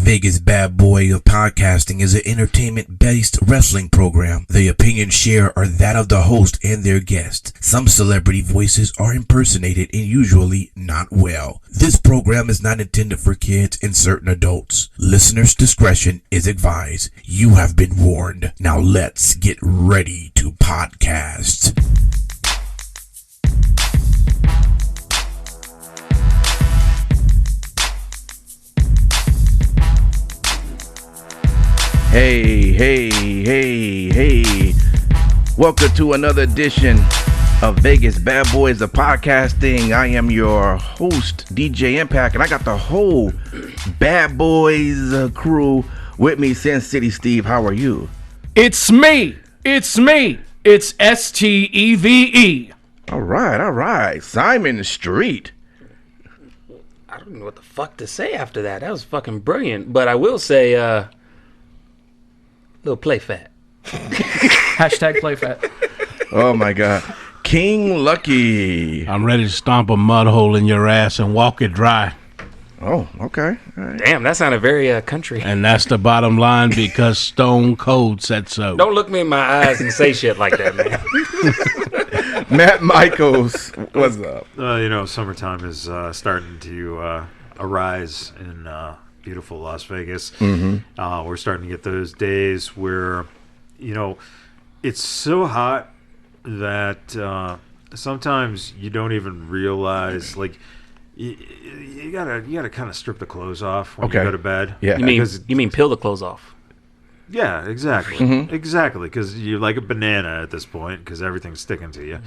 Vegas Bad Boy of Podcasting is an entertainment-based wrestling program. The opinions shared are that of the host and their guest. Some celebrity voices are impersonated and usually not well. This program is not intended for kids and certain adults. Listeners' discretion is advised. You have been warned. Now let's get ready to podcast. Hey. Welcome to another edition of Vegas Bad Boys of Podcasting. I am your host, DJ Impact, and I got the whole BadBoyz crew with me. Sin City Steve, how are you? It's me. It's Steve. All right. Simon Street. I don't know what the fuck to say after that. That was fucking brilliant. But I will say, little play fat. Hashtag play fat. Oh my God. King Lucky. I'm ready to stomp a mud hole in your ass and walk it dry. Oh, okay. All right. Damn, that sounded very country. And that's the bottom line because Stone Cold said so. Don't look me in my eyes and say shit like that, man. Matt Michaels, what's up? Summertime is starting to arise in beautiful Las Vegas. Mm-hmm. We're starting to get those days where, it's so hot that sometimes you don't even realize, like, you gotta kind of strip the clothes off when you go to bed. Yeah, you mean peel the clothes off? Yeah, exactly. Mm-hmm. Exactly, because you're like a banana at this point because everything's sticking to you.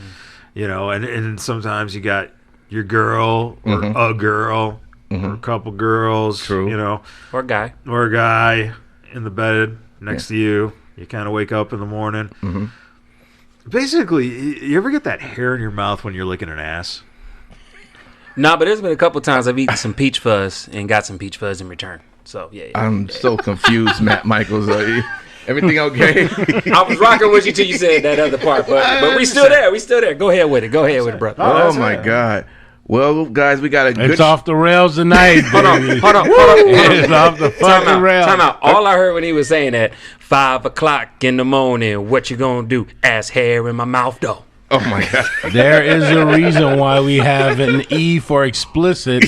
Mm-hmm. And sometimes you got your girl or a girl or a couple girls, True. Or a guy. Or a guy in the bed next to you. You kind of wake up in the morning. Mm-hmm. Basically, you ever get that hair in your mouth when you're licking an ass? Nah, but there's been a couple times I've eaten some peach fuzz and got some peach fuzz in return. So, yeah. I'm so confused, Matt Michaels. Everything okay? I was rocking with you till you said that other part, but we still there. Go ahead with it. Brother. Oh my God. Well, guys, we got a good... It's off the rails tonight, Hold on. It's off the fucking rails. Time out. All I heard when he was saying that, 5 o'clock in the morning, what you gonna do? Ass hair in my mouth, though. Oh my God. There is a reason why we have an E for explicit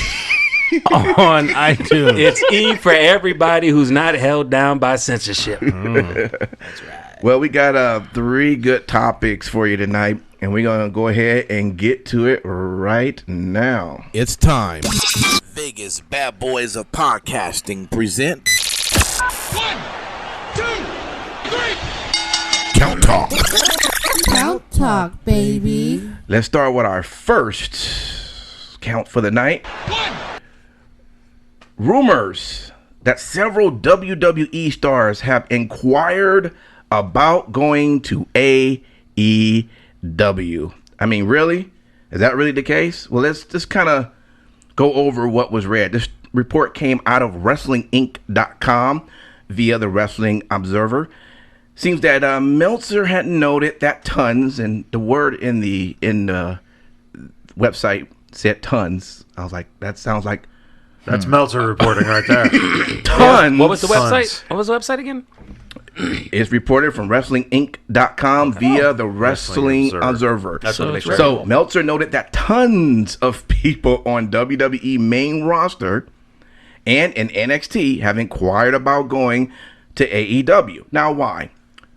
on iTunes. It's E for everybody who's not held down by censorship. That's right. Well, we got 3 good topics for you tonight, and we're going to go ahead and get to it right now. It's time. Vegas Bad Boys of Podcasting present 1, 2, 3. Count Talk. Count Talk, baby. Let's start with our first count for the night. 1. Rumors that several WWE stars have inquired about going to AEW. I mean, really? Is that really the case? Well, let's just kind of go over what was read. This report came out of WrestlingInc.com via the Wrestling Observer. Seems that Meltzer had noted that tons, and the word in the website said tons. I was like, that sounds like that's Meltzer reporting right there. Tons. What was the website? Tons. What was the website again? It's reported from WrestlingInc.com via the Wrestling Observer. That's what it makes So Meltzer noted that tons of people on WWE main roster and in NXT have inquired about going to AEW. Now, why?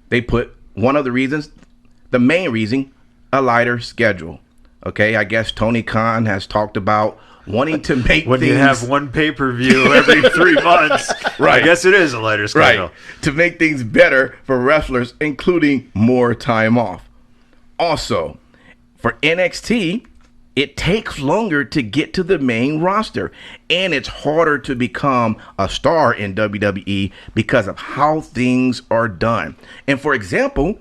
They put one of the reasons, the main reason, a lighter schedule. Okay, I guess Tony Khan has talked about wanting to make when things... you have one pay-per-view every 3 months, Right. I guess it is a lighter schedule. Right, to make things better for wrestlers, including more time off. Also, for NXT, it takes longer to get to the main roster, and it's harder to become a star in WWE because of how things are done. And for example,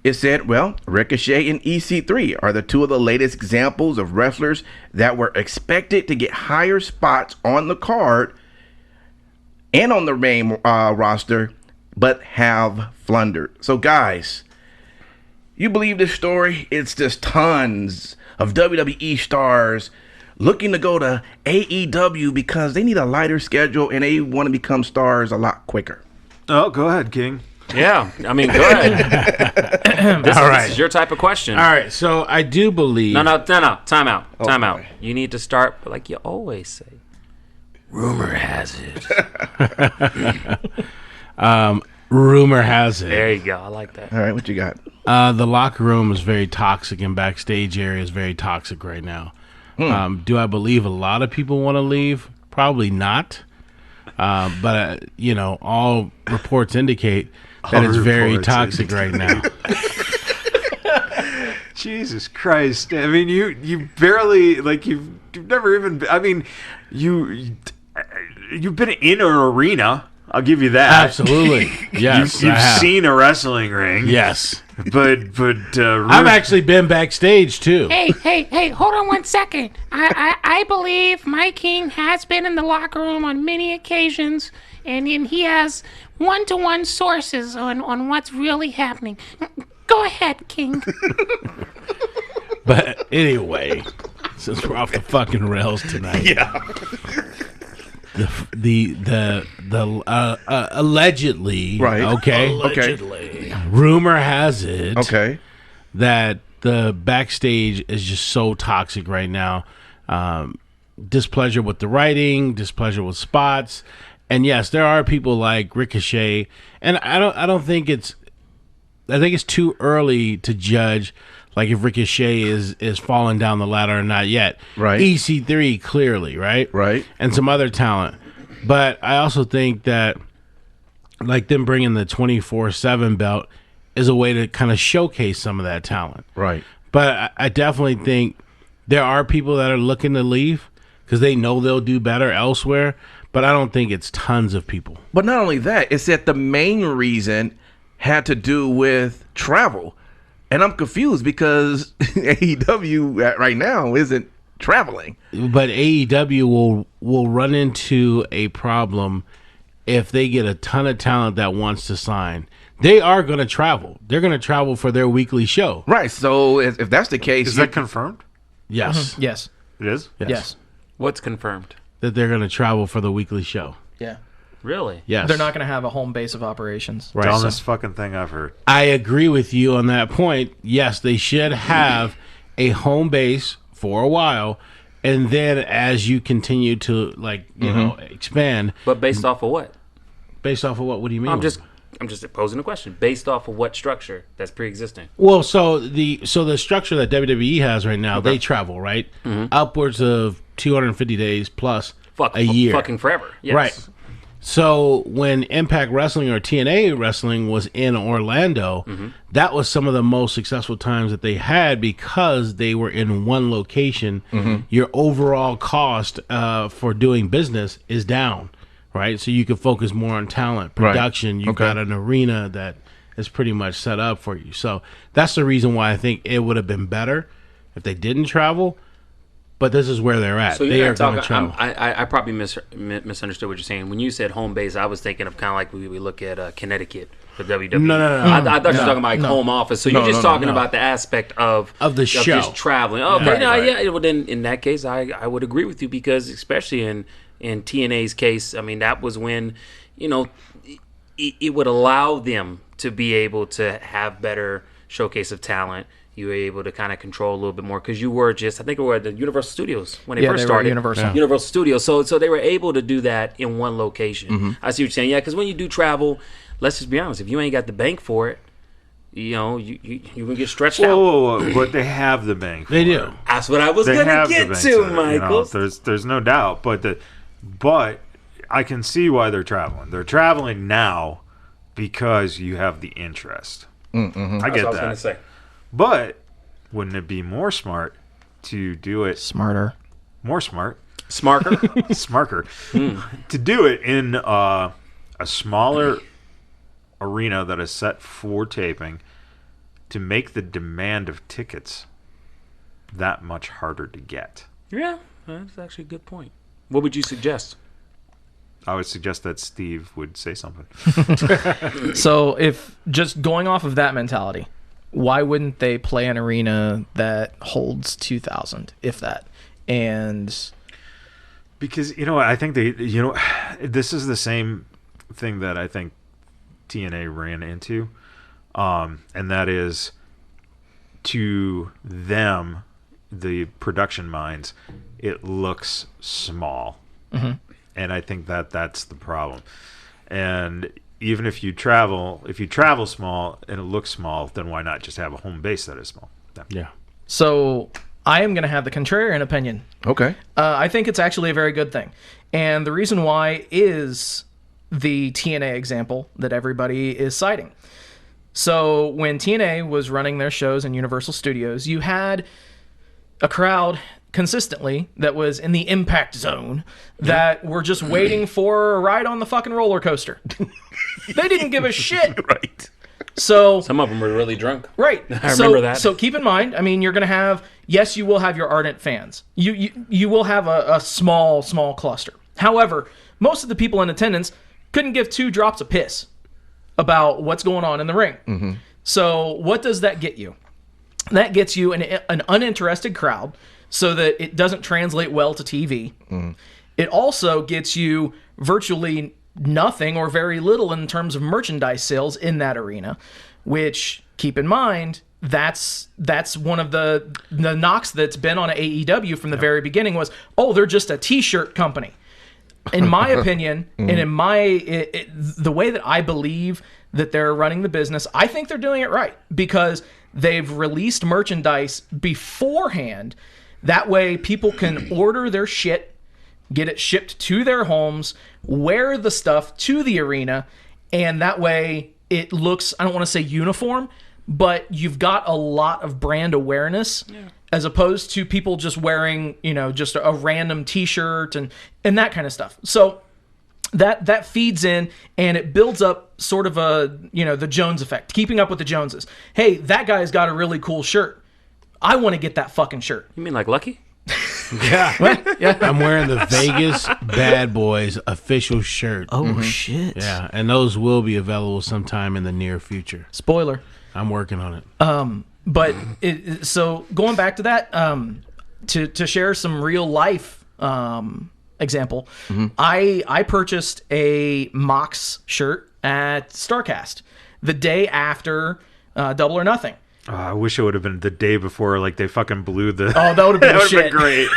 it said, well, Ricochet and EC3 are the 2 of the latest examples of wrestlers that were expected to get higher spots on the card and on the main roster, but have floundered. So guys, you believe this story? It's just tons of WWE stars looking to go to AEW because they need a lighter schedule and they want to become stars a lot quicker. Oh, go ahead, King. Yeah, I mean, go ahead. This is your type of question. All right, so I do believe. No. Time out. Time out. boy. You need to start like you always say. Rumor has it. Rumor has it. There you go. I like that. All right, what you got? The locker room is very toxic and backstage area is very toxic right now. Do I believe a lot of people want to leave? Probably not. But, all reports indicate that it's very toxic right now. Jesus Christ! I mean, you barely you've never even. I mean, you've been in an arena. I'll give you that. Absolutely. Yes. You've seen a wrestling ring. Yes. But I've actually been backstage too. Hey, hold on 1 second. I believe my king has been in the locker room on many occasions, and he has one-to-one sources on what's really happening. Go ahead, King. But anyway, since we're off the fucking rails tonight. Yeah. The allegedly, Right. Okay. Okay. Rumor has it. Okay. That the backstage is just so toxic right now. Displeasure with the writing, displeasure with spots, and yes, there are people like Ricochet, and I don't think it's. I think it's too early to judge, like if Ricochet is falling down the ladder or not yet. Right. EC3 clearly, right? Right. And some other talent, but I also think that, like them bringing the 24/7 belt is a way to kind of showcase some of that talent. Right. But I definitely think there are people that are looking to leave because they know they'll do better elsewhere. But I don't think it's tons of people. But not only that, it's that the main reason had to do with travel. And I'm confused because AEW right now isn't traveling. But AEW will run into a problem if they get a ton of talent that wants to sign. They are going to travel. They're going to travel for their weekly show. Right. So if that's the case, is that confirmed? Yes. Yes. It is. Yes. What's confirmed? That they're going to travel for the weekly show. Yeah. Really? Yes. They're not going to have a home base of operations. Right. Dumbest fucking thing I've heard. I agree with you on that point. Yes, they should have a home base for a while, and then as you continue to expand. But based off of what? Based off of what? What do you mean? I'm just posing a question. Based off of what structure that's pre-existing? Well, so the structure that WWE has right now, they travel, right? Upwards of 250 days plus a year. Fucking forever. Yes. Right. So when Impact Wrestling or TNA Wrestling was in Orlando, that was some of the most successful times that they had because they were in one location. Your overall cost for doing business is down, right? So you can focus more on talent, production. You've got an arena that is pretty much set up for you. So that's the reason why I think it would have been better if they didn't travel. But this is where they're at. So they are going to travel. I probably misunderstood what you're saying. When you said home base, I was thinking of kind of like we look at Connecticut for WWE. No. I thought you were talking about home office. So you're just talking about the aspect of the show, just traveling. Okay, Right. Well, then in that case, I would agree with you because especially in TNA's case, I mean that was when it would allow them to be able to have better showcase of talent. You were able to kind of control a little bit more because you were just, I think we were at the Universal Studios when they first started. Universal Studios. So they were able to do that in one location. I see what you're saying. Yeah, because when you do travel, let's just be honest, if you ain't got the bank for it, you're going to get stretched out. Whoa, but they have the bank for They it. do. That's what I was going to get to, Michael. There's no doubt. But I can see why they're traveling. They're traveling now because you have the interest. I get That's what I was that. going to say. But wouldn't it be more smart to do it Smarter. smarter to do it in a smaller arena that is set for taping to make the demand of tickets that much harder to get? Yeah, that's actually a good point. What would you suggest? I would suggest that Steve would say something. So if just going off of that mentality, why wouldn't they play an arena that holds 2,000, if that? And Because, I think this is the same thing that I think TNA ran into. And that is, to them, the production minds, it looks small. Mm-hmm. And I think that's the problem. And even if you travel small and it looks small, then why not just have a home base that is small? Yeah. so I am going to have the contrarian opinion. Okay. I think it's actually a very good thing. And the reason why is the TNA example that everybody is citing. So when TNA was running their shows in Universal Studios, you had a crowd consistently that was in the impact zone that were just waiting for a ride on the fucking roller coaster. They didn't give a shit. Right. So Some of them were really drunk. right. I remember that. So keep in mind, I mean, you're going to have, yes, you will have your ardent fans. You will have a small cluster. However, most of the people in attendance couldn't give 2 drops of piss about what's going on in the ring. Mm-hmm. So what does that get you? That gets you an uninterested crowd so that it doesn't translate well to TV. Mm. It also gets you virtually nothing or very little in terms of merchandise sales in that arena, which, keep in mind, that's one of the knocks that's been on AEW from the very beginning was, oh, they're just a T-shirt company. In my opinion, and in the way that I believe that they're running the business, I think they're doing it right because they've released merchandise beforehand. That way people can order their shit, get it shipped to their homes, wear the stuff to the arena, and that way it looks, I don't want to say uniform, but you've got a lot of brand awareness as opposed to people just wearing, just a random T-shirt and that kind of stuff. So that feeds in and it builds up sort of the Jones effect, keeping up with the Joneses. Hey, that guy's got a really cool shirt. I want to get that fucking shirt. You mean like Lucky? Yeah. Yeah. I'm wearing the Vegas BadBoyz official shirt. Oh, shit. Yeah, and those will be available sometime in the near future. Spoiler. I'm working on it. But so going back to that, to share some real life example, I purchased a Mox shirt at StarCast the day after Double or Nothing. Oh, I wish it would have been the day before, like they fucking blew the. Oh, that would have been that would shit. have been great.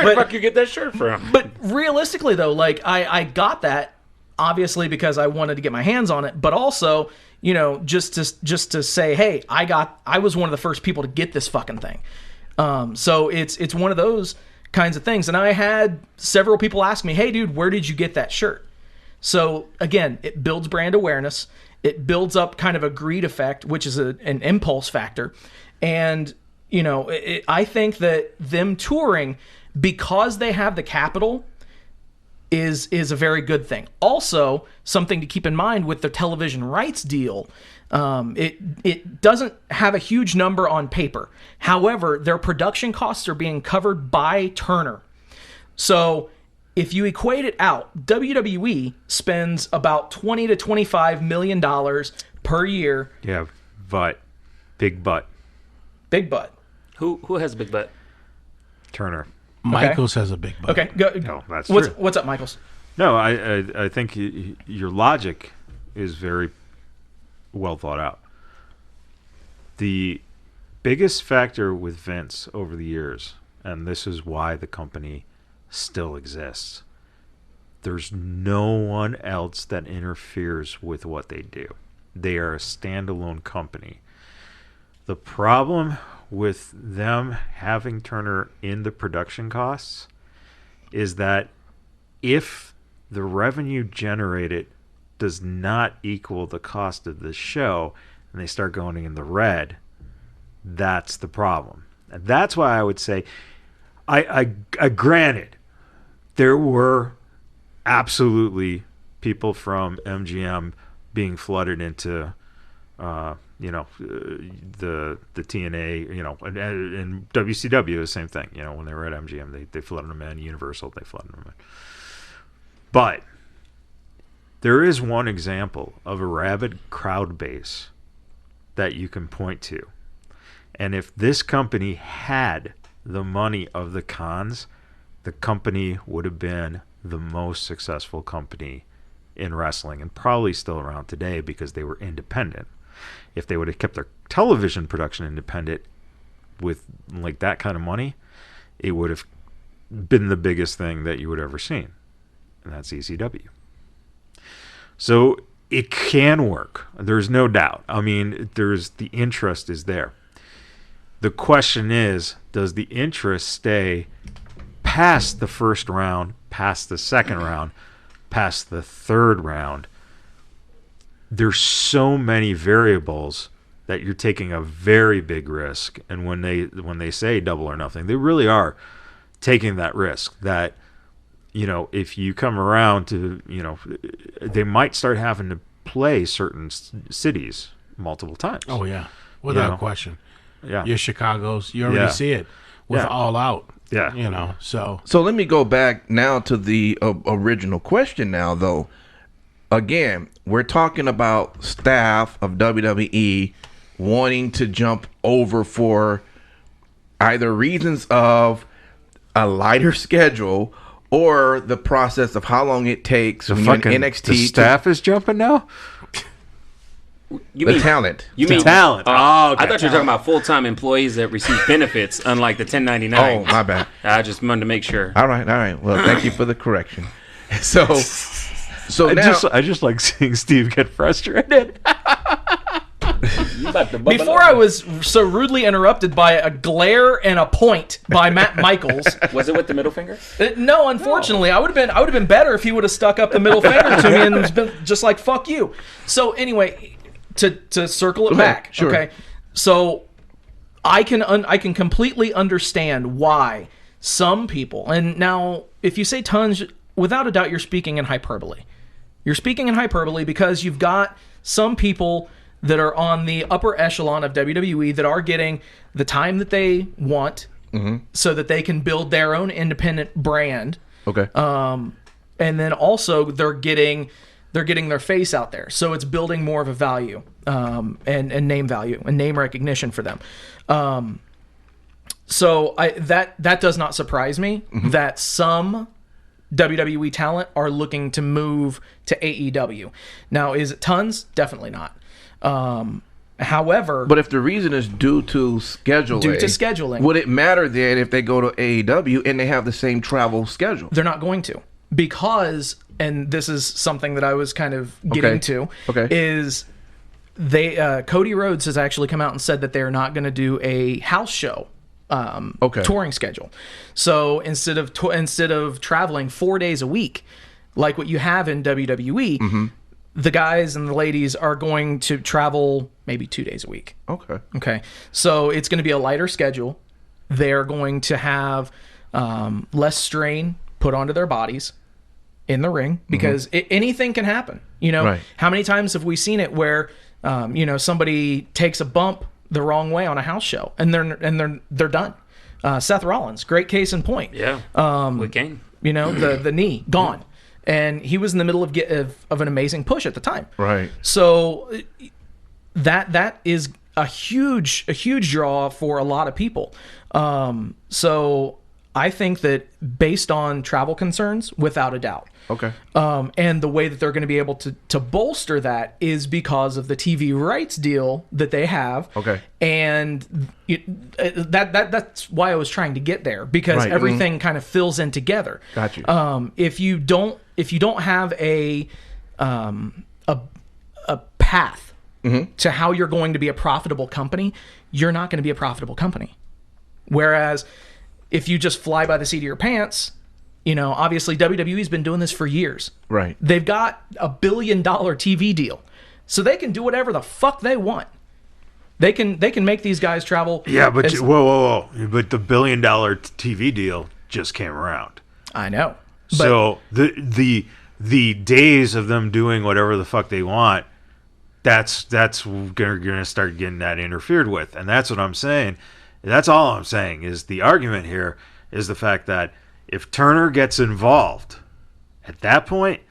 Where the fuck you get that shirt from? But realistically, though, like I got that obviously because I wanted to get my hands on it, but also, just to say, hey, I was one of the first people to get this fucking thing. So it's one of those kinds of things. And I had several people ask me, hey, dude, where did you get that shirt? So again, it builds brand awareness. It builds up kind of a greed effect, which is an impulse factor. And, I think that them touring, because they have the capital, is a very good thing. Also, something to keep in mind with the television rights deal, it doesn't have a huge number on paper. However, their production costs are being covered by Turner. So if you equate it out, WWE spends about $20 to $25 million per year. Yeah, big butt. Big butt. Who has a big butt? Turner. Michaels has a big butt. Okay, go. No, that's true. What's up, Michaels? No, I think your logic is very well thought out. The biggest factor with Vince over the years, and this is why the company still exists, there's no one else that interferes with what they do. They are a standalone company. The problem with them having Turner in the production costs is that if the revenue generated does not equal the cost of the show and they start going in the red, that's the problem. And that's why I would say, I granted, there were absolutely people from MGM being flooded into the TNA, and WCW, the same thing. When they were at MGM, they flooded them in. Universal, they flooded them in. But there is one example of a rabid crowd base that you can point to. And if this company had the money of the Khans, the company would have been the most successful company in wrestling, and probably still around today because they were independent. If they would have kept their television production independent with like that kind of money, it would have been the biggest thing that you would ever seen, and that's ECW. So it can work. There's no doubt. I mean, the interest is there. The question is, does the interest stay past the first round, past the second round, past the third round? There's so many variables that you're taking a very big risk. And when they say double or nothing, they really are taking that risk that, you know, if you come around to, you know, they might start having to play certain cities multiple times. Oh, yeah. Without question. Yeah. Your Chicago's, you already see it with All Out. Yeah. You know, so let me go back now to the original question now, though. Again, we're talking about staff of WWE wanting to jump over for either reasons of a lighter schedule or the process of how long it takes when you're in NXT. The staff is jumping now? You talent. You mean talent? Okay. I thought you were talking about full-time employees that receive benefits, unlike the 1099. Oh, my bad. I just wanted to make sure. All right. Well, thank you for the correction. So now, I just like seeing Steve get frustrated. Before I was so rudely interrupted by a glare and a point by Matt Michaels. Was it with the middle finger? No, unfortunately, I would have been better if he would have stuck up the middle finger to me and been just like fuck you. So anyway, to circle it back, sure. Okay. So I can completely understand why some people, and now if you say tons, without a doubt you're speaking in hyperbole. You're speaking in hyperbole because you've got some people that are on the upper echelon of WWE that are getting the time that they want, so that they can build their own independent brand. Okay. And then also they're getting their face out there, so it's building more of a value, and name value and name recognition for them. So that does not surprise me that some WWE talent are looking to move to AEW. Now, is it tons? Definitely not. However, but if the reason is due to scheduling, would it matter then if they go to AEW and they have the same travel schedule? They're not going to, because, and this is something that I was kind of getting to, is they Cody Rhodes has actually come out and said that they're not going to do a house show touring schedule. So instead of traveling 4 days a week like what you have in WWE, the guys and the ladies are going to travel maybe 2 days a week. Okay. So it's going to be a lighter schedule. They're going to have less strain put onto their bodies in the ring, because anything can happen. You know, how many times have we seen it where somebody takes a bump the wrong way on a house show and they're done. Seth Rollins, great case in point. Yeah. With Kane. You know, the knee gone. And he was in the middle of an amazing push at the time. Right. So that is a huge draw for a lot of people. So I think that based on travel concerns, without a doubt. Okay. And the way that they're going to be able to bolster that is because of the TV rights deal that they have. Okay. And that's why I was trying to get there, because everything kind of fills in together. Got you. If you don't have a path to how you're going to be a profitable company, you're not going to be a profitable company. Whereas if you just fly by the seat of your pants, obviously WWE's been doing this for years. Right. They've got $1 billion TV deal, so they can do whatever the fuck they want. They can make these guys travel. Yeah, but whoa! But the $1 billion TV deal just came around. I know. So the days of them doing whatever the fuck they want, that's gonna start getting that interfered with, and that's what I'm saying. That's all I'm saying is the argument here is the fact that if Turner gets involved, at that point,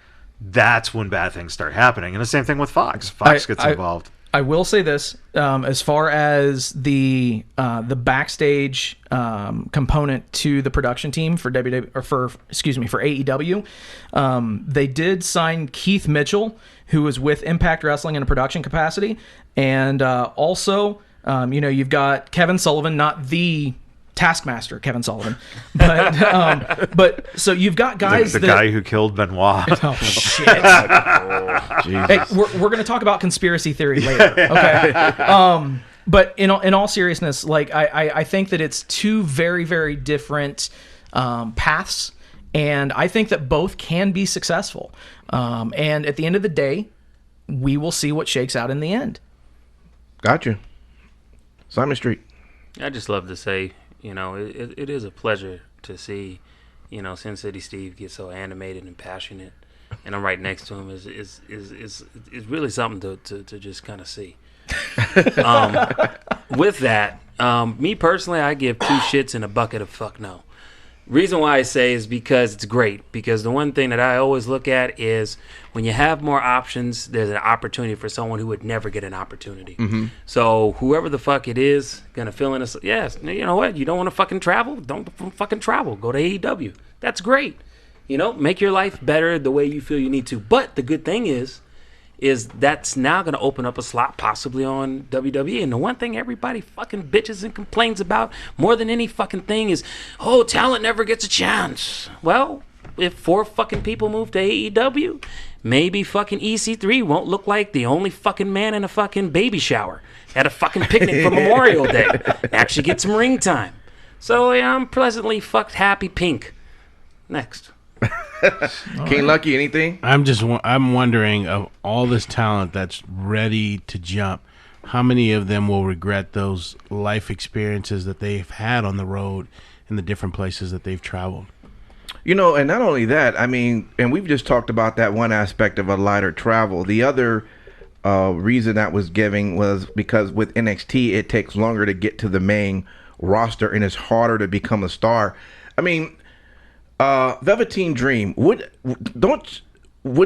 that's when bad things start happening. And the same thing with Fox. Fox gets involved. I will say this: as far as the backstage component to the production team for AEW, they did sign Keith Mitchell, who was with Impact Wrestling in a production capacity, and also you've got Kevin Sullivan, not the Taskmaster Kevin Sullivan, but so you've got guys the guy who killed Benoit. Oh shit! Hey, we're gonna talk about conspiracy theory later, okay? But in all seriousness, like I think that it's two very, very different paths, and I think that both can be successful. And at the end of the day, we will see what shakes out in the end. Gotcha. Simon Street. I just love to say, it is a pleasure to see, Sin City Steve get so animated and passionate, and I'm right next to him is really something to just kind of see. With that, me personally, I give 2 shits in a bucket of fuck no. Reason why I say is because it's great. Because the one thing that I always look at is when you have more options, there's an opportunity for someone who would never get an opportunity. Mm-hmm. So whoever the fuck it is, gonna fill in yes, you know what? You don't want to fucking travel? Don't fucking travel. Go to AEW. That's great. Make your life better the way you feel you need to. But the good thing is that's now going to open up a slot possibly on WWE. And the one thing everybody fucking bitches and complains about more than any fucking thing is, talent never gets a chance. Well, if 4 fucking people move to AEW, maybe fucking EC3 won't look like the only fucking man in a fucking baby shower at a fucking picnic for Memorial Day. Actually get some ring time. So yeah, I'm pleasantly fucked happy pink. Next. King Lucky, anything? I'm wondering, of all this talent that's ready to jump, how many of them will regret those life experiences that they've had on the road in the different places that they've traveled? And not only that, and we've just talked about that one aspect of a lighter travel. The other reason that was giving was because with NXT, it takes longer to get to the main roster and it's harder to become a star. Velveteen Dream, would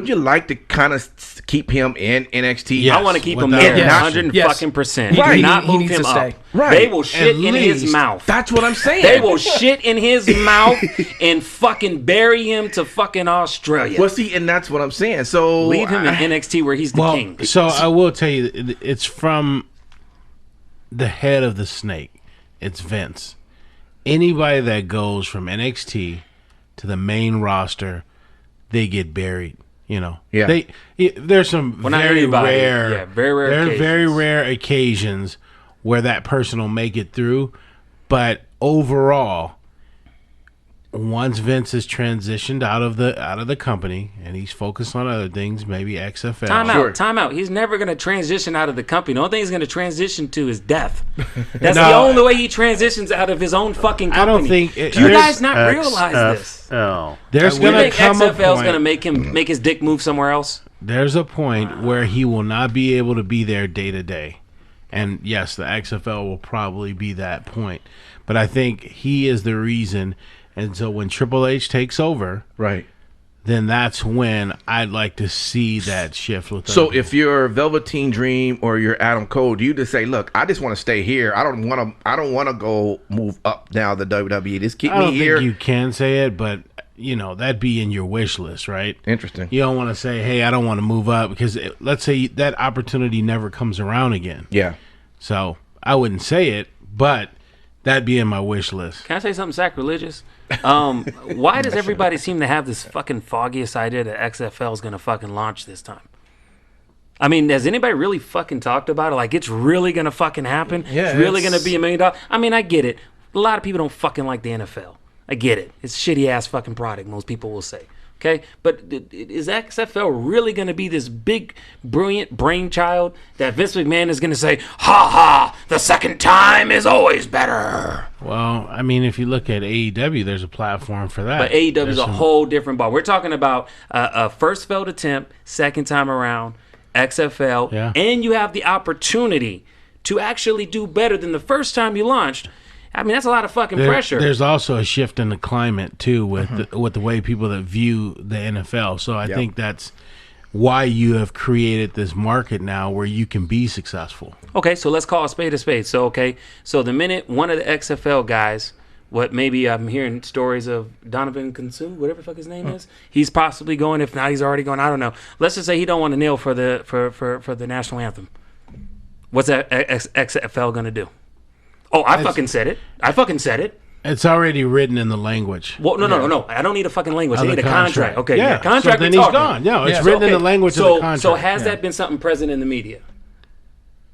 you like to kind of keep him in NXT? Yes, I want to keep him there, 100%. Right. Do not move needs him to up. stay. Right. They will shit in his mouth. That's what I'm saying. They will shit in his mouth and fucking bury him to fucking Australia. Well, see, and that's what I'm saying. So leave him in NXT where he's the king. So I will tell you, it's from the head of the snake. It's Vince. Anybody that goes from NXT to the main roster, they get buried. Yeah. There's some very rare occasions where that person will make it through, but overall, once Vince has transitioned out of the company and he's focused on other things, maybe XFL. Time out. He's never going to transition out of the company. The only thing he's going to transition to is death. That's the only way he transitions out of his own fucking company. I don't think. Do you guys not realize this? There's going to come a point. XFL's going to make his dick move somewhere else? There's a point where he will not be able to be there day to day. And yes, the XFL will probably be that point. But I think he is the reason. And so when Triple H takes over, right, then that's when I'd like to see that shift with them. So if you're Velveteen Dream or you're Adam Cole, do you just say, look, I just want to stay here. I don't want to go move up now the WWE. Just keep me here. I don't think you can say it, but that'd be in your wish list, right? Interesting. You don't want to say, hey, I don't want to move up because let's say that opportunity never comes around again. Yeah. So I wouldn't say it, but that'd be in my wish list. Can I say something sacrilegious? Why does everybody seem to have this fucking foggiest idea that XFL is going to fucking launch this time? Has anybody really fucking talked about it? Like, it's really going to fucking happen? Yeah, it's really going to be $1 million? I get it. A lot of people don't fucking like the NFL. I get it. It's a shitty-ass fucking product, most people will say. Okay, but is XFL really going to be this big, brilliant brainchild that Vince McMahon is going to say, ha ha, the second time is always better? Well, if you look at AEW, there's a platform for that. But AEW is a whole different ball. We're talking about a first failed attempt, second time around, XFL, and you have the opportunity to actually do better than the first time you launched. That's a lot of fucking pressure. There's also a shift in the climate too with the way people that view the NFL. So I think that's why you have created this market now where you can be successful. Okay, so let's call a spade a spade. So so the minute one of the XFL guys, maybe I'm hearing stories of Donovan Consu, whatever the fuck his name is, he's possibly going. If not, he's already going. I don't know. Let's just say he don't want to kneel for the national anthem. What's that XFL gonna do? Oh, I fucking said it. It's already written in the language. Well, no. I don't need a fucking language. I need a contract. Okay, yeah. Contract. So then he's gone. Yeah, it's written in the language of the contract. So has that been something present in the media?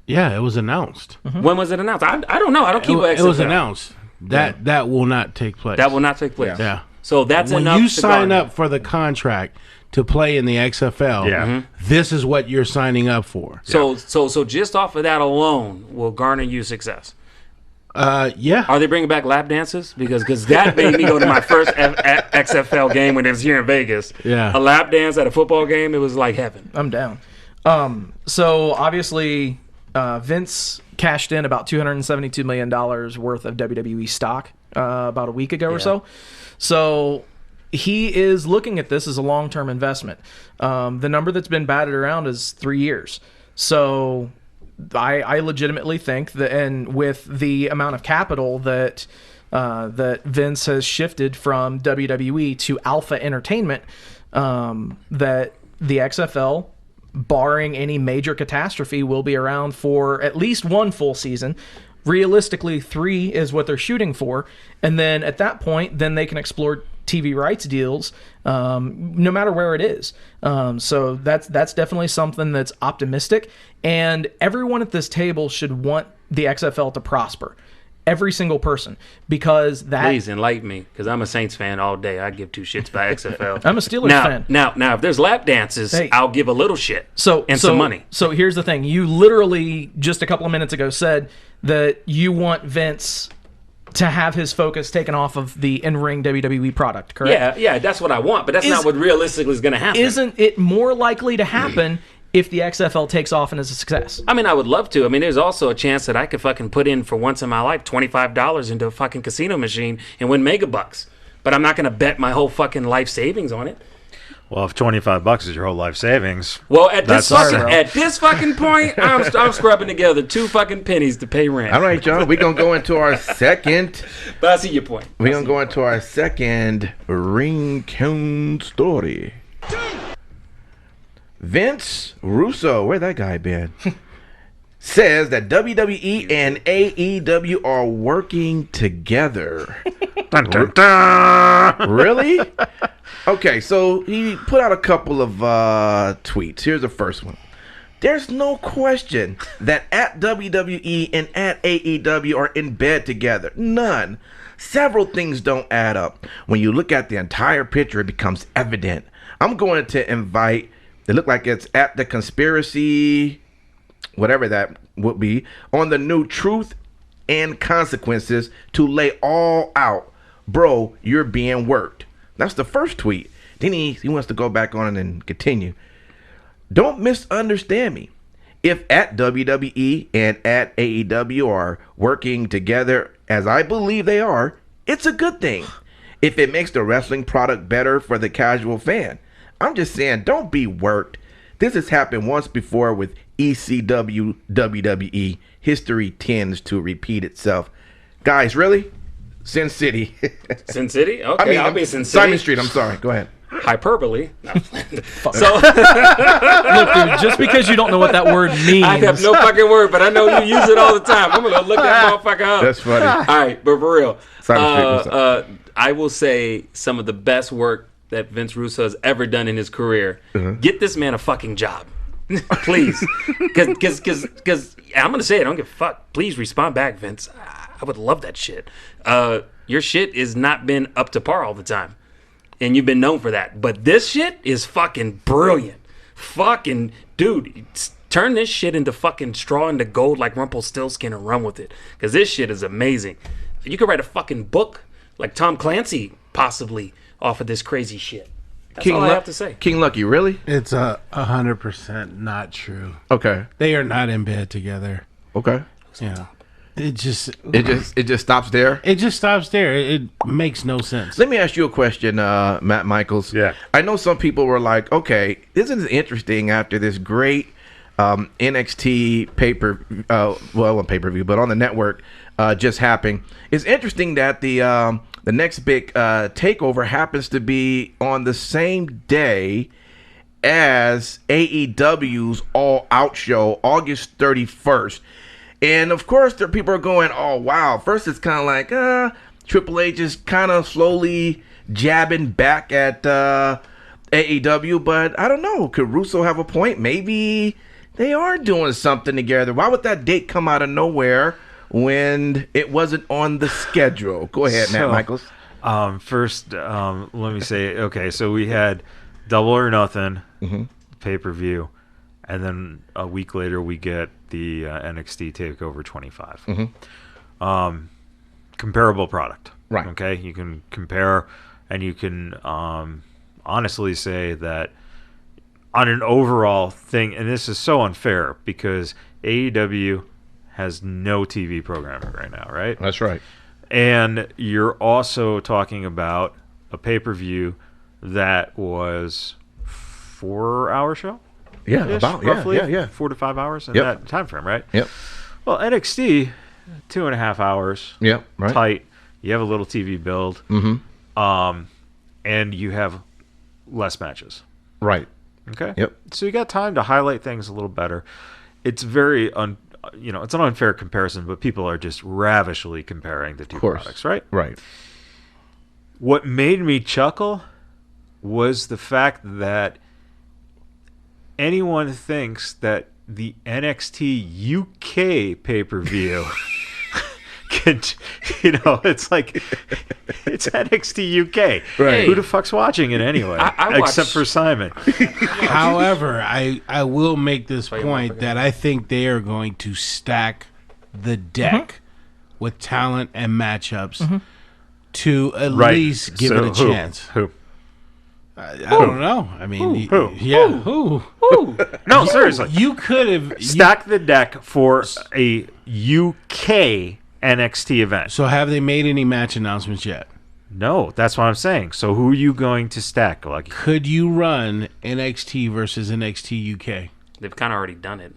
Yeah, it was announced. When was it announced? I don't know. I don't keep XFL. It was announced. That will not take place. That will not take place. Yeah. So that's when enough. You sign up for the contract to play in the XFL. This is what you're signing up for. So just off of that alone will garner you success. Yeah. Are they bringing back lap dances? Because that made me go to my first XFL game when it was here in Vegas. Yeah. A lap dance at a football game, it was like heaven. I'm down. So obviously, Vince cashed in about $272 million worth of WWE stock about a week ago or so. So he is looking at this as a long-term investment. The number that's been batted around is 3 years. So I legitimately think that, and with the amount of capital that Vince has shifted from WWE to Alpha Entertainment, that the XFL, barring any major catastrophe, will be around for at least one full season. Realistically, 3 is what they're shooting for, and then at that point, then they can explore TV rights deals, no matter where it is. So that's definitely something that's optimistic, and everyone at this table should want the XFL to prosper. Every single person, because that. Please enlighten me, because I'm a Saints fan all day. I give 2 shits by XFL. I'm a Steelers fan. Now, if there's lap dances, I'll give a little shit. Some money. So here's the thing: you literally just a couple of minutes ago said that you want Vince to have his focus taken off of the in-ring WWE product, correct? Yeah, that's what I want, but that's not what realistically is going to happen. Isn't it more likely to happen if the XFL takes off and is a success? I mean, I would love to. I mean, there's also a chance that I could fucking put in for once in my life $25 into a fucking casino machine and win mega bucks. But I'm not going to bet my whole fucking life savings on it. Well, if $25 is your whole life savings, well, at this fucking point, I'm scrubbing together 2 fucking pennies to pay rent. All right, John, we're gonna go into our second. But I see your point. We're gonna go into our second ring count story. Vince Russo, where that guy been? Says that WWE and AEW are working together. Dun, dun, dun. Really? Okay, so he put out a couple of tweets. Here's the first one. There's no question that at WWE and at AEW are in bed together. None. Several things don't add up. When you look at the entire picture, it becomes evident. I'm going to invite, it look like it's at the conspiracy, whatever that would be, on the new Truth and Consequences to lay all out. Bro, you're being worked. That's the first tweet. Then he wants to go back on it and continue. Don't misunderstand me. If at WWE and at AEW are working together, as I believe they are, it's a good thing. If it makes the wrestling product better for the casual fan. I'm just saying, don't be worked. This has happened once before with ECW, WWE. History tends to repeat itself. Guys, really? Sin City. Sin City? Okay, I'll be Sin City. Simon Street, I'm sorry. Go ahead. Hyperbole. So, look, dude, just because you don't know what that word means. I have no fucking word, but I know you use it all the time. I'm going to look that motherfucker up. That's funny. All right, but for real. Simon Street, I will say some of the best work that Vince Russo has ever done in his career. Get this man a fucking job. Please. Because I'm going to say it. I don't give a fuck. Please respond back, Vince. I would love that shit. Your shit has not been up to par all the time. And you've been known for that. But this shit is fucking brilliant. Fucking, dude, turn this shit into fucking straw into gold like Rumpelstiltskin and run with it. Because this shit is amazing. You could write a fucking book like Tom Clancy, possibly, off of this crazy shit. That's all I have to say. King Lucky, really? It's 100% not true. Okay. They are not in bed together. Okay. Yeah. It just It just stops there. it just stops there. It makes no sense. Let me ask you a question, Matt Michaels. Yeah. I know some people were like, okay, isn't it interesting after this great NXT on pay-per-view, but on the network just happened. It's interesting that the next big takeover happens to be on the same day as AEW's All Out show, August 31st. And of course, there people are going, oh wow. First, it's kind of like Triple H is kind of slowly jabbing back at AEW, but I don't know. Could Russo have a point? Maybe they are doing something together. Why would that date come out of nowhere when it wasn't on the schedule? Go ahead, Matt Michaels. First, let me say, okay, so we had Double or Nothing pay-per-view, and then a week later we get the NXT TakeOver 25. Comparable product. Right. Okay, you can compare, and you can honestly say that on an overall thing, and this is so unfair because AEW has no TV programming right now, right? That's right. And you're also talking about a pay-per-view that was 4-hour show? Yeah, about roughly, yeah. 4 to 5 hours in Yep. that time frame, right? Yep. Well, NXT, 2.5 hours. Yep. Right. Tight. You have a little TV build. And you have less matches. Right. Okay. Yep. So you got time to highlight things a little better. It's very it's an unfair comparison, but people are just ravishly comparing the two products, right? Right. What made me chuckle was the fact that anyone thinks that the NXT UK pay-per-view can, it's like, it's NXT UK. Right. Who the fuck's watching it anyway? I Except watch- for Simon. However, I will make this point that I think they are going to stack the deck with talent and matchups to at least give it a chance. Who? I don't know. I mean, Who? yeah, who? No, seriously. You could have Stack the deck for a UK NXT event. So have they made any match announcements yet? No, that's what I'm saying. So who are you going to stack? Like, Could you run NXT versus NXT UK? They've kind of already done it.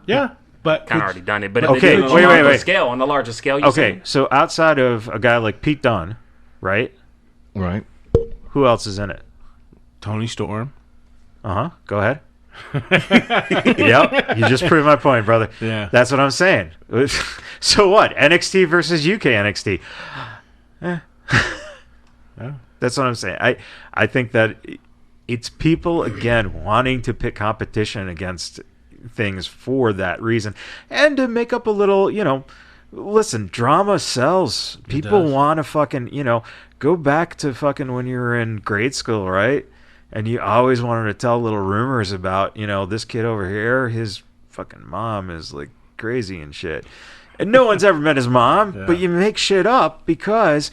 Yeah, but Kind of already done it. But Okay, if they do it on wait, a larger wait. scale, on the larger scale, you okay, say, so outside of a guy like Pete Dunne, right? Right. Who else is in it? Tony Storm. Go ahead. Yep, you just proved my point, brother. Yeah. That's what I'm saying. So what? NXT versus UK NXT. That's what I'm saying. I think that it's people, again, wanting to pick competition against things for that reason. And to make up a little, listen, drama sells. People want to fucking, go back to fucking when you were in grade school, right? And you always wanted to tell little rumors about, this kid over here, his fucking mom is like crazy and shit. And no one's ever met his mom, but you make shit up because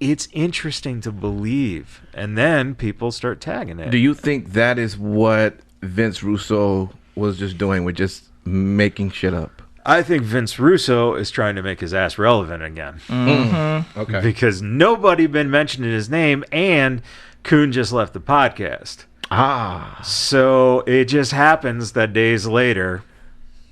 it's interesting to believe. And then people start tagging it. Do you think that is what Vince Russo was just doing, with just making shit up? I think Vince Russo is trying to make his ass relevant again. Okay. Because nobody been mentioning his name, and Kuhn just left the podcast. So it just happens that days later,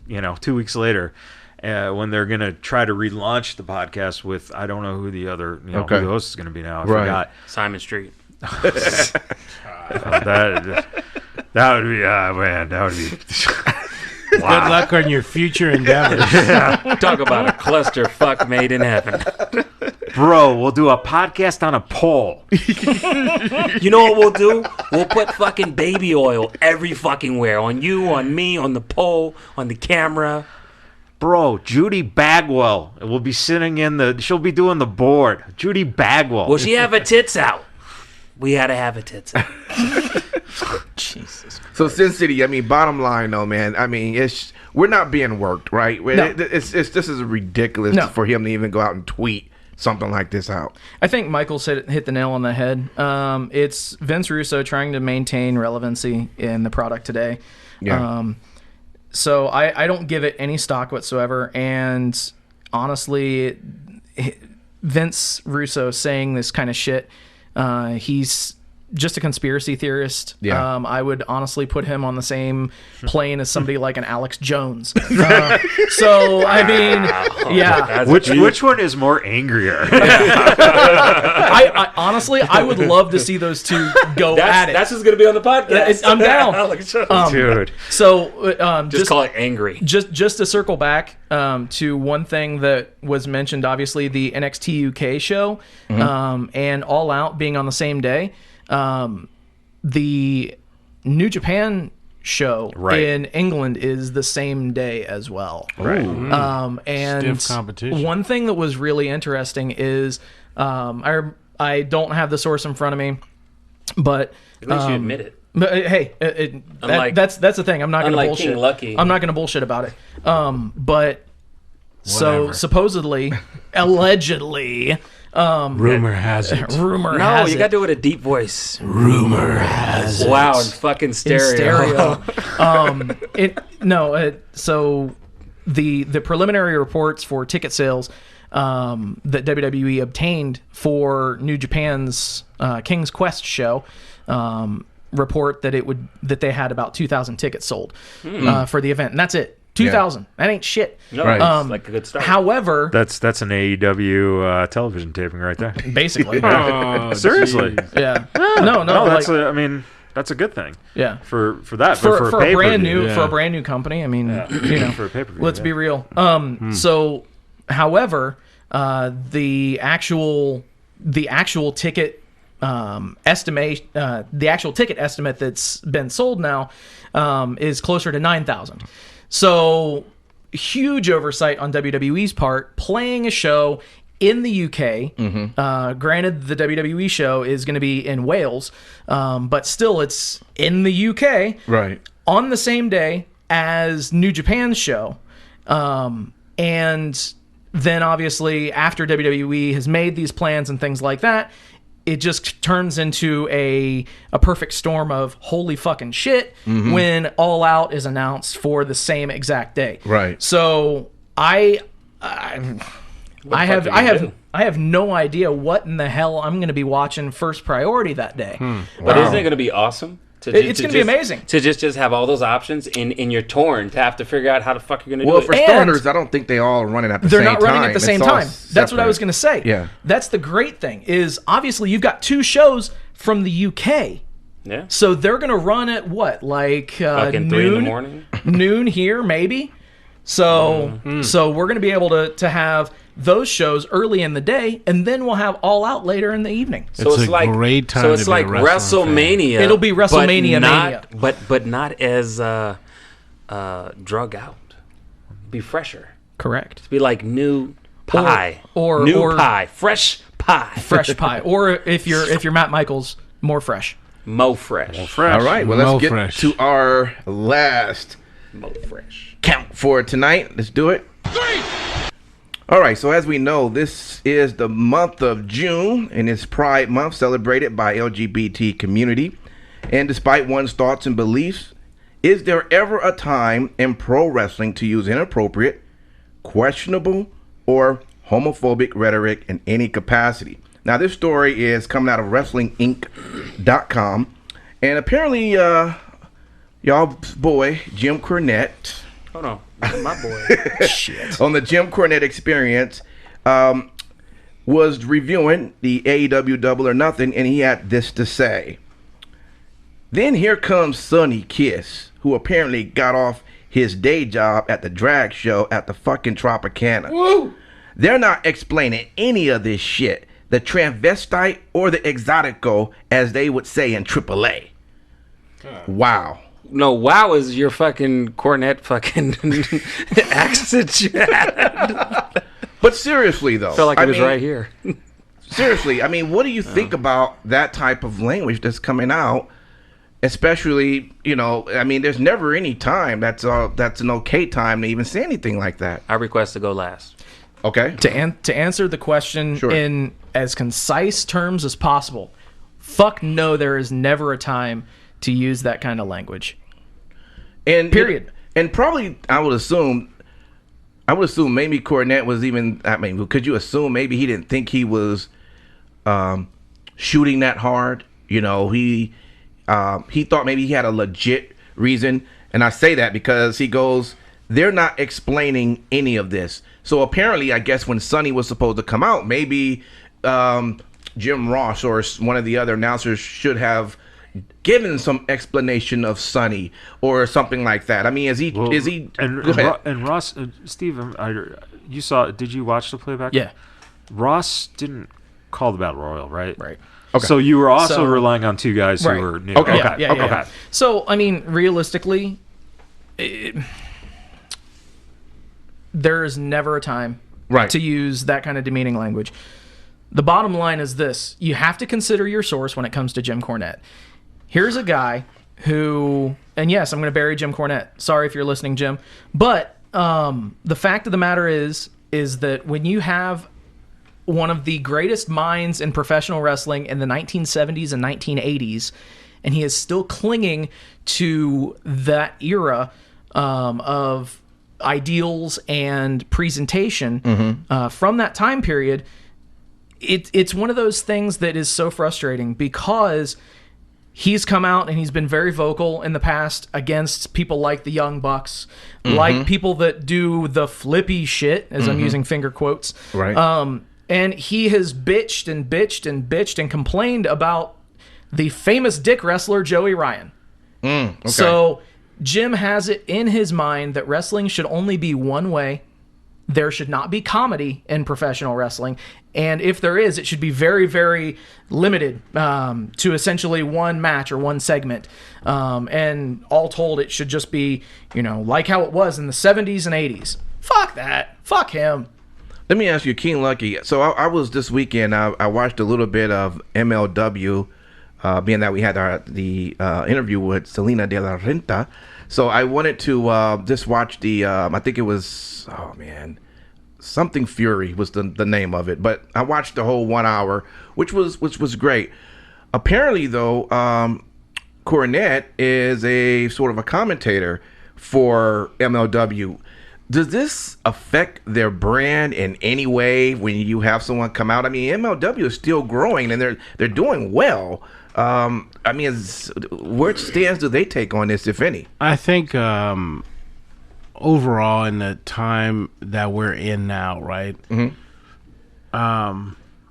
2 weeks later, when they're going to try to relaunch the podcast with, I don't know who the other, who the host is going to be now. I forgot. Simon Street. That would be, man, that would be... Good luck on your future endeavors. Talk about a clusterfuck made in heaven. Bro, we'll do a podcast on a pole. You know what we'll do? We'll put fucking baby oil every fucking where. On you, on me, on the pole, on the camera. Bro, Judy Bagwell will be sitting she'll be doing the board. Judy Bagwell. Will she have her tits out? We had to have her tits out. Jesus. So Sin City, bottom line though, man, we're not being worked, right? No. This is ridiculous for him to even go out and tweet something like this out. I think Michael hit the nail on the head. It's Vince Russo trying to maintain relevancy in the product today. Yeah. So I don't give it any stock whatsoever, and honestly, Vince Russo saying this kind of shit, he's just a conspiracy theorist. Yeah. I would honestly put him on the same plane as somebody like an Alex Jones. So I mean, yeah. Which one is more angrier? I honestly, I would love to see those two go at it. That's what's going to be on the podcast. I'm down. Dude. So just call it angry. Just to circle back to one thing that was mentioned, obviously the NXT UK show and All Out being on the same day. The New Japan show in England is the same day as well. Right. And Stiff competition. one thing that was really interesting is I don't have the source in front of me, but At least you admit it. but hey, that's the thing. I'm not going to unlike bullshit. King Lucky. I'm not going to bullshit about it. But so Whatever. supposedly, allegedly, Rumor has it. rumor No, has you it. got to do it a deep voice. Rumor has it. Wow, in fucking in stereo. So the preliminary reports for ticket sales that WWE obtained for New Japan's King's Quest show report that they had about 2,000 tickets sold for the event, and that's it. 2,000. That ain't shit. No, Right. it's like a good start. However, That's an AEW television taping right there. basically, Oh, Seriously. geez. yeah. No, No, like, that's a good thing. yeah. For that, For but for a brand pay-per-view. new Yeah. for a brand new company, I mean, you know, For a pay-per-view. let's yeah. be real. So, however, the actual ticket estimate, the actual ticket estimate that's been sold now is closer to 9,000. So, huge oversight on WWE's part, playing a show in the UK. Granted, the WWE show is going to be in Wales, but still, it's in the UK. Right. On the same day as New Japan's show. And then obviously after WWE has made these plans and things like that, it just turns into a perfect storm of holy fucking shit when All Out is announced for the same exact day. Right. So I have no idea what in the hell I'm going to be watching first priority that day. But isn't it going to be awesome? It's gonna be amazing. To just have all those options in your torn to have to figure out how the fuck you're going to Well, do for it. starters, I don't think they all are running at the They're same time. not running at the It's same all time. That's what I was separate. going to say. Yeah. That's the great thing is obviously you've got two shows from the UK. Yeah. So they're going to run at what? Like Fucking 3 in the morning. noon here maybe. So so we're going to be able to have those shows early in the day, and then we'll have All Out later in the evening. So It's a great time So it's to be a like wrestling fan. WrestleMania. It'll be WrestleMania mania. but not as drug out. Be fresher. Correct. Be like new pie or- new or- pie, fresh pie, Fresh pie, or if you're Matt Michaels, more fresh. mo fresh, Fresh. All right. Well, Mo let's get fresh. to our last mo fresh. count for tonight. Let's do it. 3, All right, so as we know, this is the month of June, and it's Pride Month celebrated by LGBT community. And despite one's thoughts and beliefs, is there ever a time in pro wrestling to use inappropriate, questionable, or homophobic rhetoric in any capacity? Now, this story is coming out of WrestlingInc.com, and apparently, y'all's boy, Jim Cornette, Oh no, my boy. on the Jim Cornette Experience, was reviewing the AEW Double or Nothing, and he had this to say. Then here comes Sonny Kiss, who apparently got off his day job at the drag show at the fucking Tropicana. Woo! They're not explaining any of this shit. The transvestite or the exotico, as they would say in AAA. Wow. No, wow is your fucking cornet fucking accent you had. But seriously, though. Felt like I it was mean, right here. Seriously, I mean, what do you think about that type of language that's coming out? Especially, you know, I mean, there's never any time that's an okay time to even say anything like that. I request to go last. Okay. To answer the question Sure. in as concise terms as possible, fuck no, there is never a time to use that kind of language. And Period. And probably, I would assume, I would assume maybe Cornette was even. I mean, could you assume maybe he didn't think he was shooting that hard? You know, he thought maybe he had a legit reason, and I say that because he goes, they're not explaining any of this. So apparently, I guess when Sonny was supposed to come out, maybe Jim Ross or one of the other announcers should have given some explanation of Sonny or something like that. I mean, is he? Go ahead. And Ross, Steve, you saw? Did you watch the playback? Yeah. Ross didn't call the battle royal, right? Right. Okay. So you were also relying on two guys who were new. Okay. Yeah. So, I mean, realistically, there is never a time to use that kind of demeaning language. The bottom line is this. You have to consider your source when it comes to Jim Cornette. Here's a guy who, and yes, I'm going to bury Jim Cornette. Sorry if you're listening, Jim. But the fact of the matter is that when you have one of the greatest minds in professional wrestling in the 1970s and 1980s, and he is still clinging to that era of ideals and presentation from that time period, it's one of those things that is so frustrating because he's come out and he's been very vocal in the past against people like the Young Bucks, like people that do the flippy shit, as I'm using finger quotes. Right. And he has bitched and bitched and bitched and complained about the famous dick wrestler Joey Ryan. Okay. So Jim has it in his mind that wrestling should only be one way. There should not be comedy in professional wrestling. And if there is, it should be very, very limited to essentially one match or one segment. And all told, it should just be, like how it was in the 70s and 80s. Fuck that. Fuck him. Let me ask you, King Lucky. So I was this weekend, I watched a little bit of MLW, being that we had the interview with Selena de la Renta. So I wanted to just watch the, I think it was, Something Fury was the name of it. But I watched the whole 1 hour, which was great. Apparently, though, Cornette is a sort of a commentator for MLW. Does this affect their brand in any way when you have someone come out? I mean, MLW is still growing and they're doing well. What stance do they take on this, if any? I think overall, in the time that we're in now, right?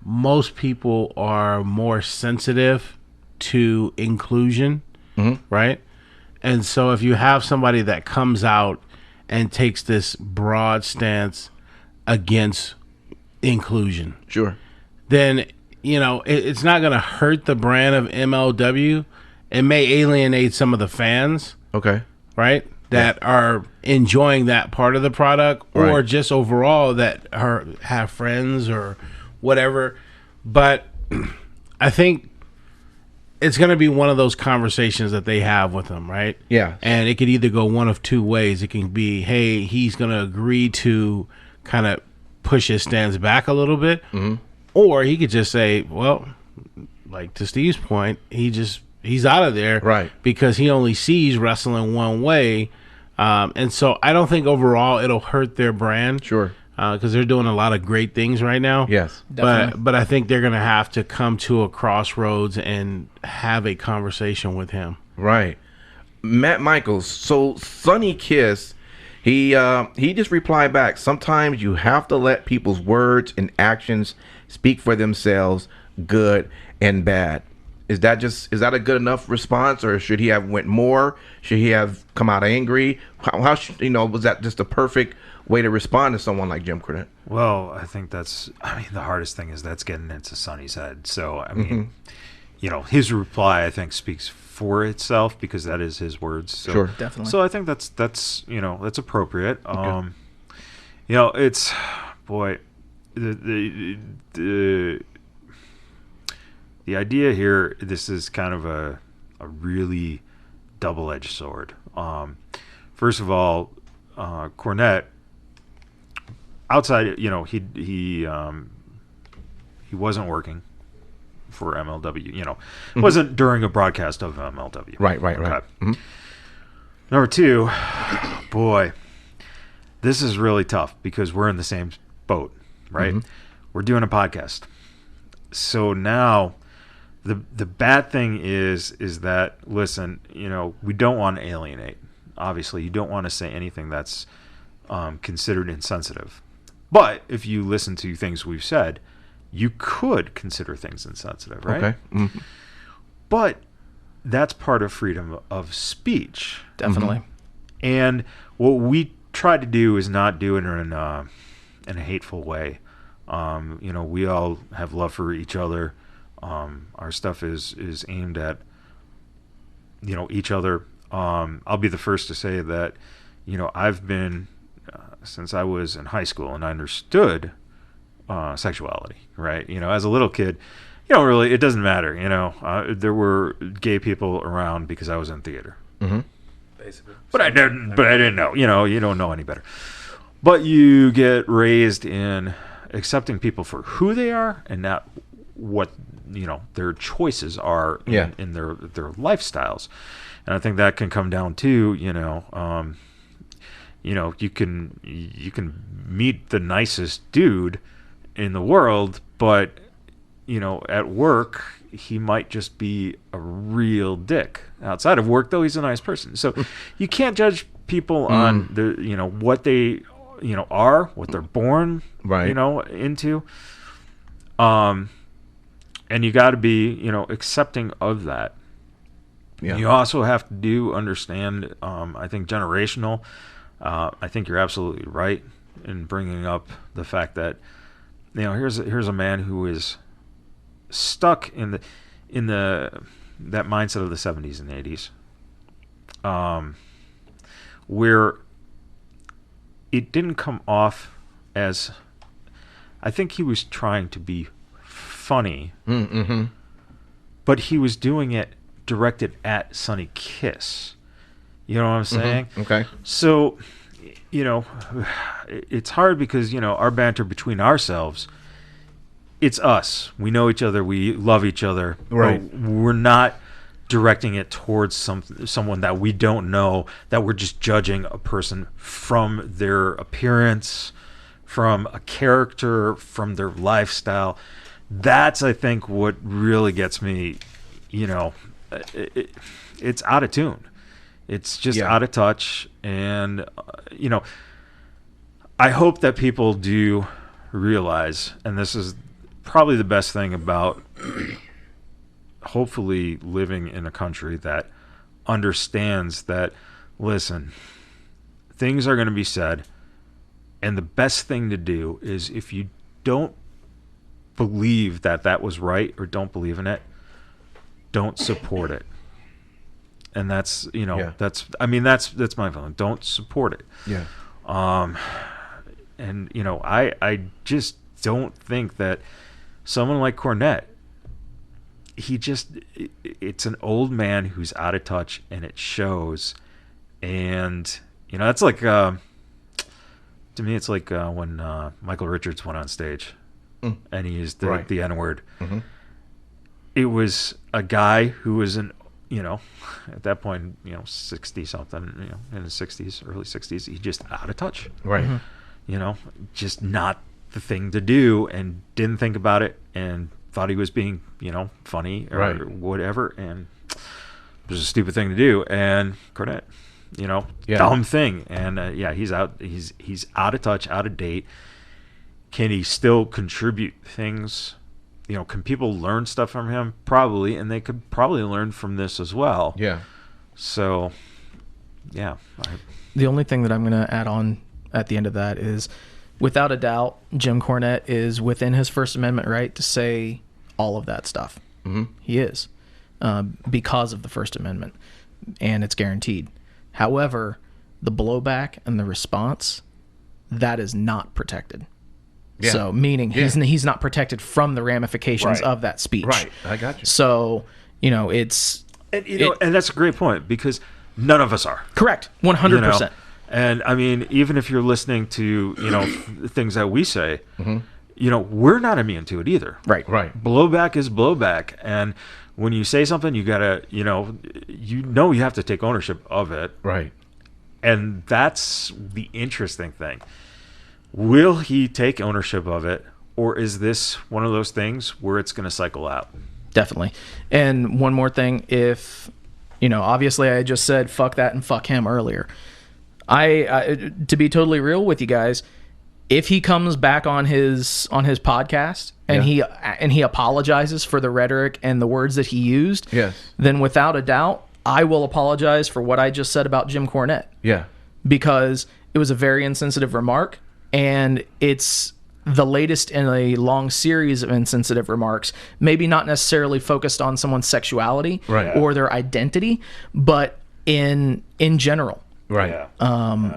Most people are more sensitive to inclusion, right? And so if you have somebody that comes out and takes this broad stance against inclusion, sure, then it's not going to hurt the brand of MLW. It may alienate some of the fans, right, that are enjoying that part of the product, or just overall that have friends or whatever. But I think it's going to be one of those conversations that they have with them, right? Yeah. And it could either go one of two ways. It can be, hey, he's going to agree to kind of push his stance back a little bit, or he could just say, well, like to Steve's point, he's out of there, right? Because he only sees wrestling one way, and so I don't think overall it'll hurt their brand, sure, because they're doing a lot of great things right now. Yes, definitely. But I think they're gonna have to come to a crossroads and have a conversation with him. Right, Matt Michaels. So Sonny Kiss, he just replied back. Sometimes you have to let people's words and actions speak for themselves, good and bad. Is that a good enough response, or should he have went more? Should he have come out angry? How should, was that just a perfect way to respond to someone like Jim Cornette? Well, I think the hardest thing is that's getting into Sonny's head. So, I mean, his reply, I think, speaks for itself because that is his words. So, sure, definitely. So I think that's appropriate. Okay. It's, boy, the idea here, this is kind of a really double-edged sword. First of all, Cornette, outside, he wasn't working for MLW. Wasn't during a broadcast of MLW. Right. Number two, boy, this is really tough because we're in the same boat, right? We're doing a podcast. So now the bad thing is that, listen, we don't want to alienate. Obviously, you don't want to say anything that's considered insensitive. But if you listen to things we've said, you could consider things insensitive, right? Okay. Mm-hmm. But that's part of freedom of speech. Definitely. And what we try to do is not do it in a hateful way. We all have love for each other. Our stuff is aimed at, each other. I'll be the first to say that, I've been, since I was in high school and I understood sexuality, right? As a little kid, really, it doesn't matter. There were gay people around because I was in theater. Mm-hmm. Basically. But I didn't know. You don't know any better. But you get raised in accepting people for who they are and not what their choices are in their lifestyles. And I think that can come down to you can meet the nicest dude in the world, but at work he might just be a real dick. Outside of work, though, he's a nice person. So you can't judge people on the what they are, what they're born into. And you got to be accepting of that. Yeah. You also have to understand, I think, generational. I think you're absolutely right in bringing up the fact that here's a man who is stuck in that mindset of the 70s and 80s, where it didn't come off as, I think he was trying to be funny, but he was doing it directed at Sonny Kiss. You know what I'm saying? Okay. So, it's hard because, our banter between ourselves, it's us. We know each other. We love each other. Right. We're not directing it towards someone that we don't know, that we're just judging a person from their appearance, from a character, from their lifestyle. That's, I think, what really gets me, it's out of tune. It's just out of touch. And, I hope that people do realize, and this is probably the best thing about hopefully living in a country that understands that, listen, things are going to be said, and the best thing to do is, if you don't believe that was right or don't believe in it, don't support it. And that's that's my feeling. Don't support it. Yeah. And I just don't think that someone like Cornette, it's an old man who's out of touch, and it shows. And that's like, to me, it's like when Michael Richards went on stage and he used the N-word. Mm-hmm. It was a guy who was at that point, 60 something, in his 60s, early 60s, he just out of touch. Right. Mm-hmm. Just not the thing to do, and didn't think about it, and thought he was being, funny or whatever, and it was a stupid thing to do. And Cornette, dumb thing. And he's out. He's out of touch, out of date. Can he still contribute things? Can people learn stuff from him? Probably, and they could probably learn from this as well. Yeah. So, yeah. The only thing that I'm going to add on at the end of that is, without a doubt, Jim Cornette is within his First Amendment right to say all of that stuff. Mm-hmm. He is, because of the First Amendment, and it's guaranteed. However, the blowback and the response, that is not protected. Yeah. So, meaning he's not protected from the ramifications of that speech. Right, I got you. So, it's... And that's a great point, because none of us are. Correct, 100%. And, I mean, even if you're listening to, things that we say, we're not immune to it either. Right. Blowback is blowback. And when you say something, you got to, you have to take ownership of it. Right. And that's the interesting thing. Will he take ownership of it, or is this one of those things where it's going to cycle out? Definitely. And one more thing, if, obviously I just said fuck that and fuck him earlier. I to be totally real with you guys, if he comes back on his podcast and he apologizes for the rhetoric and the words that he used, Yes. then without a doubt, I will apologize for what I just said about Jim Cornette. Yeah. Because it was a very insensitive remark, and it's the latest in a long series of insensitive remarks, maybe not necessarily focused on someone's sexuality or their identity, but in general. Right.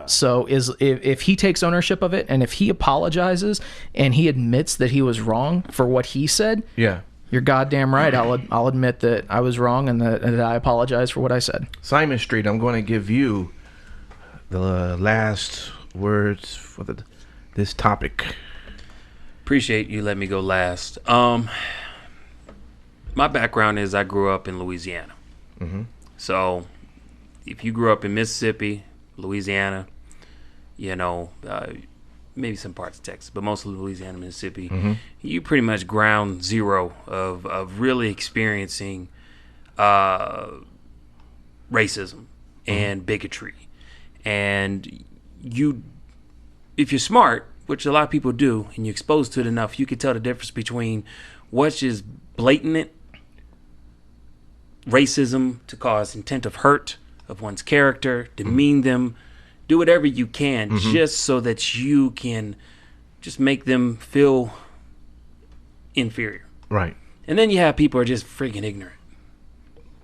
So if he takes ownership of it, and if he apologizes and he admits that he was wrong for what he said, you're goddamn right. I'll admit that I was wrong and that I apologize for what I said. Simon Street, I'm going to give you the last words for this topic. Appreciate you letting me go last. My background is I grew up in Louisiana. Mm-hmm. So if you grew up in Mississippi, Louisiana, maybe some parts of Texas, but mostly Louisiana, Mississippi, you pretty much ground zero of really experiencing racism and bigotry. And if you're smart, which a lot of people do, and you're exposed to it enough, you can tell the difference between what's just blatant racism to cause intent of hurt of one's character, demean them, do whatever you can just so that you can just make them feel inferior. Right. And then you have people who are just freaking ignorant.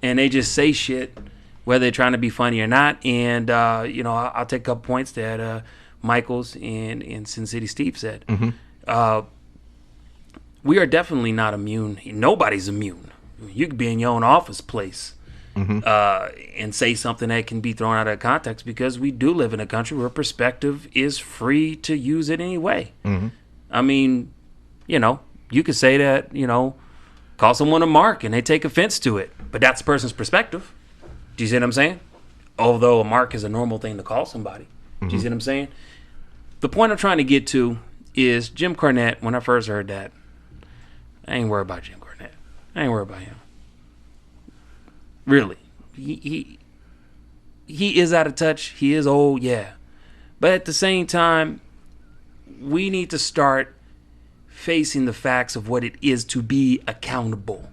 And they just say shit, whether they're trying to be funny or not. And, I'll take a couple points that Michaels and Sin City Steve said. We are definitely not immune. Nobody's immune. You could be in your own office place and say something that can be thrown out of context, because we do live in a country where perspective is free to use it anyway. I mean, you could say that, call someone a mark and they take offense to it, but that's the person's perspective. Do you see what I'm saying? Although a mark is a normal thing to call somebody. Do you see what I'm saying? The point I'm trying to get to is Jim Cornette. When I first heard that, I ain't worried about Jim Cornette. I ain't worried about him. Really. He is out of touch. He is old, yeah. But at the same time, we need to start facing the facts of what it is to be accountable.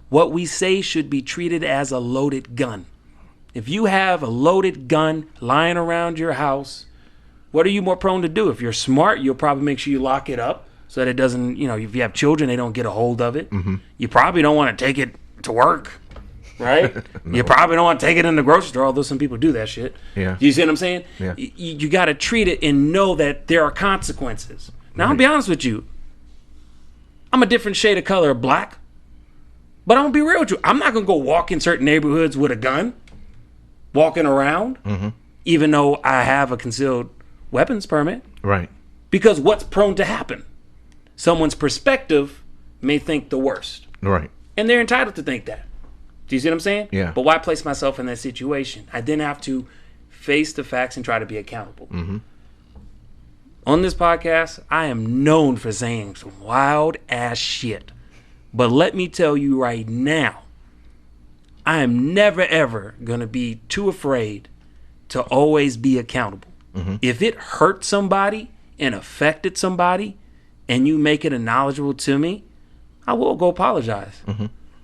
What we say should be treated as a loaded gun. If you have a loaded gun lying around your house, what are you more prone to do? If you're smart, you'll probably make sure you lock it up so that it doesn't, if you have children, they don't get a hold of it. You probably don't want to take it to work, right? No. You probably don't want to take it in the grocery store, although some people do that shit. Yeah. You see what I'm saying? Yeah. You got to treat it and know that there are consequences. Now, I'll be honest with you. I'm a different shade of color of black, but I'm going to be real with you. I'm not going to go walk in certain neighborhoods with a gun, walking around, even though I have a concealed weapons permit. Right. Because what's prone to happen? Someone's perspective may think the worst. Right. And they're entitled to think that. Do you see what I'm saying? Yeah. But why place myself in that situation? I then have to face the facts and try to be accountable. On this podcast, I am known for saying some wild ass shit. But let me tell you right now, I am never ever going to be too afraid to always be accountable. If it hurt somebody and affected somebody and you make it knowledgeable to me, I will go apologize.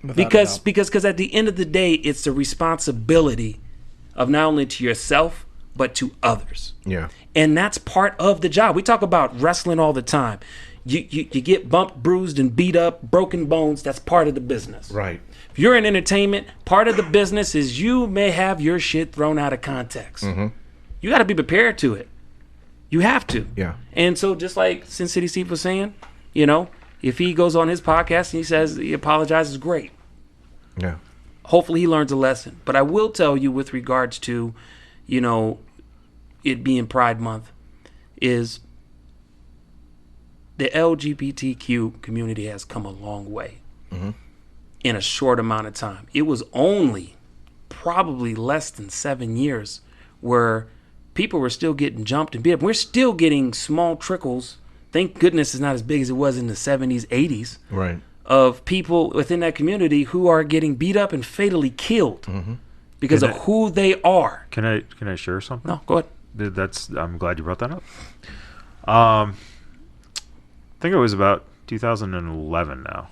Because at the end of the day, it's the responsibility of not only to yourself, but to others. Yeah. And that's part of the job. We talk about wrestling all the time. You get bumped, bruised, and beat up, broken bones. That's part of the business. Right. If you're in entertainment, part of the business is you may have your shit thrown out of context. You got to be prepared to it. You have to. Yeah. And so just like Sin City Steve was saying, if he goes on his podcast and he says he apologizes, great. Yeah. Hopefully he learns a lesson. But I will tell you with regards to, it being Pride Month, is the LGBTQ community has come a long way in a short amount of time. It was only probably less than 7 years where people were still getting jumped and beat up. We're still getting small trickles. Thank goodness it's not as big as it was in the 70s, 80s. Right. Of people within that community who are getting beat up and fatally killed because of who they are. Can I share something? No, go ahead. I'm glad you brought that up. I think it was about 2011 now,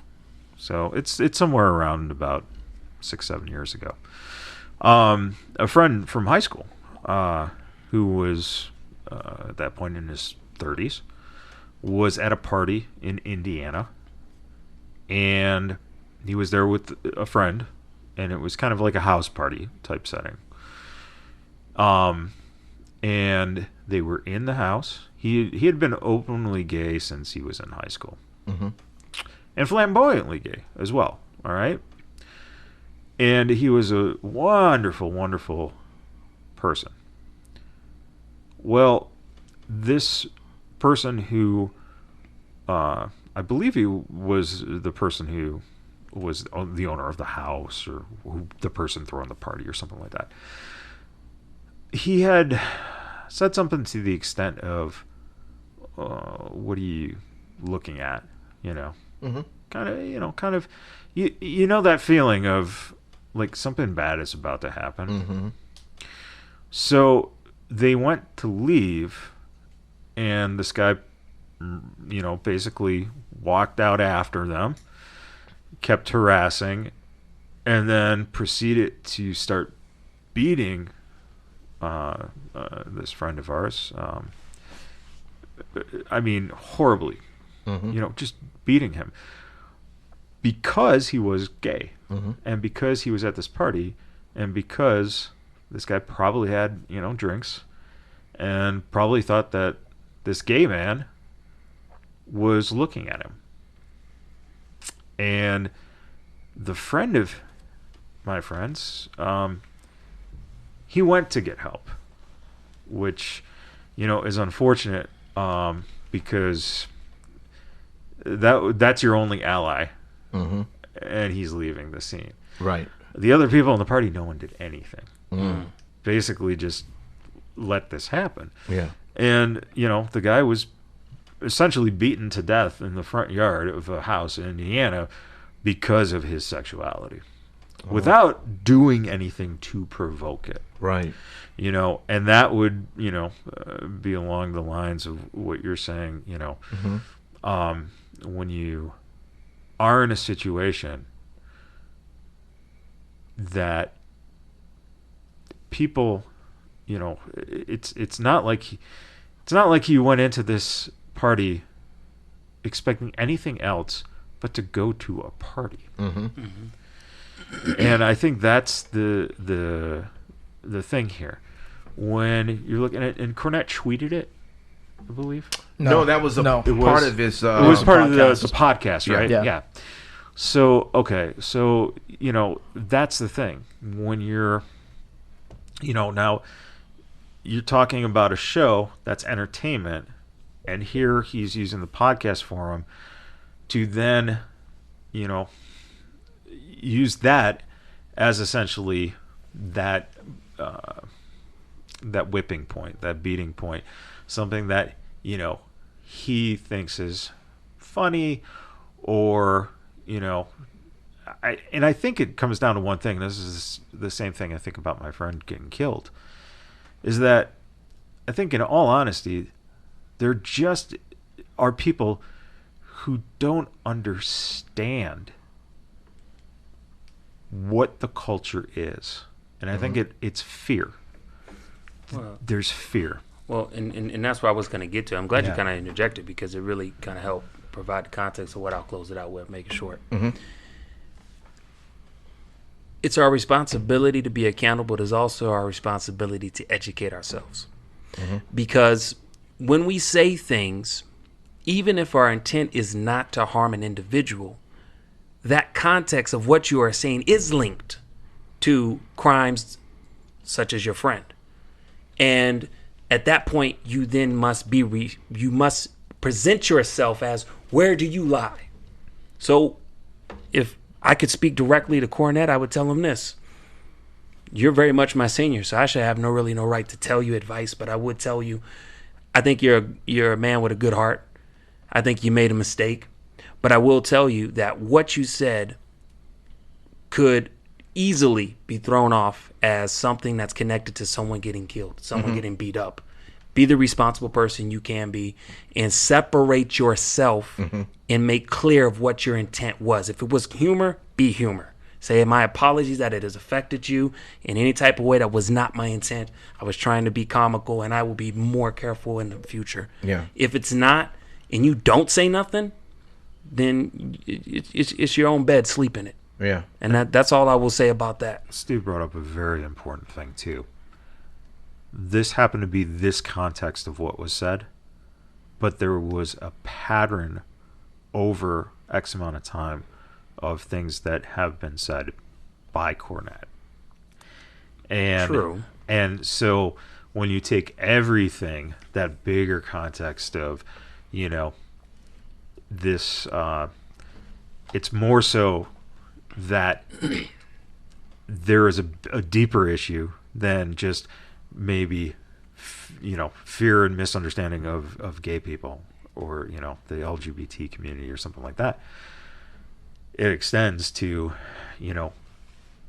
so it's somewhere around about 6-7 years ago. A friend from high school, who was at that point in his 30s, was at a party in Indiana. And he was there with a friend, and it was kind of like a house party type setting. And they were in the house. He had been openly gay since he was in high school, and flamboyantly gay as well. All right, and he was a wonderful, wonderful person. Well, this person who I believe he was the person who was the owner of the house, or the person throwing the party, or something like that. He had said something to the extent of, "What are you looking at?" Kind of, you know that feeling of like something bad is about to happen. So they went to leave, and this guy, basically walked out after them, kept harassing, and then proceeded to start beating this friend of ours. I mean, horribly. Just beating him. Because he was gay. And because he was at this party, and because this guy probably had, drinks, and probably thought that this gay man was looking at him. And the friend of my friend's, he went to get help, which, is unfortunate, because that's your only ally, and he's leaving the scene. Right. The other people in the party, no one did anything. Basically just let this happen. Yeah. And, the guy was essentially beaten to death in the front yard of a house in Indiana because of his sexuality, without doing anything to provoke it. Right. And that would, be along the lines of what you're saying, when you are in a situation that people, it's not like you went into this party expecting anything else but to go to a party. And I think that's the thing here. When you're looking at, and Cornette tweeted it, I believe. No, that was part of his. It was part of the podcast, right? Yeah. So okay, so that's the thing. When you're, now you're talking about a show that's entertainment, and here he's using the podcast forum to then, use that as essentially that whipping point, that beating point, something that he thinks is funny, or I think it comes down to one thing. This is the same thing I think about my friend getting killed, is that I think, in all honesty, there just are people who don't understand what the culture is. And I think it's fear. Well, there's fear. Well, and that's what I was going to get to. I'm glad you kind of interjected, because it really kind of helped provide the context of what I'll close it out with, make it short. It's our responsibility to be accountable. It is also our responsibility to educate ourselves. Because when we say things, even if our intent is not to harm an individual, that context of what you are saying is linked to crimes such as your friend. And at that point, you then must you must present yourself as, where do you lie? So if I could speak directly to Cornette, I would tell him this. you're very much my senior, so I should have no right to tell you advice, but I would tell you, I think you're a man with a good heart. I think you made a mistake, but I will tell you that what you said could easily be thrown off as something that's connected to someone getting killed, someone getting beat up. Be the responsible person you can be and separate yourself and make clear of what your intent was. If it was humor, be humor. Say, my apologies that it has affected you in any type of way that was not my intent. I was trying to be comical, and I will be more careful in the future. Yeah. If it's not, and you don't say nothing, then it's your own bed, sleep in it. Yeah. And that's all I will say about that. Steve brought up a very important thing, too. This happened to be this context of what was said, but there was a pattern over X amount of time of things that have been said by Cornette. And, True. And so when you take everything, that bigger context of, you know, this, it's more so that there is a deeper issue than just maybe, you know, fear and misunderstanding of gay people or, you know, the LGBT community or something like that. It extends to, you know,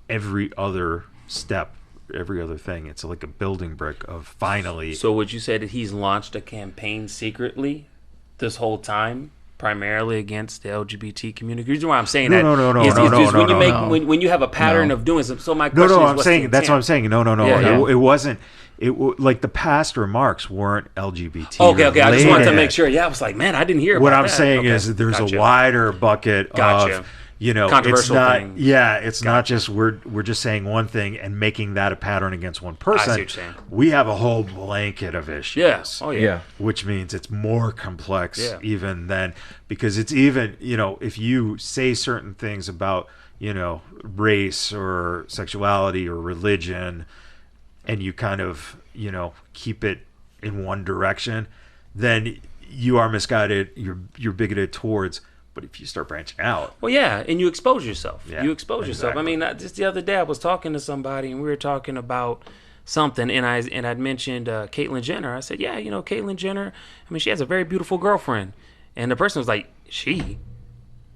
every other step, every other thing. It's like a building brick of finally. So would you say that he's launched a campaign secretly this whole time, primarily against the LGBT community? The reason why I'm saying No. When you have a pattern of doing something. So my question is, I'm what's saying the that's what I'm intent? saying. No. Yeah. It wasn't. Like the past remarks weren't LGBT. Okay. I just wanted to related. make sure. Yeah, I was like, man, I didn't hear. What about I'm that. saying Okay. is there's Gotcha. a wider bucket Gotcha. of, you know, Controversial it's not. thing. Yeah, it's not just we're just saying one thing and making that a pattern against one person. I see what you're saying. We have a whole blanket of issues. Yes. Oh yeah. Yeah. Which means it's more complex Yeah. even than, because it's even, you know, if you say certain things about, you know, race or sexuality or religion and you kind of, you know, keep it in one direction, then you are misguided, you're bigoted towards. But if you start branching out, Well, yeah, and you expose yourself. Yeah, You expose yourself. I exactly. mean, just the other day I was talking to somebody and we were talking about something, and I'd mentioned Caitlyn Jenner. I said, yeah, you know, Caitlyn Jenner. I mean, she has a very beautiful girlfriend, and the person was like, she?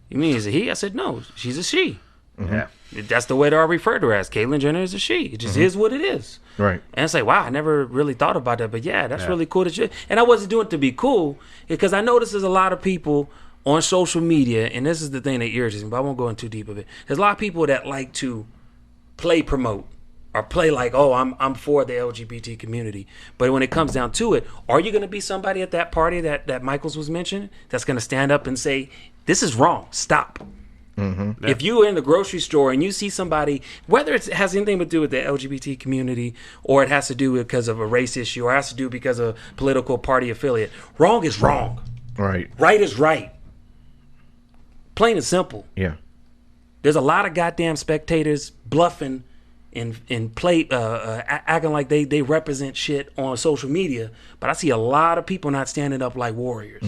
You mean is a he? I said, no, she's a she. yeah, That's the way that I refer to her as. Caitlyn Jenner is a she. It just is what it is. Right. And it's like, wow, I never really thought about that. But yeah, that's Yeah. really cool. And I wasn't doing it to be cool, because I notice there's a lot of people on social media, and this is the thing that irritates me, but I won't go in too deep of it. There's a lot of people that like to play promote or play like, oh, I'm for the LGBT community. But when it comes down to it, are you going to be somebody at that party that Michaels was mentioning that's going to stand up and say, this is wrong, stop? If you're in the grocery store and you see somebody, whether it has anything to do with the LGBT community or it has to do because of a race issue or has to do because of political party affiliate, wrong is wrong. Right. Right is right. Plain and simple. Yeah. There's a lot of goddamn spectators bluffing and acting like they represent shit on social media, but I see a lot of people not standing up like warriors.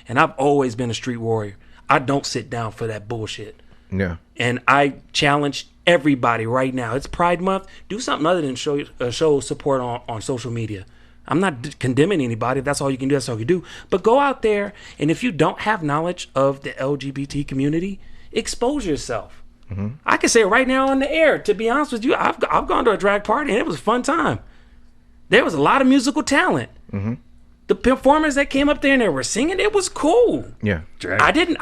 And I've always been a street warrior. I don't sit down for that bullshit. Yeah. And I challenge everybody right now. It's Pride Month. Do something other than show support on social media. I'm not condemning anybody. If that's all you can do, that's all you do. But go out there, and if you don't have knowledge of the LGBT community, expose yourself. I can say it right now on the air. To be honest with you, I've gone to a drag party, and it was a fun time. There was a lot of musical talent. The performers that came up there and they were singing, it was cool. Yeah. drag. I didn't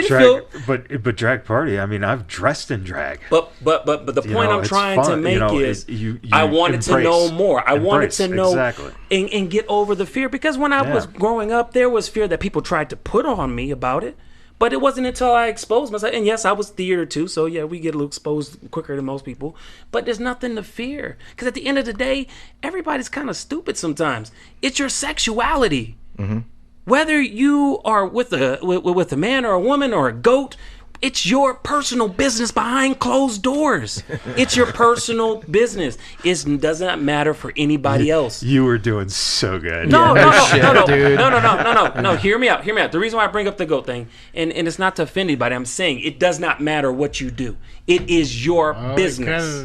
drag, feel. but drag party. I mean, I've dressed in drag. But the You point know, I'm it's trying to fun. make You know, is you I wanted to know embrace. more. I wanted to know Exactly. and get over the fear, because when I was growing up, there was fear that people tried to put on me about it. But it wasn't until I exposed myself, and yes, I was theater too, so yeah, we get a little exposed quicker than most people. But there's nothing to fear, because at the end of the day, everybody's kind of stupid sometimes. It's your sexuality. Whether you are with a man or a woman or a goat, it's your personal business behind closed doors. It's your personal business. It does not matter for anybody else. You were doing so good. No. dude. No. Hear me out. The reason why I bring up the goat thing, and it's not to offend anybody, I'm saying it does not matter what you do. It is your business.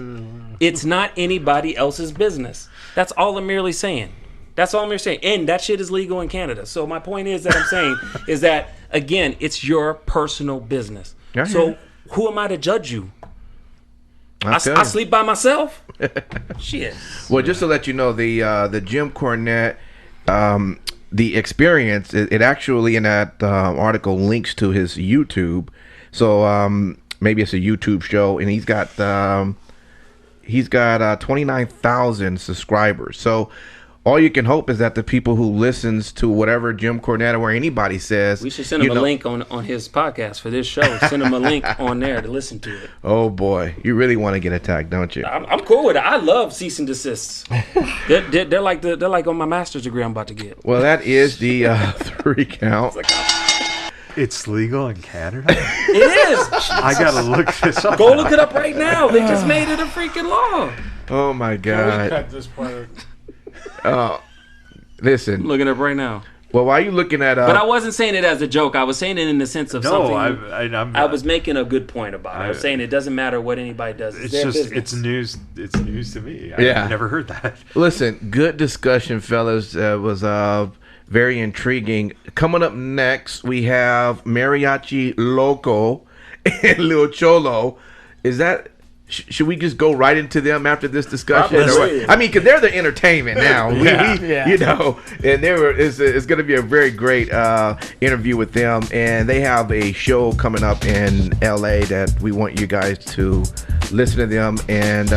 It's not anybody else's business. That's all I'm merely saying. And that shit is legal in Canada. So my point is that I'm saying is that, again, it's your personal business. So who am I to judge you? I sleep by myself. Shit. Well, just to let you know, the Jim Cornette, the experience, it actually in that article links to his YouTube. So maybe it's a YouTube show, and he's got 29,000 subscribers. So all you can hope is that the people who listens to whatever Jim Cornette or anybody says, we should send him a link on his podcast for this show. Send him a link on there to listen to it. Oh boy, you really want to get attacked, don't you? I'm cool with it. I love cease and desists. they're like on my master's degree I'm about to get. Well, that is the 3 count. It's legal in Canada? It is. I gotta look this up. Go look it up right now. They just made it a freaking law. Oh my God. Cut this part. Listen. I'm looking it up right now. Well, why are you looking at? But I wasn't saying it as a joke. I was saying it in the sense of something. I was making a good point about it. I was saying it doesn't matter what anybody does. It's their business. It's news. It's news to me. I've never heard that. Listen, good discussion, fellas. Was very intriguing. Coming up next, we have Mariachi Loco and Lil Cholo. Is that? Should we just go right into them after this discussion? I mean, because they're the entertainment now. You know, and it's going to be a very great interview with them. And they have a show coming up in LA that we want you guys to listen to them and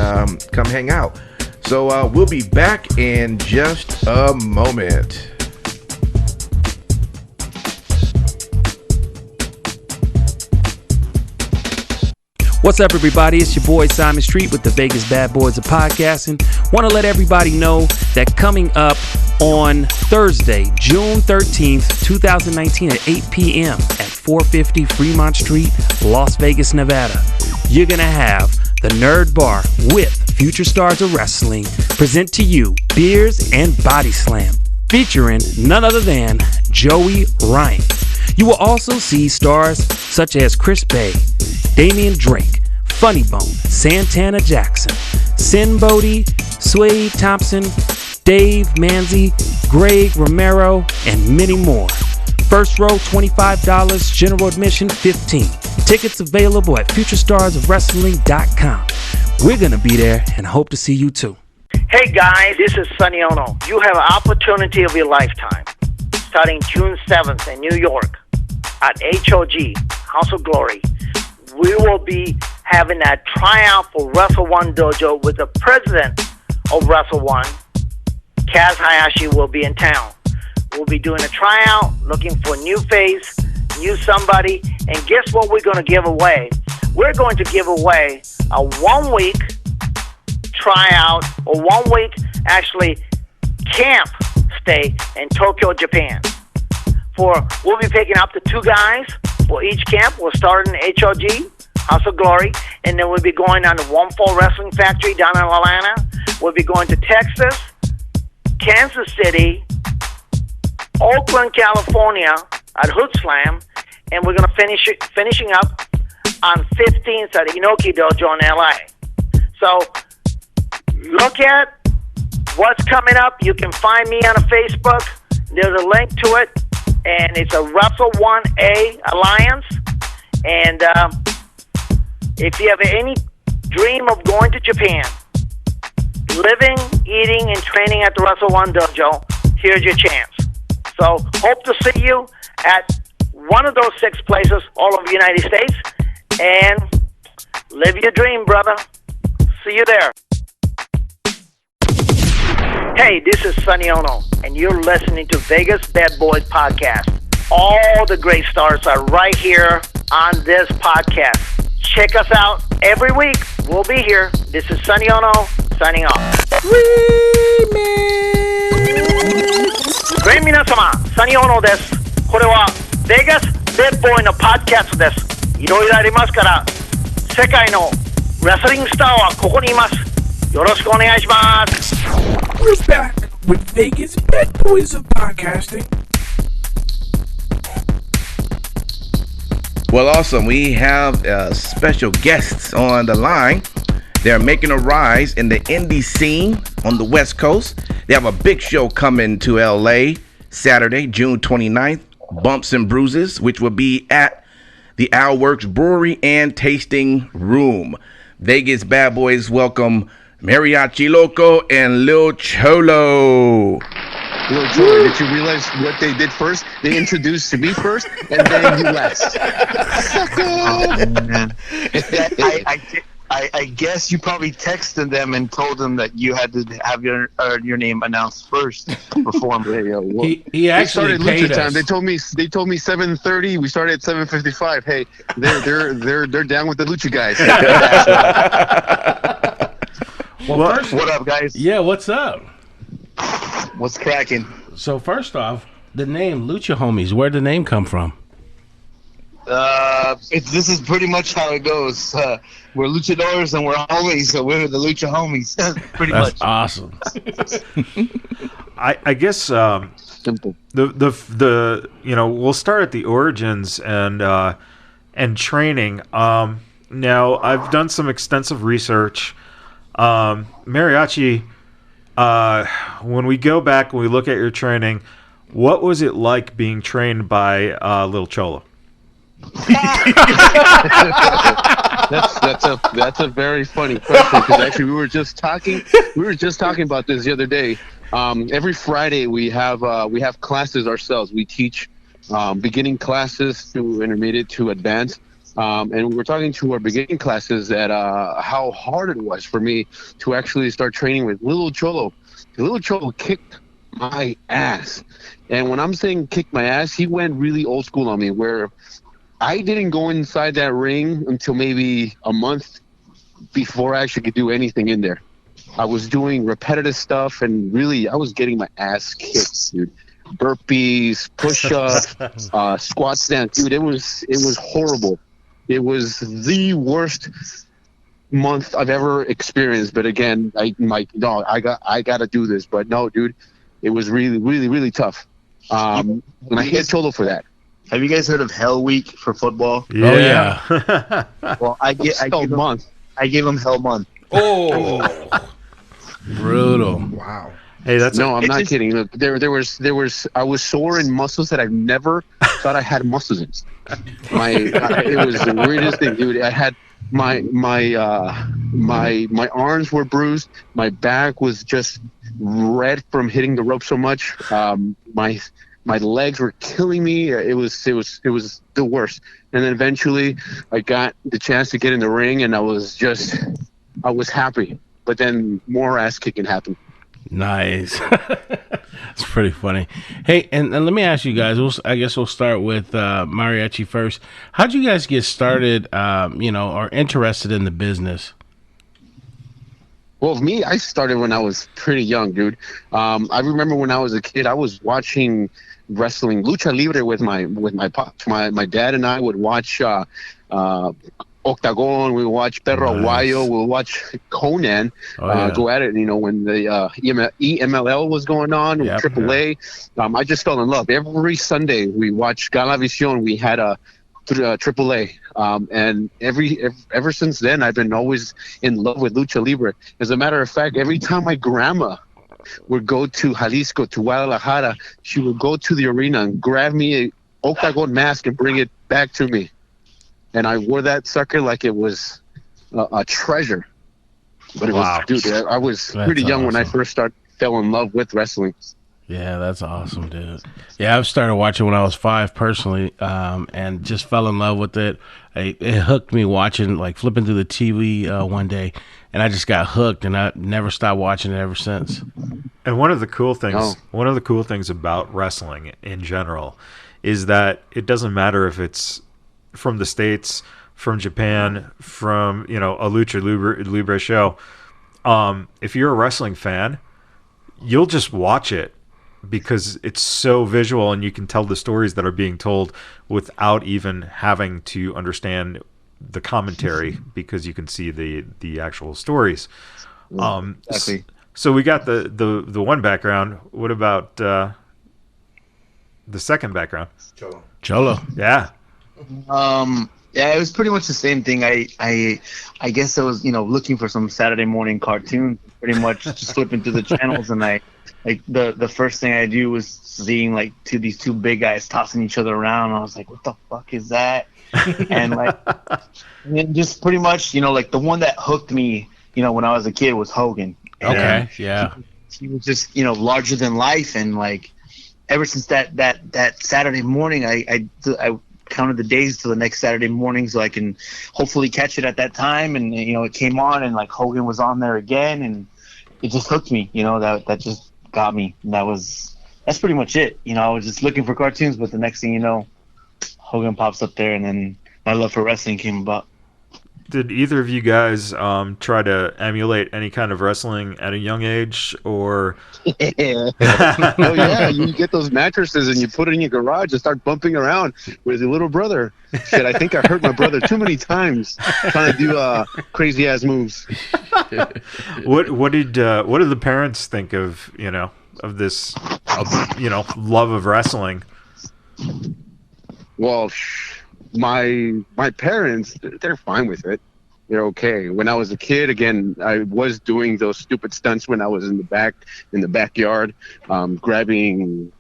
come hang out. So we'll be back in just a moment. What's up, everybody? It's your boy Simon Street with the Vegas BadBoyz of Podcasting. Want to let everybody know that coming up on Thursday, June 13th, 2019 at 8 p.m. at 450 Fremont Street, Las Vegas, Nevada, you're going to have the Nerd Bar with Future Stars of Wrestling present to you Beers and Body Slam, featuring none other than Joey Ryan. You will also see stars such as Chris Bay, Damian Drake, Funny Bone, Santana Jackson, Sin Bodie, Swade Thompson, Dave Manzi, Greg Romero, and many more. First row $25, general admission $15. Tickets available at futurestarsofwrestling.com. We're going to be there and hope to see you too. Hey guys, this is Sonny Ono. You have an opportunity of your lifetime. Starting June 7th in New York at HOG, House of Glory. We will be having a tryout for Wrestle One Dojo with the president of Wrestle One, Kaz Hayashi, will be in town. We'll be doing a tryout, looking for a new face, new somebody, and guess what we're going to give away? We're going to give away a 1-week tryout, or 1 week, actually, camp stay in Tokyo, Japan. We'll be picking up to 2 guys for each camp. We'll start in HOG, House of Glory, and then we'll be going on to One Fall Wrestling Factory down in Atlanta. We'll be going to Texas, Kansas City, Oakland, California at Hood Slam, and we're going to finishing up on 15th at Inoki Dojo in LA. So look at what's coming up. You can find me on a Facebook. There's a link to it, and it's a Wrestle 1A Alliance. And if you have any dream of going to Japan, living, eating, and training at the Wrestle One Dojo, here's your chance. So hope to see you at one of those 6 places all over the United States, and live your dream, brother. See you there. Hey, this is Sonny Ono, and you're listening to Vegas BadBoyz Podcast. All the great stars are right here on this podcast. Check us out every week. We'll be here. This is Sonny Ono, signing off. Great 皆様、サニーオノです。これはベガスベッドボーイのパッドキャストです。いろいろありますから、世界のレスリングスターはここにいます。よろしくお願いします。We're back with Vegas BadBoyz of Podcasting. Well, awesome. We have special guests on the line. They're making a rise in the indie scene on the West Coast. They have a big show coming to LA Saturday, June 29th, Bumps and Bruises, which will be at the Owlworks Brewery and Tasting Room. Vegas BadBoyz welcome Mariachi Loco and Lil Cholo. Lil Cholo, did you realize what they did first? They introduced to me first, and then you left. I guess you probably texted them and told them that you had to have your name announced first before. He actually started paid Lucha time. us. They told me 7:30. We started at 7:55. Hey, they're down with the Lucha guys. Well, first, what up, guys? yeah, what's up? What's cracking? So first off, the name Lucha Homies. Where'd the name come from? This is pretty much how it goes. We're luchadors and we're homies, so we're the Lucha Homies. Pretty That's much. awesome. I guess Simple. the we'll start at the origins and training. Now I've done some extensive research. Mariachi, when we go back and we look at your training, what was it like being trained by Lil Cholo? That's a very funny question, because actually we were just talking about this the other day. Every Friday we have classes ourselves. We teach beginning classes to intermediate to advanced. And we were talking to our beginning classes that how hard it was for me to actually start training with Lil Cholo. Lil Cholo kicked my ass. And when I'm saying kicked my ass, he went really old school on me, where I didn't go inside that ring until maybe a month before I actually could do anything in there. I was doing repetitive stuff, and really I was getting my ass kicked, dude. Burpees, push-ups, squat stand. Dude, it was horrible. It was the worst month I've ever experienced. But again, I got to do this. But no, dude, it was really, really, really tough. And I hit Cholo for that. Have you guys heard of Hell Week for football? Yeah. Oh yeah. Well, I gave him Hell Month. Oh, Brutal. wow. Hey, that's No, I'm not kidding. Look, there was I was sore in muscles that I've never thought I had muscles in. It was the weirdest thing, dude. I had my arms were bruised. My back was just red from hitting the rope so much. My legs were killing me. It was the worst. And then eventually I got the chance to get in the ring, and I was happy. But then more ass kicking happened. Nice. It's pretty funny. Hey, and let me ask you guys. I guess we'll start with Mariachi first. How'd you guys get started? Or interested in the business? Well, me, I started when I was pretty young, dude. I remember when I was a kid, I was watching wrestling, Lucha Libre, with my pops. My dad and I would watch Octagon. We would watch Perro Aguayo. We would watch Conan go at it. When the EMLL was going on, with AAA. I just fell in love. Every Sunday we watched Galavisión. We had a AAA, and ever since then I've been always in love with Lucha Libre. As a matter of fact, every time my grandma would go to Jalisco, to Guadalajara, she would go to the arena and grab me a Octagon mask and bring it back to me, and I wore that sucker like it was a treasure. But it was, dude, I was pretty young when I first fell in love with wrestling. Yeah, that's awesome, dude. Yeah, I've started watching when I was 5 personally, and just fell in love with it. It hooked me watching, like flipping through the TV one day, and I just got hooked, and I never stopped watching it ever since. And one of the cool things about wrestling in general is that it doesn't matter if it's from the States, from Japan, from a Lucha Libre show. If you're a wrestling fan, you'll just watch it because it's so visual, and you can tell the stories that are being told without even having to understand the commentary because you can see the actual stories. Exactly. So we got the one background. What about the second background? Cholo. Cholo. Yeah. Yeah, it was pretty much the same thing. I guess I was, looking for some Saturday morning cartoon, pretty much just flipping through the channels, and the first thing I do was seeing these two big guys tossing each other around. And I was like, what the fuck is that? and then just pretty much, the one that hooked me, when I was a kid was Hogan. And, Okay, yeah. He was just, larger than life, and ever since that Saturday morning, I counted the days till the next Saturday morning so I can hopefully catch it at that time. And it came on, and Hogan was on there again, and it just hooked me. That just got me. And that's pretty much it. I was just looking for cartoons, but the next thing you know, Hogan pops up there, and then my love for wrestling came about. Did either of you guys try to emulate any kind of wrestling at a young age, or? Oh yeah, you get those mattresses and you put it in your garage and start bumping around with your little brother. Shit, I think I hurt my brother too many times trying to do crazy ass moves. What did the parents think of this love of wrestling? Well, my parents, they're fine with it. They're okay. When I was a kid, again, I was doing those stupid stunts when I was in the backyard, grabbing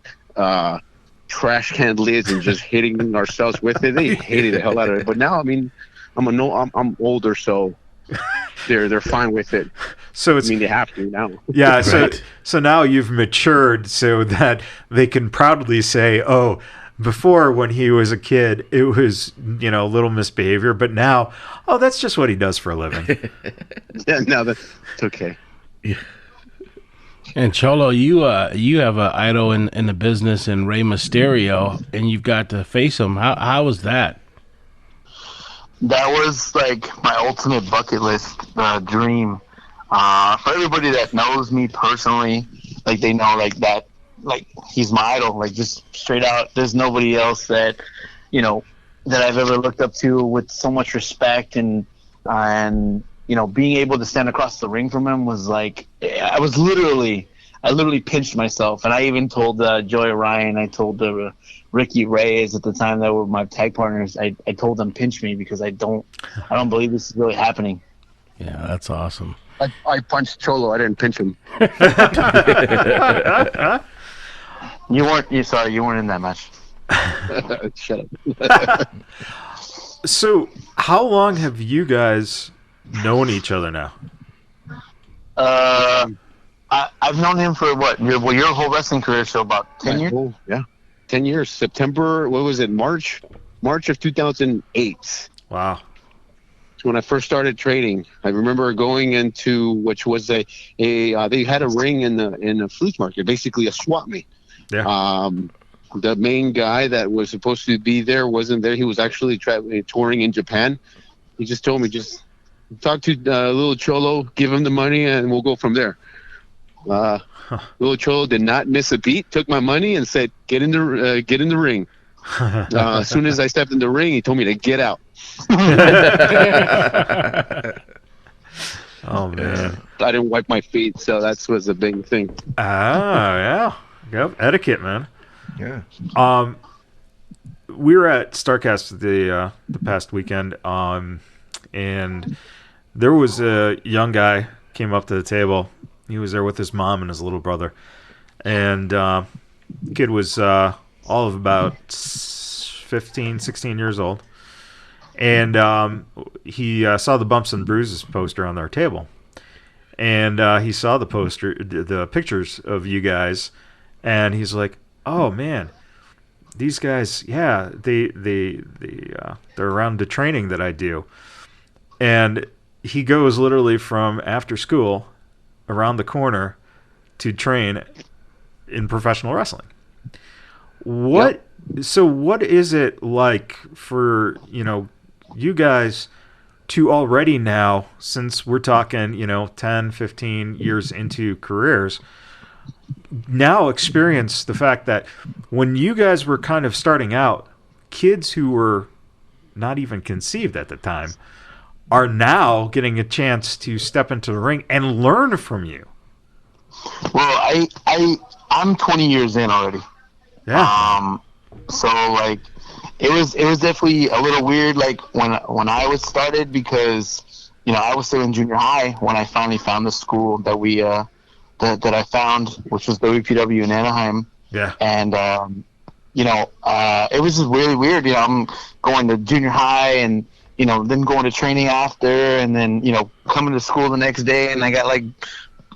trash can lids and just hitting ourselves with it. They hated the hell out of it. But now, I mean, I'm older, so they're fine with it. So it's, they have to now. Yeah. Right. So now you've matured so that they can proudly say, "Oh, before when he was a kid, it was a little misbehavior, but now, oh, that's just what he does for a living." Yeah, no, that's okay. Yeah. And Cholo, you have an idol in the business in Rey Mysterio, and you've got to face him. How was that? That was my ultimate bucket list dream. For everybody that knows me personally, they know that. He's my idol, just straight out. There's nobody else that that I've ever looked up to with so much respect, and being able to stand across the ring from him was I literally pinched myself. And I even told Joey Ryan, I told Ricky Reyes at the time that were my tag partners, I told them pinch me, because I don't believe this is really happening. Yeah, that's awesome. I punched Cholo. I didn't pinch him. You weren't in that match. Shut up. So, how long have you guys known each other now? I've known him for your whole wrestling career, so about 10 years? Oh, yeah. 10 years. September, what was it, March of 2008. Wow. When I first started training, I remember going into, which was they had a ring in the flea market, basically a swap meet. Yeah. The main guy that was supposed to be there wasn't there. He was actually touring in Japan. He just told me, just talk to little Cholo, give him the money, and we'll go from there. Little Cholo did not miss a beat, took my money, and said, get in the ring. As soon as I stepped in the ring, he told me to get out. Oh man, I didn't wipe my feet, so that was a big thing. Yeah. Yep. Etiquette, man. Yeah. We were at Starcast the past weekend, and there was a young guy came up to the table. He was there with his mom and his little brother, and kid was all of about 15, 16 years old. And he saw the Bumps and Bruises poster on their table. And he saw the pictures of you guys, and he's like, "Oh man, these guys, yeah, they're around the training that I do." And he goes literally from after school around the corner to train in professional wrestling. So what is it like for, you guys to already now, since we're talking, 10, 15 years into careers, now experience the fact that when you guys were kind of starting out, kids who were not even conceived at the time are now getting a chance to step into the ring and learn from you? Well, I'm 20 years in already. Yeah. So it was definitely a little weird, like when I was started, because I was still in junior high when I finally found the school that we that I found, which was WPW in Anaheim. Yeah. And it was just really weird. I'm going to junior high and then going to training after, and then coming to school the next day, and I got like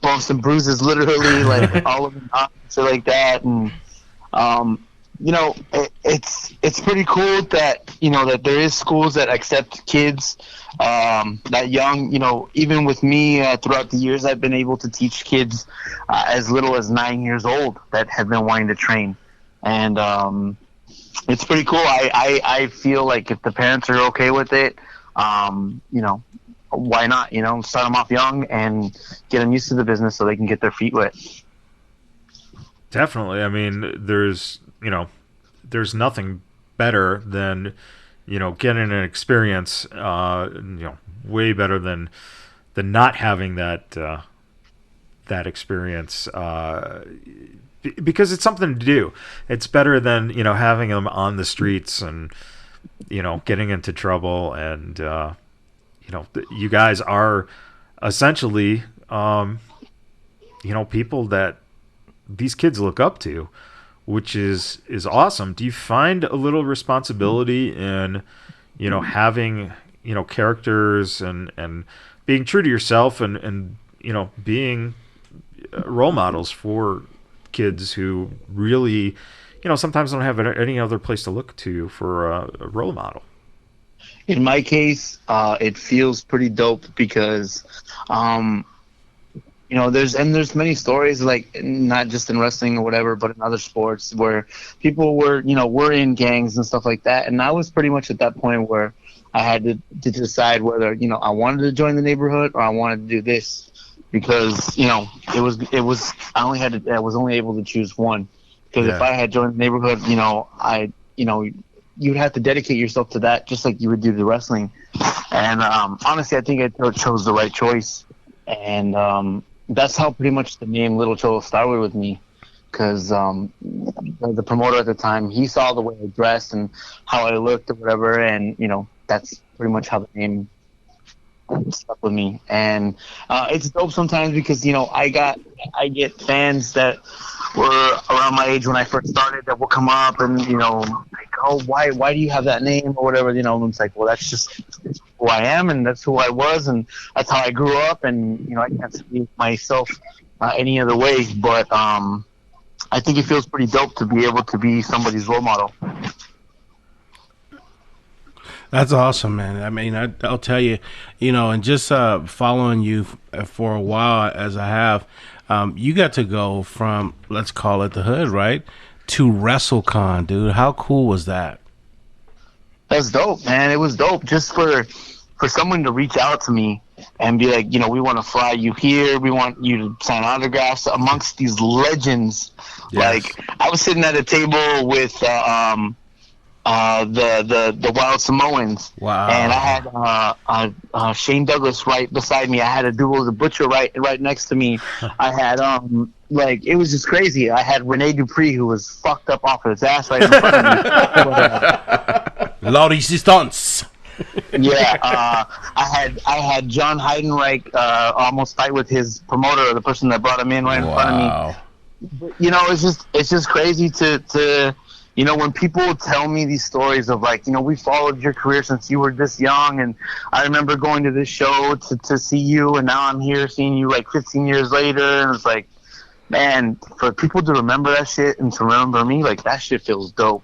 bumps and bruises, literally, like all of them, so like that, and it's pretty cool that that there is schools that accept kids that young. Even with me, throughout the years, I've been able to teach kids as little as 9 years old that have been wanting to train, and it's pretty cool. I feel like if the parents are okay with it, why not? Start them off young and get them used to the business so they can get their feet wet. Definitely. I mean, there's nothing better than, getting an experience, way better than not having that experience, because it's something to do. It's better than, having them on the streets and, getting into trouble. And, you guys are essentially, people that these kids look up to, which is awesome. Do you find a little responsibility in, having, characters and being true to yourself and being role models for kids who really, sometimes don't have any other place to look to for a role model? In my case, it feels pretty dope because, there's many stories, like not just in wrestling or whatever, but in other sports where people were in gangs and stuff like that. And I was pretty much at that point where I had to decide whether, I wanted to join the neighborhood or I wanted to do this, because, I was only able to choose one. Because if I had joined the neighborhood, you'd have to dedicate yourself to that just like you would do the wrestling. And honestly, I think I chose the right choice. And that's how pretty much the name Little Cholo started with me, because the promoter at the time, he saw the way I dressed and how I looked or whatever, and that's pretty much how the name stuck with me. And it's dope sometimes because I get fans that were around my age when I first started that will come up and like, oh, why do you have that name or whatever, and it's like, well, that's just who I am and that's who I was and that's how I grew up, and I can't see myself any other way. But I think it feels pretty dope to be able to be somebody's role model. That's awesome, man. I mean, I'll tell you, and just following you for a while as I have, you got to go from, let's call it the hood, right, to WrestleCon, dude. How cool was that? That's dope, man. It was dope just for someone to reach out to me and be like, we want to fly you here. We want you to sign autographs amongst these legends. Yes. Like, I was sitting at a table with the Wild Samoans. Wow. And I had Shane Douglas right beside me. I had a Duel the Butcher right next to me. I had it was just crazy. I had Rene Dupree, who was fucked up off of his ass right in front of me. La resistance. Yeah, I had John Heidenreich almost fight with his promoter, the person that brought him in right in front of me. It's just crazy to when people tell me these stories of like, we followed your career since you were this young, and I remember going to this show to see you, and now I'm here seeing you like 15 years later, and it's like, man, for people to remember that shit and to remember me, like, that shit feels dope.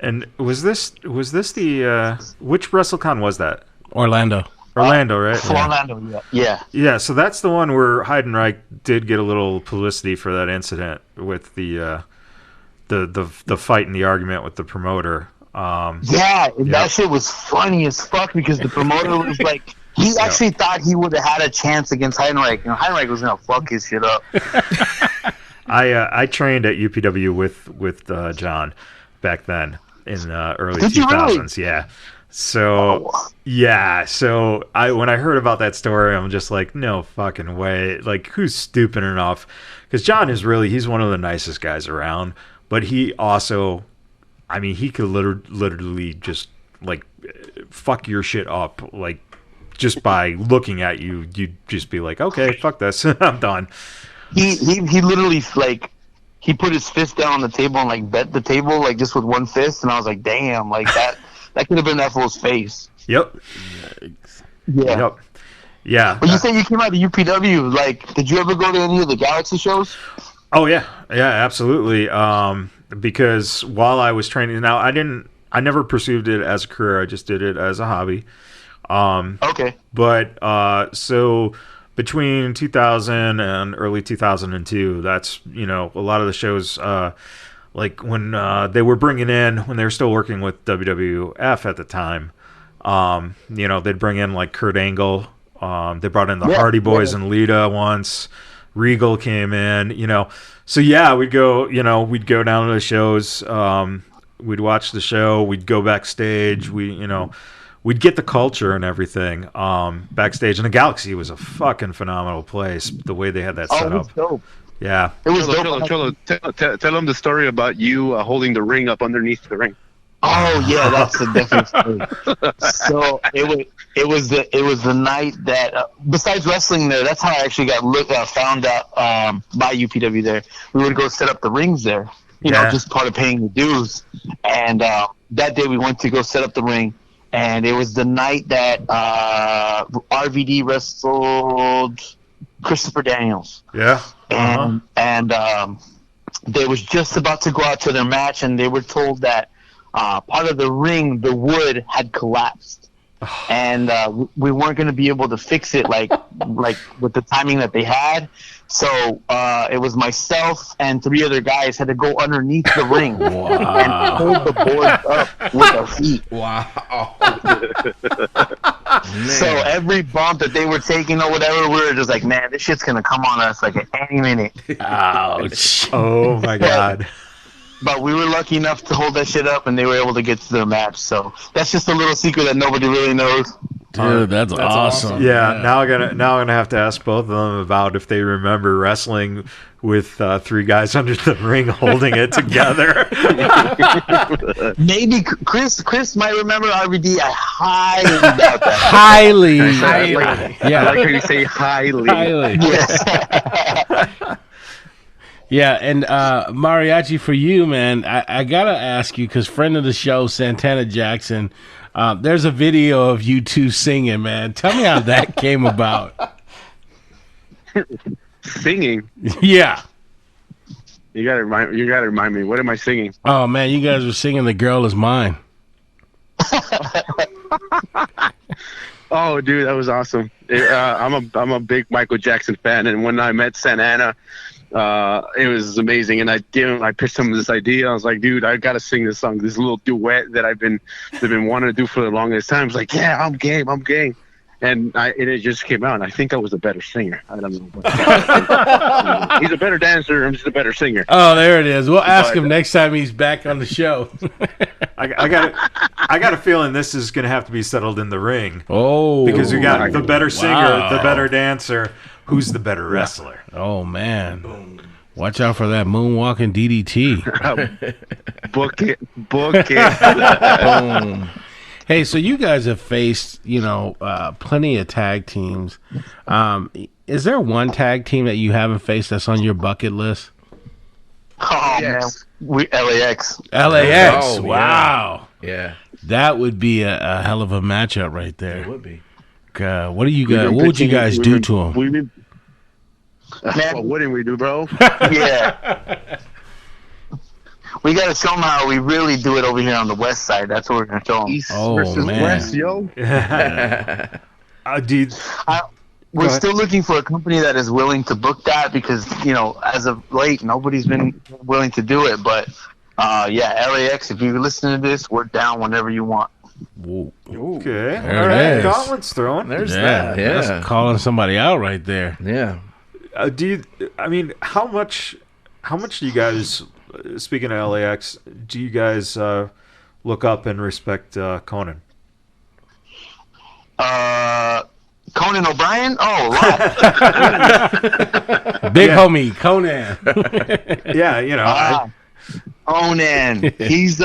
And was this the which WrestleCon was that? Orlando, right? Orlando, yeah. Yeah, so that's the one where Heidenreich did get a little publicity for that incident with the fight and the argument with the promoter. That shit was funny as fuck because the promoter was like, he actually thought he would have had a chance against Heidenreich. Heidenreich was gonna fuck his shit up. I trained at UPW with John back then in early Did 2000s. You really? Yeah. So so when I heard about that story, I'm just like, no fucking way. Like, who's stupid enough? Because John is he's one of the nicest guys around, but he also I mean, he could literally just like fuck your shit up, like just by looking at you. You'd just be like, okay, fuck this, I'm done. He literally like he put his fist down on the table and like bet the table like just with one fist, and I was like, damn, like that could have been that fool's face. Yep. Yeah. Yep. Yeah. But you said you came out of UPW. Like, did you ever go to any of the Galaxy shows? Oh yeah, absolutely. Because while I was training, now I never pursued it as a career. I just did it as a hobby. Okay. But so between 2000 and early 2002, that's a lot of the shows. Like when they were bringing in, when they were still working with WWF at the time, they'd bring in like Kurt Angle. They brought in the Hardy Boys and Lita once. Regal came in, So yeah, we'd go down to the shows. We'd watch the show. We'd go backstage. We'd get the culture and everything backstage. And the Galaxy was a fucking phenomenal place. The way they had that set up. Dope. Yeah. It was Cholo, tell them the story about you holding the ring up underneath the ring. Oh yeah, that's a different story. So it was the night that besides wrestling there, that's how I actually got found out by UPW there. We would go set up the rings there, just part of paying the dues. And that day we went to go set up the ring, and it was the night that RVD wrestled Christopher Daniels. Yeah. And they was just about to go out to their match, and they were told that part of the ring, the wood had collapsed, and we weren't going to be able to fix it like with the timing that they had. So it was myself and 3 other guys had to go underneath the ring and hold the boards up with our feet. Wow. So every bump that they were taking or whatever, we were just like, man, this shit's going to come on us like at any minute. Ouch. Oh my God. But we were lucky enough to hold that shit up, and they were able to get to the match. So that's just a little secret that nobody really knows. Dude, that's awesome. Yeah, now I'm gonna have to ask both of them about if they remember wrestling with 3 guys under the ring holding it together. Maybe Chris might remember RVD. I highly doubt that. Highly. Yeah, I like how you say highly. Yes. Yeah, and Mariachi, for you, man, I gotta ask you, because friend of the show, Santana Jackson, there's a video of you two singing, man. Tell me how that came about. Singing? Yeah. You gotta remind me. What am I singing? Oh man, you guys were singing "The Girl Is Mine." Oh, dude, that was awesome. I'm a big Michael Jackson fan, and when I met Santana, it was amazing. And I pitched him this idea. I was like, dude, I gotta sing this song, this little duet that they've been wanting to do for the longest time. I was like, yeah, I'm game. And it just came out. And I think I was a better singer. I don't know. He's a better dancer. I'm just a better singer. Oh, there it is. We'll ask him next time he's back on the show. I got a feeling this is gonna have to be settled in the ring. Oh, because we got the better singer, the better dancer. Who's the better wrestler? Oh man. Boom. Watch out for that moonwalking DDT. Book it. Boom. Hey, so you guys have faced, plenty of tag teams. Is there one tag team that you haven't faced that's on your bucket list? Oh, yes. Man. LAX. LAX. Oh, wow. Yeah. That would be a hell of a matchup right there. It would be. What would you guys do to them? Man, what did we do, bro? Yeah. We got to show them how we really do it over here on the west side. That's what we're going to show them. East versus west, yo. We're still looking for a company that is willing to book that because, as of late, nobody's been willing to do it. But, LAX, if you listen to this, we're down whenever you want. Whoa. Okay. There all right. is. Gauntlet's thrown. There's that. Yeah. That's calling somebody out right there. Yeah. How much do you guys, speaking of LAX, do you guys look up and respect Conan? Conan O'Brien? Oh, a lot. Big homie, Conan. Yeah, Conan. He's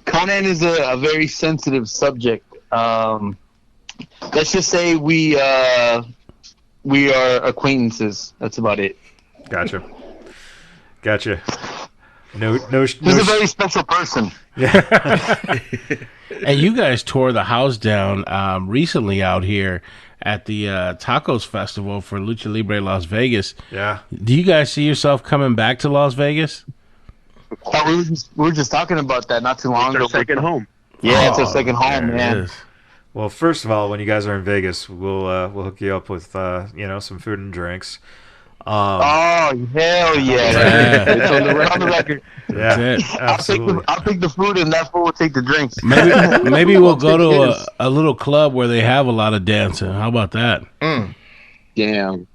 Conan is a very sensitive subject. Let's just say we are acquaintances. That's about it. Gotcha. He's a very special person. Yeah. And you guys tore the house down recently out here at the Tacos Festival for Lucha Libre Las Vegas. Yeah. Do you guys see yourself coming back to Las Vegas? We were just talking about that not too long ago. It's our second home. Yeah, it's our second home, man. Well, first of all, when you guys are in Vegas, we'll hook you up with some food and drinks. Oh hell yeah! It's on the record. Yeah, absolutely. I'll take the food, and that fool will take the drinks. Maybe we'll go to a little club where they have a lot of dancing. How about that? Damn.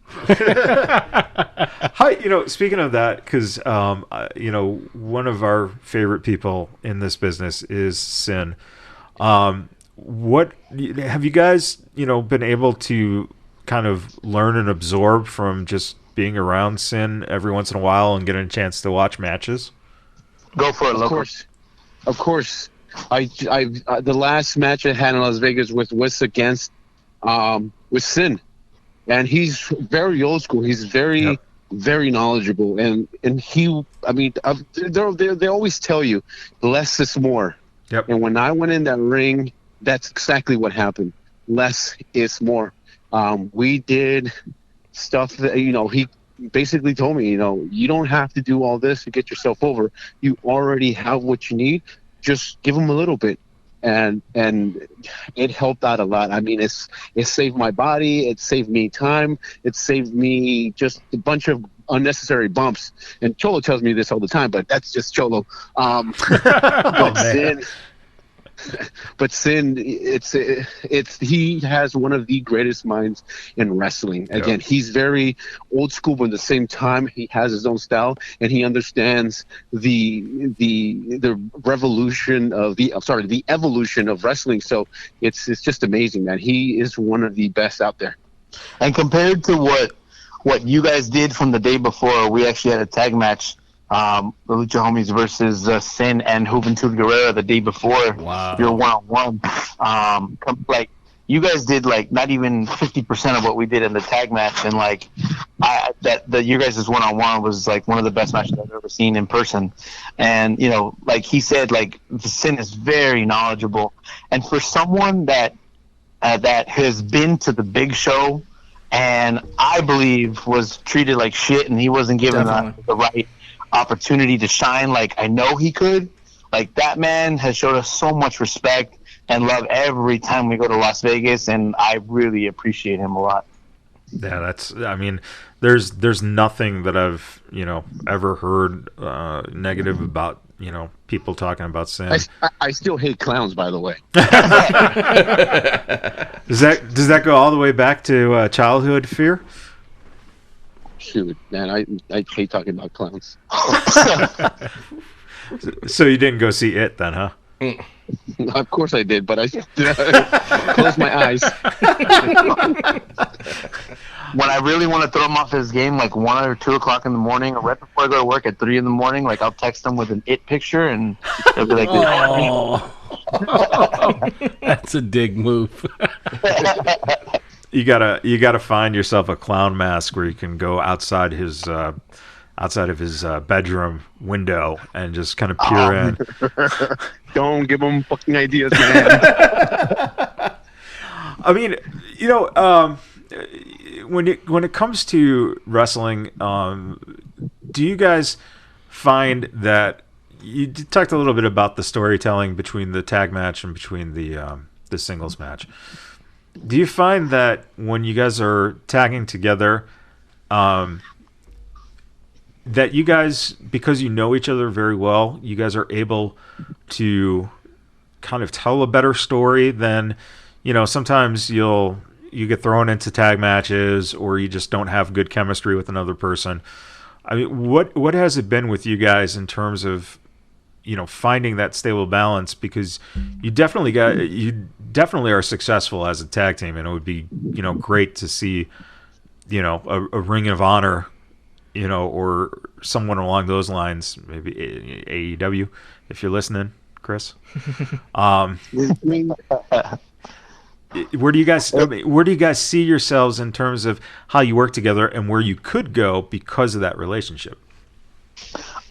Hi, speaking of that, because one of our favorite people in this business is Sin. What have you guys been able to kind of learn and absorb from just being around Sin every once in a while and getting a chance to watch matches? Go for it, Of course. I the last match I had in Las Vegas was against with Sin, and he's very old school. He's very very knowledgeable, and he. I mean, they always tell you less is more. Yep. And when I went in that ring, that's exactly what happened. Less is more. We did stuff that he basically told me, you don't have to do all this to get yourself over. You already have what you need. Just give them a little bit, and it helped out a lot. I mean, it saved my body. It saved me time. It saved me just a bunch of unnecessary bumps. And Cholo tells me this all the time, but that's just Cholo. But Sin, he has one of the greatest minds in wrestling. Again, he's very old school, but at the same time, he has his own style, and he understands the revolution of the evolution of wrestling. So it's just amazing, man. He is one of the best out there. And compared to what you guys did from the day before, we actually had a tag match. The Lucha Homies versus Sin and Juventud Guerrera the day before. Wow. Your one-on-one. Like you guys did like not even 50% of what we did in the tag match, and like you guys' one-on-one was like one of the best matches I've ever seen in person. And like he said, like Sin is very knowledgeable, and for someone that has been to the big show and I believe was treated like shit, and he wasn't given the right opportunity to shine like I know he could. Like that man has showed us so much respect and love every time we go to Las Vegas, and I really appreciate him a lot. Yeah, there's nothing that I've ever heard negative about people talking about Sin. I still hate clowns, by the way. Does that go all the way back to childhood fear? Shoot, man, I hate talking about clowns. So you didn't go see it then, huh? Of course I did, but I closed my eyes. When I really want to throw him off his game, like 1 or 2 o'clock in the morning, or right before I go to work at 3 in the morning, like I'll text him with an It picture, and they'll be like, That's a dig move. You gotta find yourself a clown mask where you can go outside of his bedroom window and just kind of peer in. Don't give him fucking ideas, man. I mean, when it comes to wrestling, do you guys find that you talked a little bit about the storytelling between the tag match and between the singles match? Do you find that when you guys are tagging together, that you guys, because you know each other very well, you guys are able to kind of tell a better story than, sometimes you get thrown into tag matches or you just don't have good chemistry with another person. I mean, what has it been with you guys in terms of, finding that stable balance? Because you definitely are successful as a tag team, and it would be, great to see, a Ring of Honor, or someone along those lines, maybe AEW, if you're listening, Chris. Where do you guys see yourselves in terms of how you work together and where you could go because of that relationship?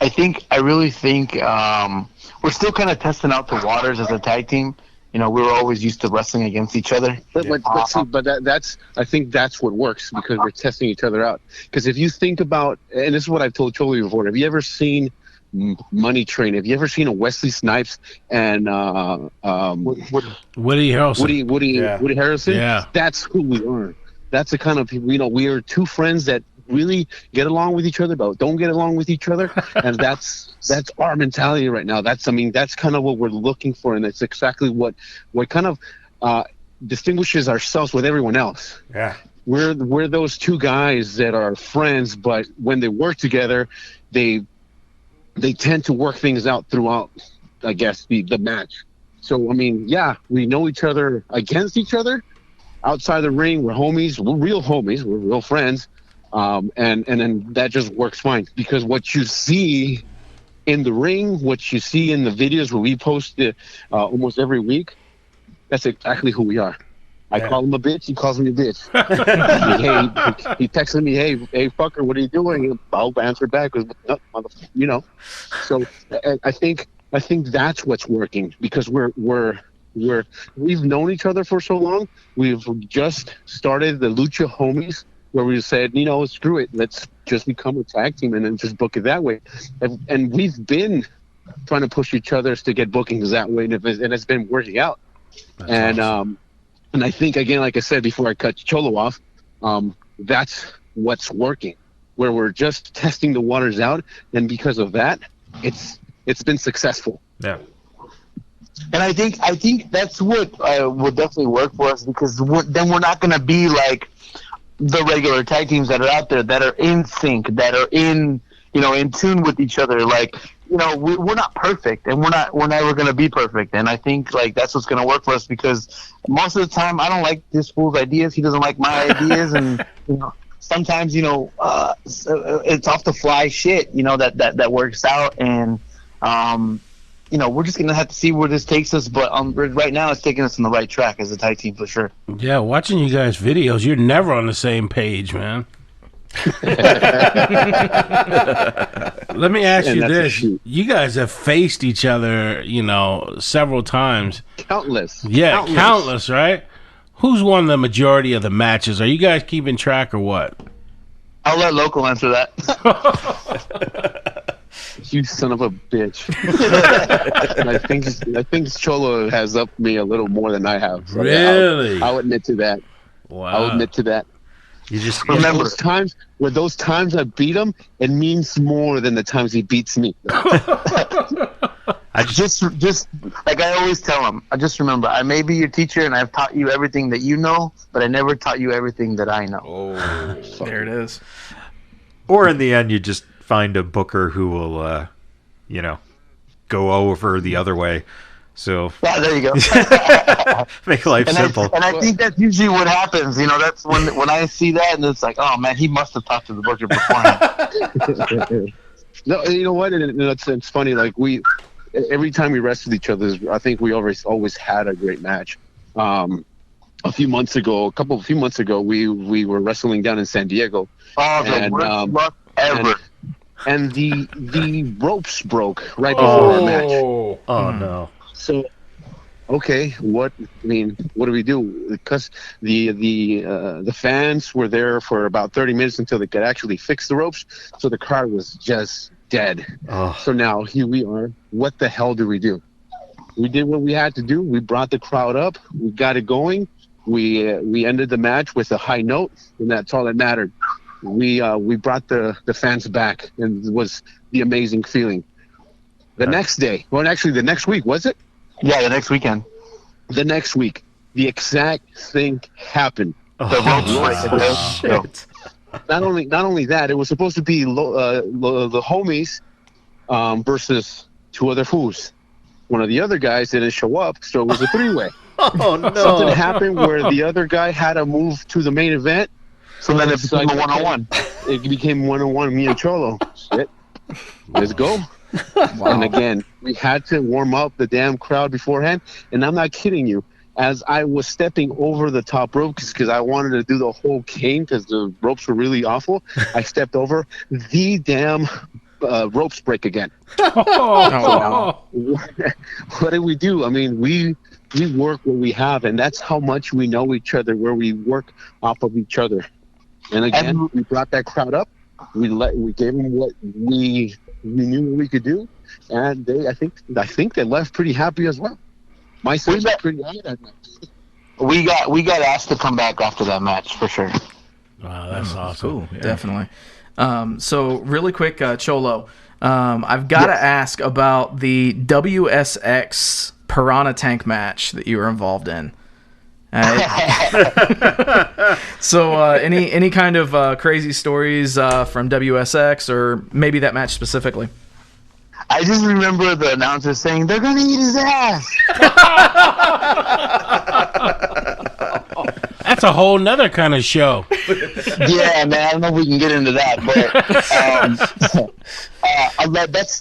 I really think we're still kind of testing out the waters as a tag team. We were always used to wrestling against each other. I think that's what works because we're testing each other out. Because if you think about, and this is what I've told Choli before, have you ever seen Money Train? Have you ever seen a Wesley Snipes and Woody Harrelson? Woody Harrelson? Yeah. That's who we are. That's the kind of people, we are two friends that really get along with each other, but don't get along with each other. And that's our mentality right now. That's kind of what we're looking for. And it's exactly what kind of distinguishes ourselves with everyone else. Yeah. We're those two guys that are friends, but when they work together, they tend to work things out throughout, I guess, the match. So, we know each other against each other. Outside the ring, we're homies. We're real homies. We're real friends. And then that just works fine. Because what you see in the ring, what you see in the videos where we post almost every week, that's exactly who we are. I call him a bitch. He calls me a bitch. He texted me, hey, fucker, what are you doing? I'll answer back. So I think that's what's working because we've known each other for so long. We've just started the Lucha Homies where we said, screw it. Let's just become a tag team and then just book it that way. And we've been trying to push each other to get bookings that way, and it's been working out. That's awesome. And I think, again, like I said before I cut Cholo off, that's what's working, where we're just testing the waters out. And because of that, it's been successful. Yeah. And I think that's what will definitely work for us because then we're not going to be like the regular tag teams that are out there that are in sync, that are in tune with each other. Like, we're not perfect, and we're never going to be perfect. And I think that's what's going to work for us because most of the time I don't like this fool's ideas. He doesn't like my ideas, and sometimes it's off the fly shit. That works out, and we're just going to have to see where this takes us. But right now, it's taking us on the right track as a tag team for sure. Yeah, watching you guys' videos, you're never on the same page, man. Let me ask you this. You guys have faced each other, several times. Countless. Yeah, countless, right? Who's won the majority of the matches? Are you guys keeping track or what? I'll let Local answer that. You son of a bitch. And I think Cholo has upped me a little more than I have. So really? I'll admit to that. Wow. I'll admit to that. You just remember those times I beat him, it means more than the times he beats me. I just like I always tell him, I just remember I may be your teacher and I've taught you everything that you know, but I never taught you everything that I know. Oh, there it is. Or in the end, you just find a booker who will, go over the other way. So there you go. Make life simple. And I think that's usually what happens. That's when I see that, and it's like, oh man, he must have talked to the booker beforehand. No, you know what? It's funny. Like every time we wrestled each other, I think we always had a great match. A few months ago, we were wrestling down in San Diego. Oh, the worst luck ever. And the ropes broke right before our match. Oh no. So, okay, what do we do? Because the fans were there for about 30 minutes until they could actually fix the ropes. So the crowd was just dead. Oh. So now here we are. What the hell do? We did what we had to do. We brought the crowd up. We got it going. We ended the match with a high note, and that's all that mattered. We brought the fans back, and it was the amazing feeling. The next day, well, actually the next week, was it? Yeah, the next weekend. The next week, the exact thing happened. Shit. Not only that, it was supposed to be the homies versus two other fools. One of the other guys didn't show up, so it was a three-way. Oh no! Something happened where the other guy had to move to the main event. So then it became a one-on-one. It became one-on-one, me and Cholo. Shit. Let's go. And again, we had to warm up the damn crowd beforehand. And I'm not kidding you. As I was stepping over the top rope, because I wanted to do the whole cane because the ropes were really awful, I stepped over. The damn ropes break again. What did we do? I mean, we work what we have, and that's how much we know each other, where we work off of each other. And again, we brought that crowd up. We gave them what we knew what we could do, and I think they left pretty happy as well. My son's pretty high that match. We got asked to come back after that match for sure. Wow, that's awesome. Cool, yeah. Definitely. So really quick, Cholo, I've got to ask about the WSX Piranha Tank match that you were involved in. So any kind of crazy stories from WSX, or maybe that match specifically? I just remember the announcer saying, "They're gonna eat his ass." That's a whole nother kind of show. Yeah, man. I don't know if we can get into that, but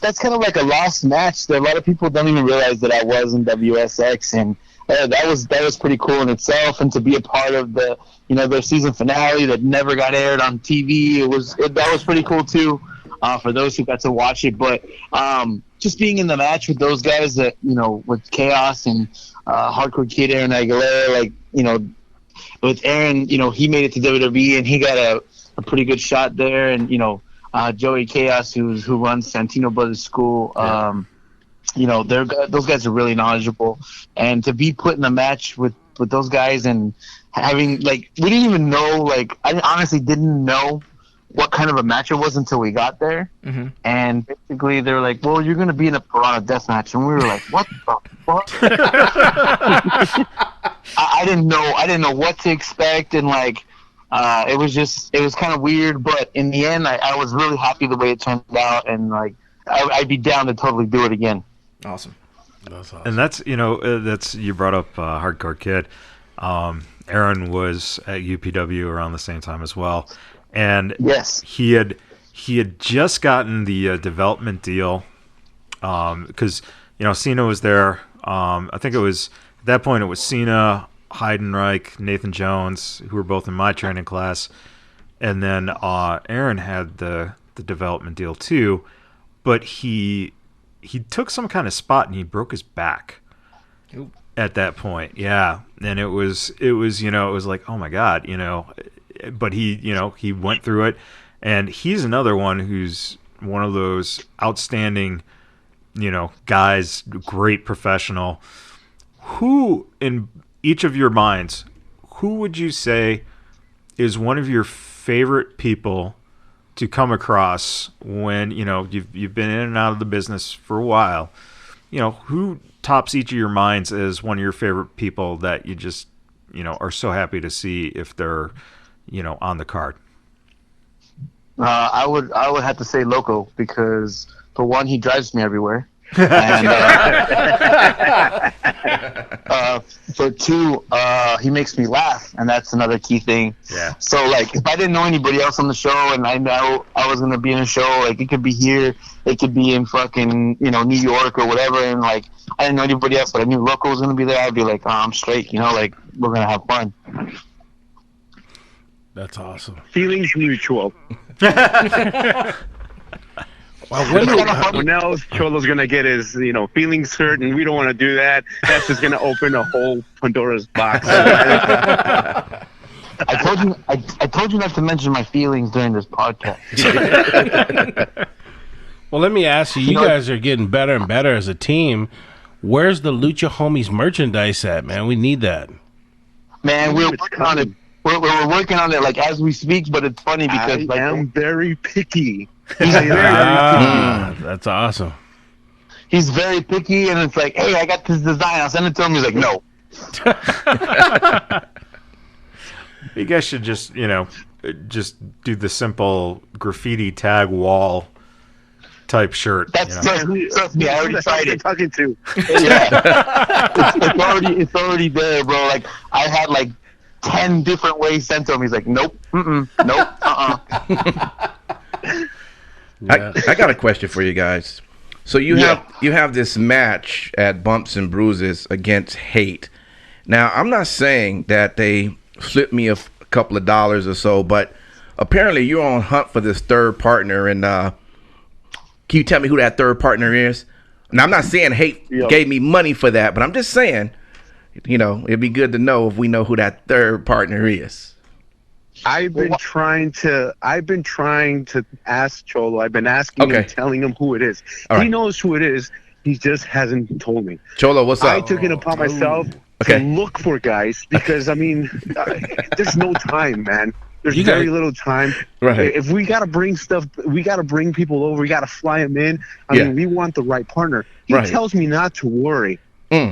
that's kind of like a lost match. That a lot of people don't even realize that I was in WSX, and that was pretty cool in itself. And to be a part of their season finale that never got aired on TV, that was pretty cool too. For those who got to watch it, but just being in the match with those guys that, with Chaos and Hardcore Kid, Aaron Aguilera, with Aaron, he made it to WWE and he got a pretty good shot there. And, Joey Chaos, who runs Santino Brothers School, those guys are really knowledgeable. And to be put in a match with those guys and having, we didn't even know, I honestly didn't know what kind of a match it was until we got there. Mm-hmm. And basically they were like, well, you're going to be in a Piranha death match. And we were like, what the fuck? I didn't know what to expect. And it was kind of weird, but in the end, I was really happy the way it turned out. And I'd be down to totally do it again. Awesome. That's awesome. And that's you brought up Hardcore Kid. Aaron was at UPW around the same time as well. And yes, he had just gotten the development deal because Cena was there. I think it was at that point it was Cena, Heidenreich, Nathan Jones, who were both in my training class, and then Aaron had the development deal too, but he took some kind of spot and he broke his back. Ooh. At that point. Yeah, and it was like, oh my God, but he went through it, and he's another one who's one of those outstanding, guys, great professional. Who, in each of your minds, who would you say is one of your favorite people to come across when, you've been in and out of the business for a while? Who tops each of your minds as one of your favorite people that you just, are so happy to see if they're on the card? I would have to say Loco, because for one, he drives me everywhere, and for two, he makes me laugh, and that's another key thing. Yeah. So if I didn't know anybody else on the show, and I know I was gonna be in a show, it could be here, it could be in fucking New York or whatever, and I didn't know anybody else, but I knew Loco was gonna be there. I'd be like, oh, I'm straight, we're gonna have fun. That's awesome. Feelings mutual. When else Cholo's gonna get his, feelings hurt, and we don't want to do that. That's just gonna open a whole Pandora's box. I told you not to mention my feelings during this podcast. Well, let me ask you. You guys are getting better and better as a team. Where's the Lucha Homies merchandise at, man? We need that. Man, we're working on it. We're working on it as we speak, but it's funny because I am very picky. That's awesome. He's very picky, and it's like, hey, I got this design. I'll send it to him. He's like, no. You guys should just do the simple graffiti tag wall type shirt. Trust me, I already tried it. Talking to. Yeah. it's already there, bro. I had 10 different ways sent to him. He's like, nope, nope, I got a question for you guys. So you have this match at Bumps and Bruises against Hate. Now, I'm not saying that they flipped me a couple of dollars or so, but apparently you're on hunt for this third partner. And can you tell me who that third partner is? Now, I'm not saying Hate gave me money for that, but I'm just saying, it'd be good to know if we know who that third partner is. I've been trying to ask Cholo. I've been asking him, telling him who it is. He knows who it is. He just hasn't told me. Cholo, what's up? I took it upon myself to look for guys because, there's no time, man. There's very little time. Right. If we got to bring stuff, we got to bring people over. We got to fly them in. I mean, we want the right partner. He tells me not to worry.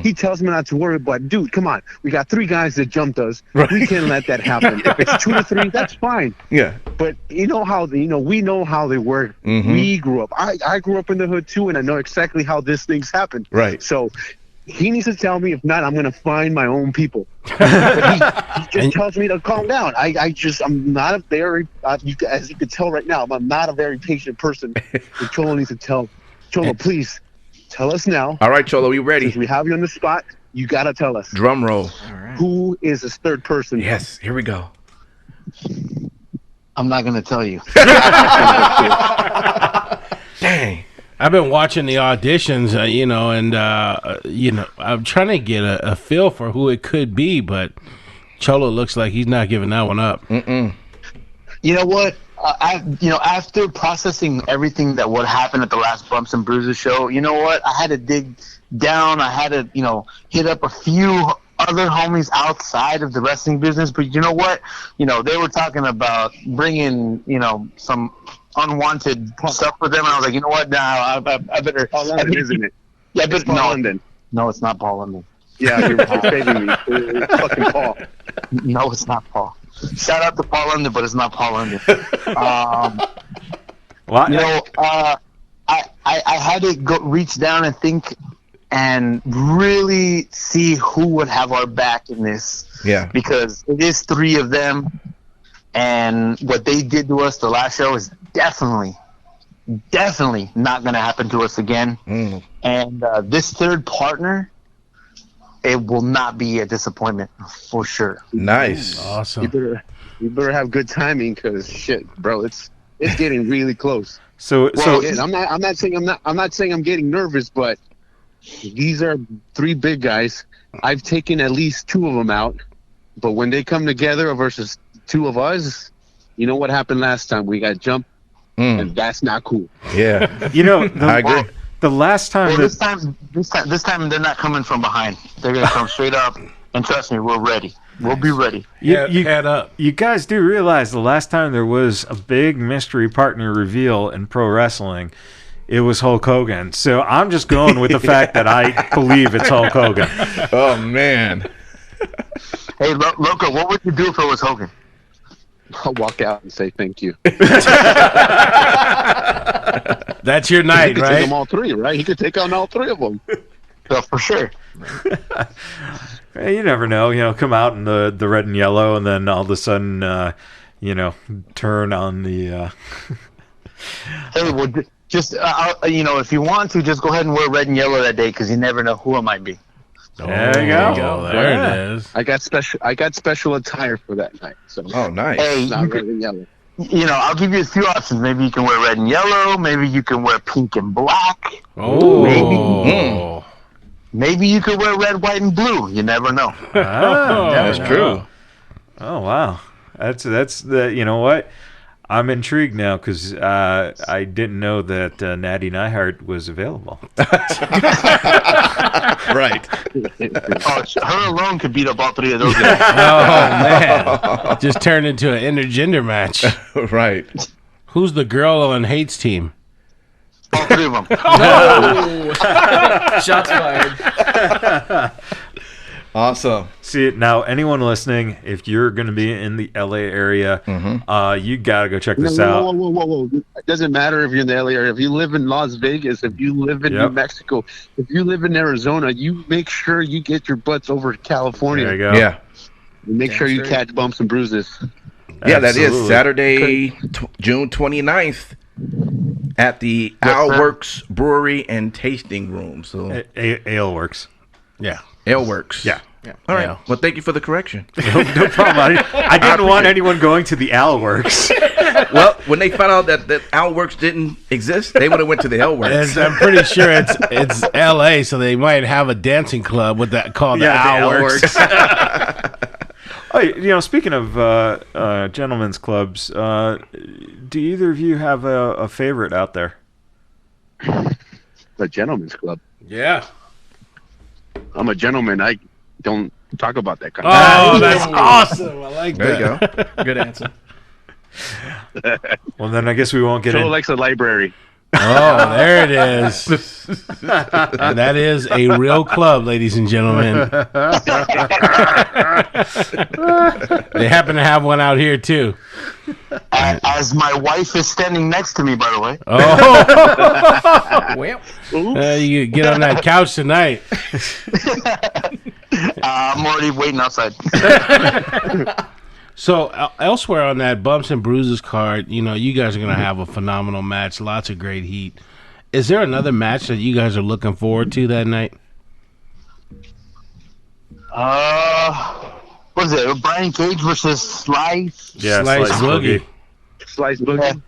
He tells me not to worry, but dude, come on. We got 3 guys that jumped us. Right. We can't let that happen. If it's 2 to 3, that's fine. Yeah. But we know how they work. Mm-hmm. We grew up. I grew up in the hood too, and I know exactly how these things happen. Right. So he needs to tell me. If not, I'm going to find my own people. But he just tells me to calm down. I'm not a very, as you can tell right now, I'm not a very patient person. And Cholo needs to tell Cholo, please. Tell us now. All right, Cholo, we ready? Since we have you on the spot, you got to tell us. Drum roll. All right. Who is this third person? Yes, here we go. I'm not going to tell you. Dang. I've been watching the auditions, I'm trying to get a feel for who it could be, but Cholo looks like he's not giving that one up. You know what? After processing everything that would happen at the last Bumps and Bruises show, you know what? I had to dig down. I had to, hit up a few other homies outside of the wrestling business. But you know what? They were talking about bringing, some unwanted stuff for them. And I was like, you know what? Now I better. Paul London, isn't it? Yeah, but Paul London. No, it's not Paul London. Yeah, you're saving me. It's fucking Paul. No, it's not Paul. Shout out to Paul London, but it's not Paul London. I had to go reach down and think and really see who would have our back in this. Yeah. Because it is 3 of them, and what they did to us the last show is definitely not going to happen to us again. And this third partner, it will not be a disappointment for sure. Nice. Awesome. You better have good timing, because shit, bro, it's getting really close. So I'm not saying I'm getting nervous, but these are 3 big guys. I've taken at least 2 of them out, but when they come together versus 2 of us, you know what happened last time? We got jumped, and that's not cool. Yeah. I agree. The last time, this time they're not coming from behind. They're gonna come straight up, and trust me, we're ready. We'll be ready. You head up. You guys do realize the last time there was a big mystery partner reveal in pro wrestling, it was Hulk Hogan. So I'm just going with the fact that I believe it's Hulk Hogan. Oh man. Hey, Loco, what would you do if it was Hogan? I'll walk out and say thank you. That's your night, he could right? Take them all 3, right? He could take on all 3 of them. For sure. Hey, you never know. Come out in the red and yellow, and then all of a sudden, turn on the. Hey, well, just if you want to, just go ahead and wear red and yellow that day, because you never know who it might be. There you go. There it is. I got special attire for that night. So. Oh, nice. Hey, not red and yellow. I'll give you a few options. Maybe you can wear red and yellow. Maybe you can wear pink and black. Oh. Maybe you could wear red, white, and blue. You never know. That's true. Oh wow, that's the. You know what? I'm intrigued now because I didn't know that Natty Neihart was available. Right. Her alone could beat up all 3 of those guys. Oh man, just turned into an intergender match. Right. Who's the girl on Hate's team? All 3 of them. No. Shots fired. Awesome. See, now anyone listening, if you're going to be in the LA area, you got to go check this out. Whoa. It doesn't matter if you're in the LA area. If you live in Las Vegas, if you live in New Mexico, if you live in Arizona, you make sure you get your butts over to California. There you go. Yeah. Make sure you catch Bumps and Bruises. Yeah, that is Absolutely. Saturday, June 29th at the Aleworks Brewery and Tasting Room. So Aleworks. Yeah. Aleworks. Yeah. All right. Yeah. Well, thank you for the correction. No problem. I didn't want anyone going to the Aleworks. Well, when they found out that Aleworks didn't exist, they would have went to the Aleworks. I'm pretty sure it's L.A., so they might have a dancing club with that called the Aleworks. Oh, speaking of gentlemen's clubs, do either of you have a favorite out there? The Gentleman's Club. Yeah. I'm a gentleman. I don't talk about that kind Oh, of that's awesome. I like There that. you go. Good answer. Well, then I guess we won't get Joe in. likes a library. Oh, there it is. And that is a real club, ladies and gentlemen. They happen to have one out here, too. As my wife is standing next to me, by the way. Oh. Well, You get on that couch tonight. I'm already waiting outside. So elsewhere on that Bumps and Bruises card, you guys are going to have a phenomenal match, lots of great heat. Is there another match that you guys are looking forward to that night? What is it? Brian Cage versus Slice? Yeah, Slice Slice Boogie. Boogie. Slice Boogie.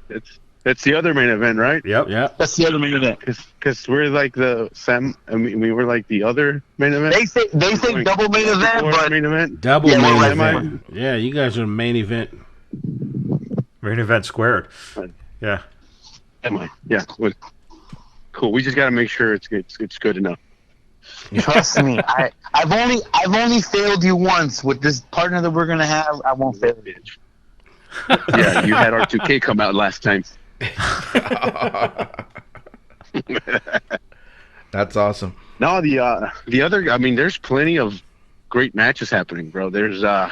That's the other main event, right? Yep. Yeah. That's the other main event. Because we're like we were like the other main event. They say double main event, but main event. Double Yeah, main we're event. Yeah, you guys are main event. Main event squared. Yeah. Am I? Yeah. Cool. We just got to make sure it's good enough. trust me, I've only failed you once with this partner that we're gonna have. I won't fail you. Yeah, you had R2K come out last time. That's awesome. No, the other. I mean, there's plenty of great matches happening, bro. There's the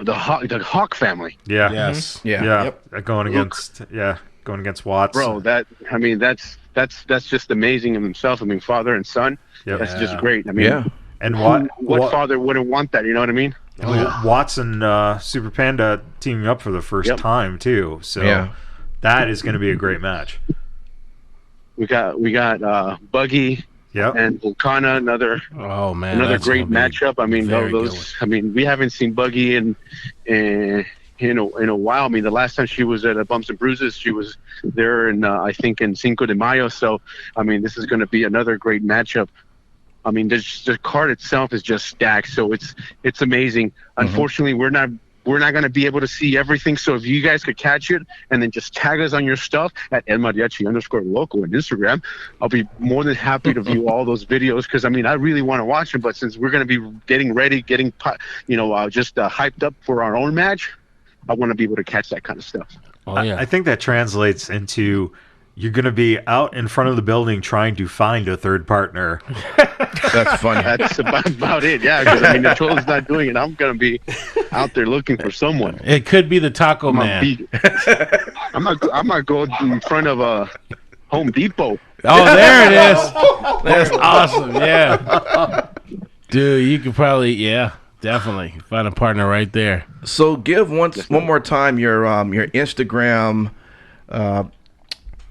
Hawk family. Yeah. Yes. Yeah. Going against Watts. Bro, that's just amazing in himself. I mean, father and son. Yep. That's just great. I mean, Yeah. And what father wouldn't want that? You know what I mean? Watts and Super Panda teaming up for the first time too. So that is going to be a great match. We got Buggy and Volcana, another great matchup. I mean, those. I mean, we haven't seen Buggy in a while. I mean, the last time she was at Bumps and Bruises, she was there in I think in Cinco de Mayo. So I mean, this is going to be another great matchup. I mean, the card itself is just stacked, so it's amazing. Unfortunately, we're not going to be able to see everything. So if you guys could catch it and then just tag us on your stuff at @elmariachi_local on Instagram, I'll be more than happy to view all those videos because I mean I really want to watch them. But since we're going to be getting ready, just hyped up for our own match, I want to be able to catch that kind of stuff. Oh yeah. I think that translates into you're going to be out in front of the building trying to find a third partner. That's funny. That's about it. Yeah, because I mean, the troll's not doing it. I'm going to be out there looking for someone. It could be the Taco Man. I'm not going in front of a Home Depot. Oh, there it is. That's awesome. Yeah, dude, you could probably definitely find a partner right there. So give one more time your Instagram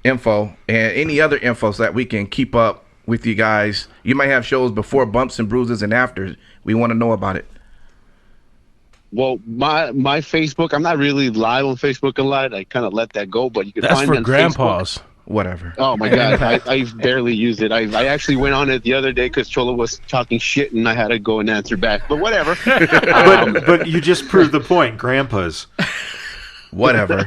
info and any other info so that we can keep up with you guys. You might have shows before Bumps and Bruises and after. We want to know about it. Well, my Facebook, I'm not really live on Facebook a lot. I kind of let that go, but you can That's find for me on grandpas. Facebook. Whatever. Oh my God, I barely use it. I actually went on it the other day because Cholo was talking shit and I had to go and answer back. But whatever. But you just proved the point, grandpas. Whatever.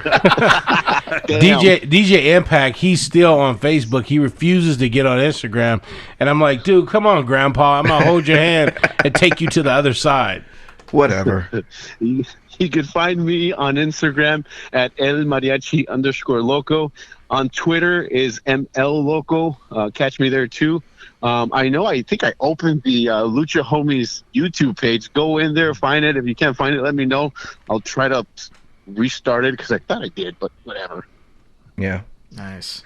DJ Impact, he's still on Facebook. He refuses to get on Instagram. And I'm like, dude, come on, Grandpa. I'm going to hold your hand and take you to the other side. Whatever. You can find me on Instagram at @elmariachi_loco. On Twitter is MLLoco. Catch me there too. I think I opened the Lucha Homies YouTube page. Go in there, find it. If you can't find it, let me know. I'll try to restart it because I thought I did, but whatever. Yeah. Nice.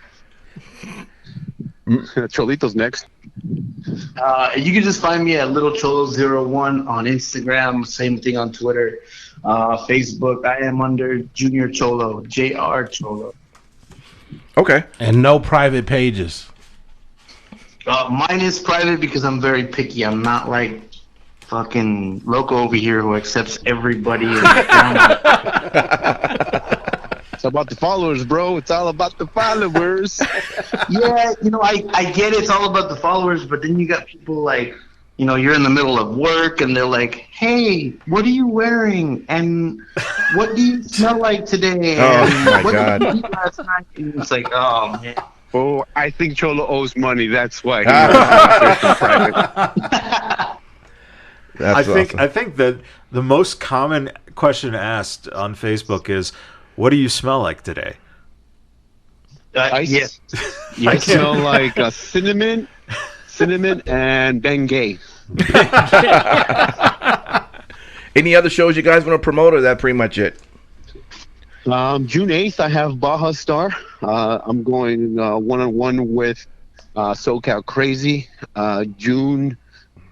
Cholito's next. You can just find me at LittleCholo01 on Instagram. Same thing on Twitter, Facebook. I am under Junior Cholo, JR Cholo. Okay. And no private pages. Mine is private because I'm very picky. I'm not like fucking Loco over here who accepts everybody. It's about the followers, bro. It's all about the followers. Yeah, I get it's all about the followers, but then you got people like, you're in the middle of work and they're like, hey, what are you wearing? And what do you smell like today? And my what God. did you eat last night? And it's like, oh, man. Oh, I think Cholo owes money. That's why. That's awesome. I think that the most common question asked on Facebook is, what do you smell like today? Yes. I smell like cinnamon and Bengay. Any other shows you guys want to promote, or is that pretty much it? June 8th, I have Baja Star. I'm going one-on-one with SoCal Crazy. June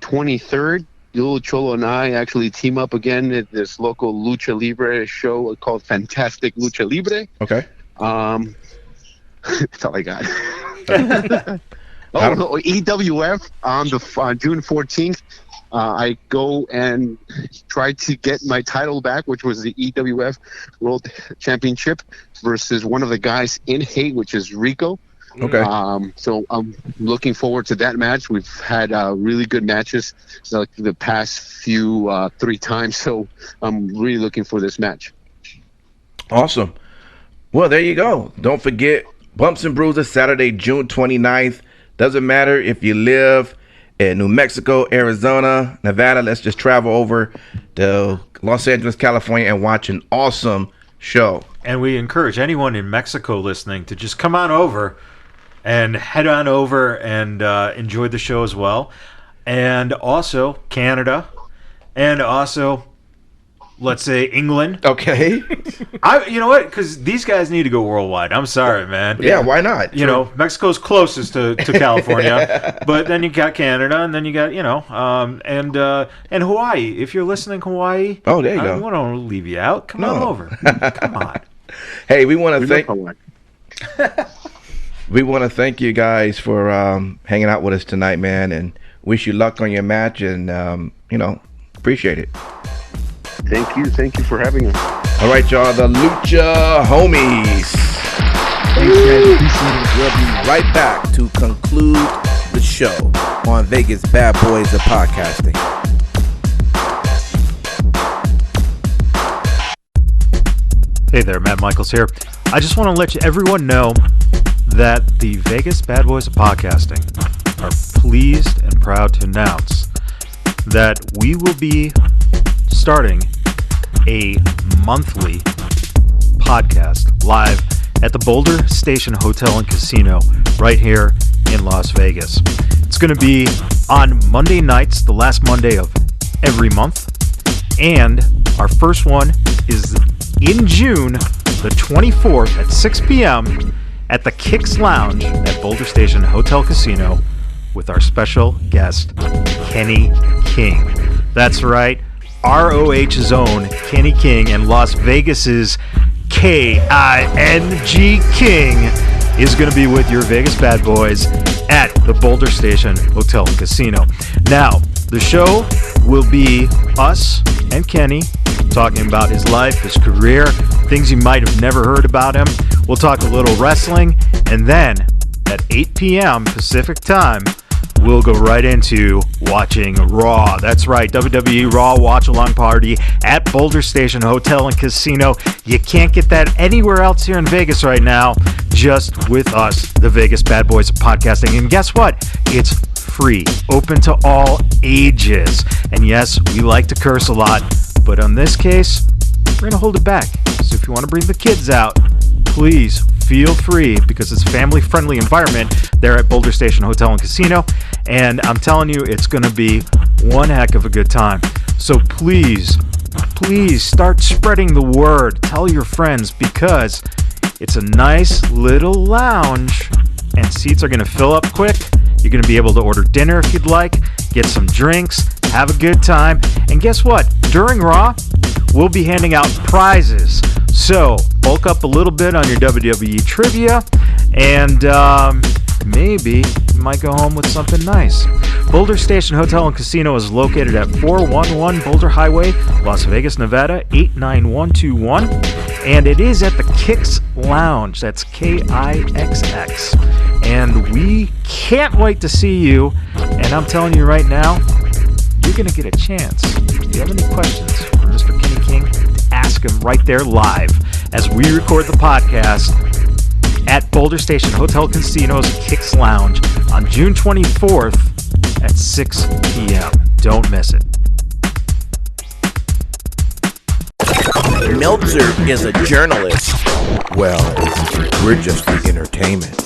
23rd, Lil Cholo and I actually team up again at this local Lucha Libre show called Fantastic Lucha Libre. Okay. That's all I got. EWF on June 14th. I go and try to get my title back, which was the EWF World Championship, versus one of the guys in Hate, which is Rico. Okay. So I'm looking forward to that match. We've had really good matches the past few 3 times, so I'm really looking for this match. Awesome. Well, there you go. Don't forget, Bumps and Bruises, Saturday, June 29th. Doesn't matter if you live in New Mexico, Arizona, Nevada. Let's just travel over to Los Angeles, California, and watch an awesome show. And we encourage anyone in Mexico listening to just come on over and head on over and enjoy the show as well. And also Canada, and also, let's say, England. Okay. You know what? Because these guys need to go worldwide. I'm sorry, man. Yeah, why not? Mexico's closest to California, but then you got Canada, and then you got, and Hawaii. If you're listening, Hawaii. Oh, there you go. We don't want to leave you out. Come on over. Come on. Hey, we want to thank. We want to thank you guys for hanging out with us tonight, man, and wish you luck on your match, and appreciate it. Thank you for having us. All right, y'all, the Lucha Homies. We'll be right back to conclude the show on Vegas BadBoyz of Podcasting. Hey there, Matt Michaels here. I just want to let everyone know that the Vegas BadBoyz of Podcasting are pleased and proud to announce that we will be starting a monthly podcast live at the Boulder Station Hotel and Casino right here in Las Vegas. It's going to be on Monday nights, the last Monday of every month, and our first one is in June, the 24th at 6 p.m. at the Kicks Lounge at Boulder Station Hotel Casino with our special guest, Kenny King. That's right, ROH's own Kenny King and Las Vegas's King King is going to be with your Vegas BadBoyz at the Boulder Station Hotel and Casino. Now, the show will be us and Kenny talking about his life, his career, things you might have never heard about him. We'll talk a little wrestling, and then at 8 p.m. Pacific time, we'll go right into watching Raw. That's right, WWE Raw Watch-Along Party at Boulder Station Hotel and Casino. You can't get that anywhere else here in Vegas right now, just with us, the Vegas BadBoyz of Podcasting. And guess what? It's free, open to all ages. And yes, we like to curse a lot, but on this case, we're going to hold it back. So if you want to bring the kids out, please feel free, because it's a family-friendly environment there at Boulder Station Hotel and Casino, and I'm telling you, it's going to be one heck of a good time. So please start spreading the word. Tell your friends, because it's a nice little lounge, and seats are going to fill up quick, You're going to be able to order dinner if you'd like, get some drinks, have a good time. And guess what? During Raw, we'll be handing out prizes. So bulk up a little bit on your WWE trivia, and maybe you might go home with something nice. Boulder Station Hotel and Casino is located at 411 Boulder Highway, Las Vegas, Nevada, 89121. And it is at the Kix Lounge. That's Kixx. And we can't wait to see you. And I'm telling you right now, you're going to get a chance. If you have any questions for Mr. Kenny King, ask him right there live as we record the podcast at Boulder Station Hotel Casino's Kix Lounge on June 24th at 6 p.m. Don't miss it. Meltzer is a journalist. Well, we're just the entertainment.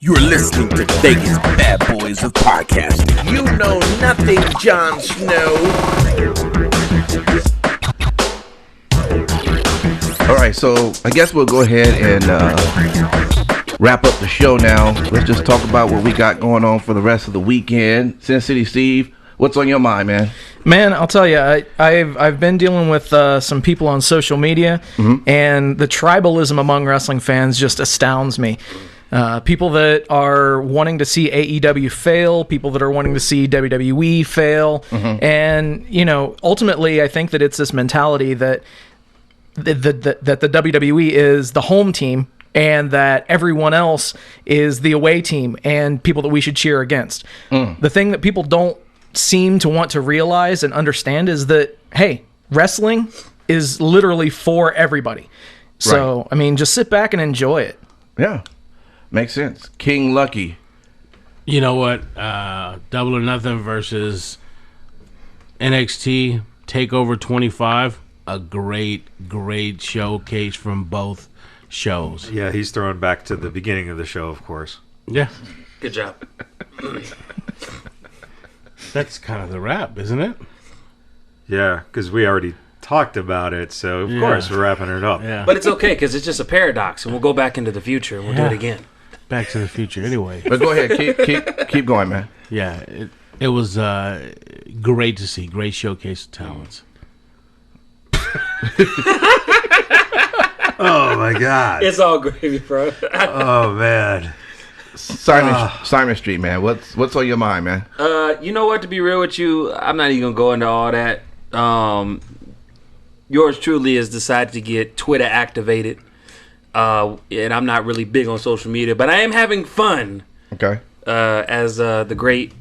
You're listening to Vegas Bad Boys of Podcasting. You know nothing, Jon Snow. All right, so I guess we'll go ahead and wrap up the show now. Let's just talk about what we got going on for the rest of the weekend. Sin City Steve, what's on your mind, man? Man, I'll tell you, I've been dealing with some people on social media, and the tribalism among wrestling fans just astounds me. People that are wanting to see AEW fail, people that are wanting to see WWE fail, and ultimately, I think that it's this mentality that the WWE is the home team, and that everyone else is the away team and people that we should cheer against. The thing that people don't seem to want to realize and understand is that, hey, wrestling is literally for everybody. So, I mean, just sit back and enjoy it. Yeah, makes sense. King Lucky. You know what? Double or Nothing versus NXT TakeOver 25. A great showcase from both shows. Yeah, he's throwing back to the beginning of the show, of course. Yeah. Good job. That's kind of the wrap, isn't it? Yeah, because we already talked about it, so of course we're wrapping it up. Yeah. But it's okay, because it's just a paradox, and we'll go back into the future, and we'll do it again. Back to the Future anyway. But go ahead, keep going, man. Yeah, it was great to see. Great showcase of talents. Oh my God! It's all gravy, bro. Oh man, Simon Street, man. What's on your mind, man? You know what? To be real with you, I'm not even gonna go into all that. Yours truly has decided to get Twitter activated, and I'm not really big on social media, but I am having fun. Okay. As the great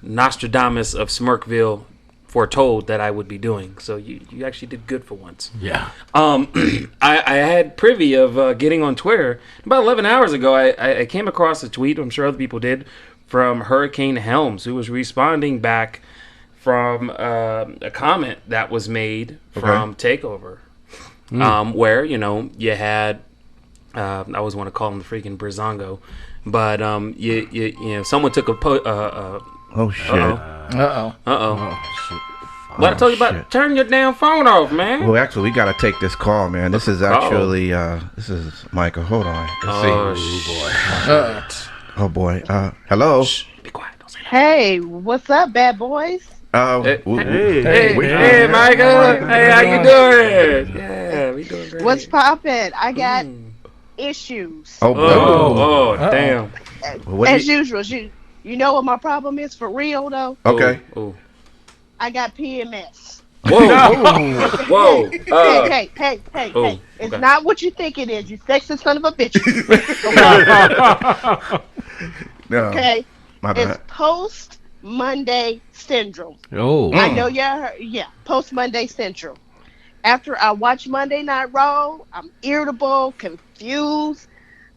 Nostradamus of Smirkville foretold that I would be doing. So you actually did good for once. Yeah. I had privy of getting on Twitter. About 11 hours ago, I came across a tweet, I'm sure other people did, from Hurricane Helms, who was responding back from a comment that was made from TakeOver. Where, you had, I always want to call him the freaking Brizongo, but someone took a oh shit. What I told you about? Turn your damn phone off, man. Well, actually, we gotta take this call, man. This is actually this is Michael. Hold on. Let's see. Oh boy. Hello. Shh, be quiet. Don't say that. Hey, what's up, bad boys? Hey, Michael. Hey, how you doing? Yeah, we doing great. What's poppin'? I got issues. Oh, damn. As usual, you know what my problem is for real though? Okay. Oh. I got PMS. Whoa. Hey. Oh, It's okay. not what you think it is, you sexist son of a bitch. No. Okay? My bad. It's post-Monday syndrome. Oh. I know y'all heard, post-Monday syndrome. After I watch Monday Night Raw, I'm irritable, confused.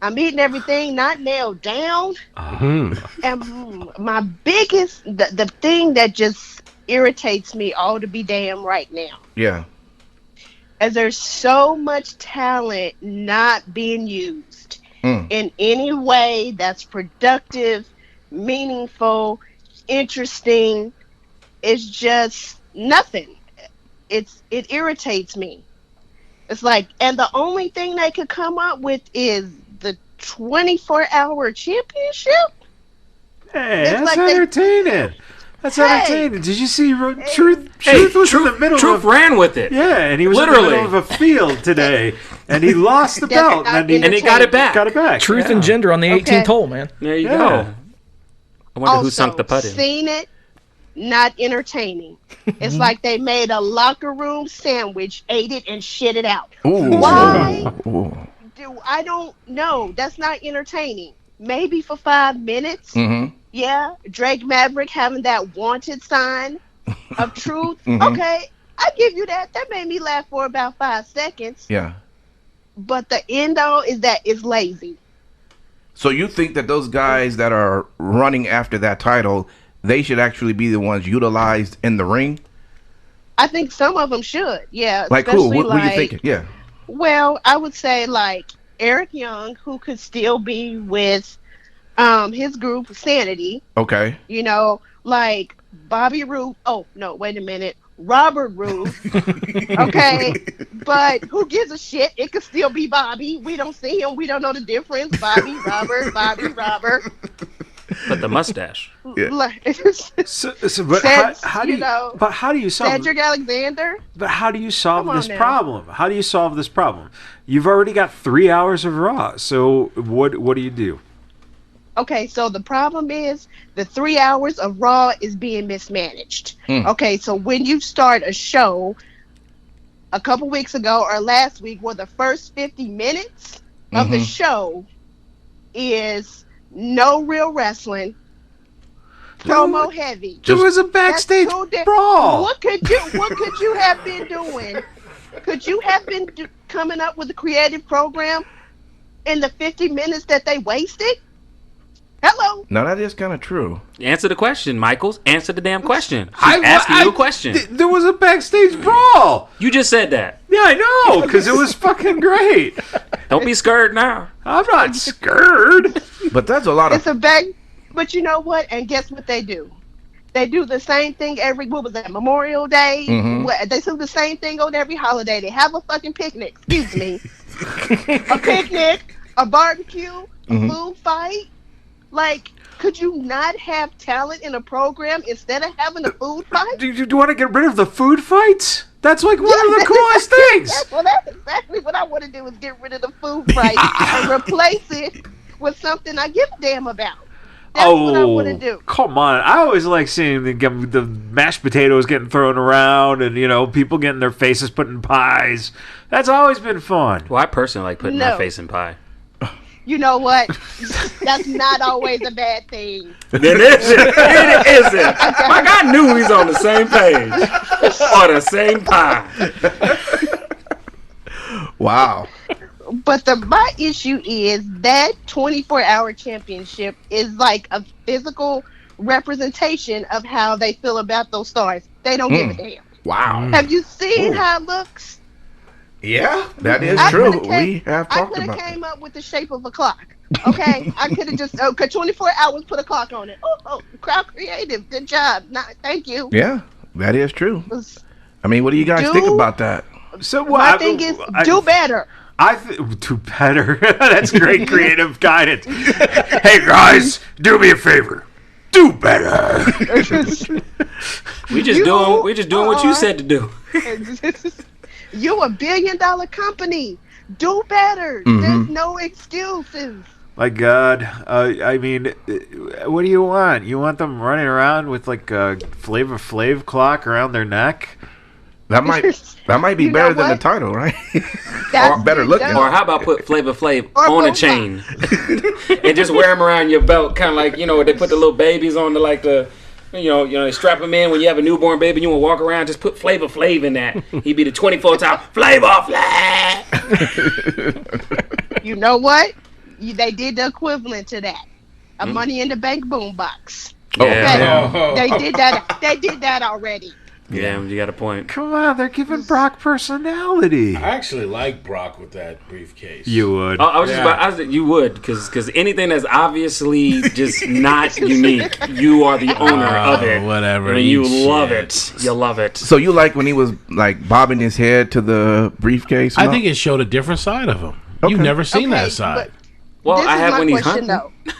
I'm eating everything not nailed down. And my biggest, the thing that just irritates me all to be damn right now. Yeah. As there's so much talent not being used in any way that's productive, meaningful, interesting. It's just nothing. It irritates me. It's like, and the only thing they could come up with is the 24-hour championship. Hey, It's that's like they- entertaining. That's entertaining. Did you see Truth? Hey, Truth was in the middle Truth of ran with it. Yeah, and he was in Literally. the middle of a field today, and he lost the That's belt, not and he got it back. Got it back. Truth yeah. and gender on the 18th Okay. hole, man. There you Yeah. go. I wonder who Also, sunk the putt in. seen it, not entertaining. It's like they made a locker room sandwich, ate it, and shit it out. Ooh. Why? Ooh. I don't know. That's not entertaining. Maybe for 5 minutes. Mm-hmm. Yeah, Drake Maverick having that wanted sign of truth. Mhm. Okay, I give you that. That made me laugh for about 5 seconds. Yeah. But the end all is that it's lazy. So you think that those guys that are running after that title, they should actually be the ones utilized in the ring? I think some of them should. Yeah. Like who? especially What are you like- thinking? Yeah. Well, I would say like Eric Young, who could still be with his group Sanity. Okay. You know, like Bobby Roode. Oh no, wait a minute, Robert Roode. Okay, but who gives a shit? It could still be Bobby. We don't see him. We don't know the difference. Bobby Robert. But the mustache. Yeah. Like, But how do you you? know, But how do you solve? Cedric Alexander. But how do you solve Come on this now. problem? How do you solve this problem? You've already got 3 hours of Raw. So what do you do? Okay, so the problem is the 3 hours of Raw is being mismanaged. Okay, so when you start a show a couple weeks ago or last week, where the first 50 minutes of the show is no real wrestling, promo heavy. There was a backstage That's so brawl. What could you have been doing? Could you have been coming up with a creative program in the 50 minutes that they wasted? Hello. No, that is kind of true. Answer the question, Michaels. Answer the damn question. She's asking you a question. There was a backstage brawl. You just said that. Yeah, I know, because it was fucking great. Don't be scared now. I'm not scared. But that's a lot It's of. a bag. But you know what? And guess what they do? They do the same thing every, what was that, Memorial Day? They do the same thing on every holiday. They have a fucking picnic. Excuse me. A picnic, a barbecue, a food fight. Like, could you not have talent in a program instead of having a food fight? Do you want to get rid of the food fights? That's like one of the coolest things. That's exactly what I want to do, is get rid of the food fight and replace it with something I give a damn about. That's what I want to do. Come on. I always like seeing the mashed potatoes getting thrown around and, people getting their faces put in pies. That's always been fun. Well, I personally like putting my No. face in pie. You know what? That's not always a bad thing. It isn't. It isn't. Like, I knew he's on the same page. Or the same pie. Wow. But my issue is that 24-hour championship is like a physical representation of how they feel about those stars. They don't give a damn. Wow. Have you seen how it looks? Yeah, that is I true. coulda came- We have I talked could about have that. came up with the shape of a clock. Okay, I could have just 24 hours, put a clock on it. Oh, crowd creative, good job. Thank you. Yeah, that is true. I mean, what do you guys think about that? So My thing is, do better. Do better. That's great creative guidance. Hey guys, do me a favor. Do better. We just doing what you said to do. You're $1 billion company. Do better. There's no excuses. My God, I mean, what do you want? You want them running around with like a Flavor Flav clock around their neck? That might be You know better than the what? title, right? That's Or better looking. Or how about put Flavor Flav Or on a both chain and just wear them around your belt, kind of like they put the little babies on they strap them in when you have a newborn baby. You want to walk around, just put Flavor Flav in that. He'd be the 24-time Flavor Flav. You know what? They did the equivalent to that. A Money in the Bank boombox. Yeah. Okay? They did that. They did that already. Yeah, you got a point. Come on, they're giving Brock personality. I actually like Brock with that briefcase. You would. I was just about. You would, because anything that's obviously just not unique, you are the owner of it. Whatever. And you eat love shit. it. You love it. So you like when he was like bobbing his head to the briefcase? I think it showed a different side of him. You've never seen that side. Well, This I is have my when he's question, hunting. though.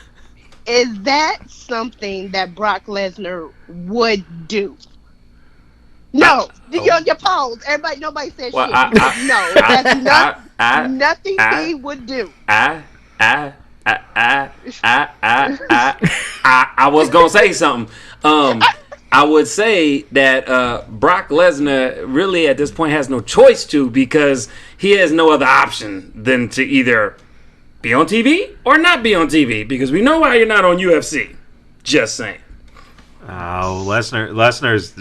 Is that something that Brock Lesnar would do? No, your pause. Nobody said Well, shit. No, that's nothing he would do. I was gonna say something. I would say that Brock Lesnar really at this point has no choice to, because he has no other option than to either be on TV or not be on TV, because we know why you're not on UFC. Just saying. Oh, Lesnar's,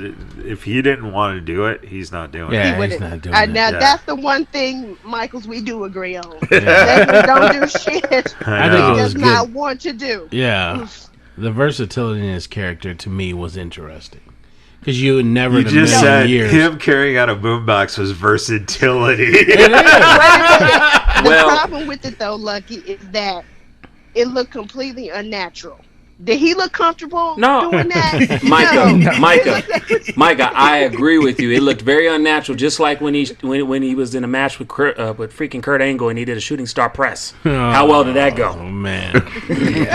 if he didn't want to do it, he's not doing it. He's not doing it. Now, that's the one thing, Michaels, we do agree on. Lesnar don't do shit I think he it does was not good. want to do. Yeah. The versatility in his character, to me, was interesting. Because you would never You in a just million said years. him carrying out a boombox was versatility. The problem with it, though, Lucky, is that it looked completely unnatural. Did he look comfortable doing that? Micah, I agree with you. It looked very unnatural, just like when he was in a match with freaking Kurt Angle and he did a shooting star press. How well did that go? Oh man.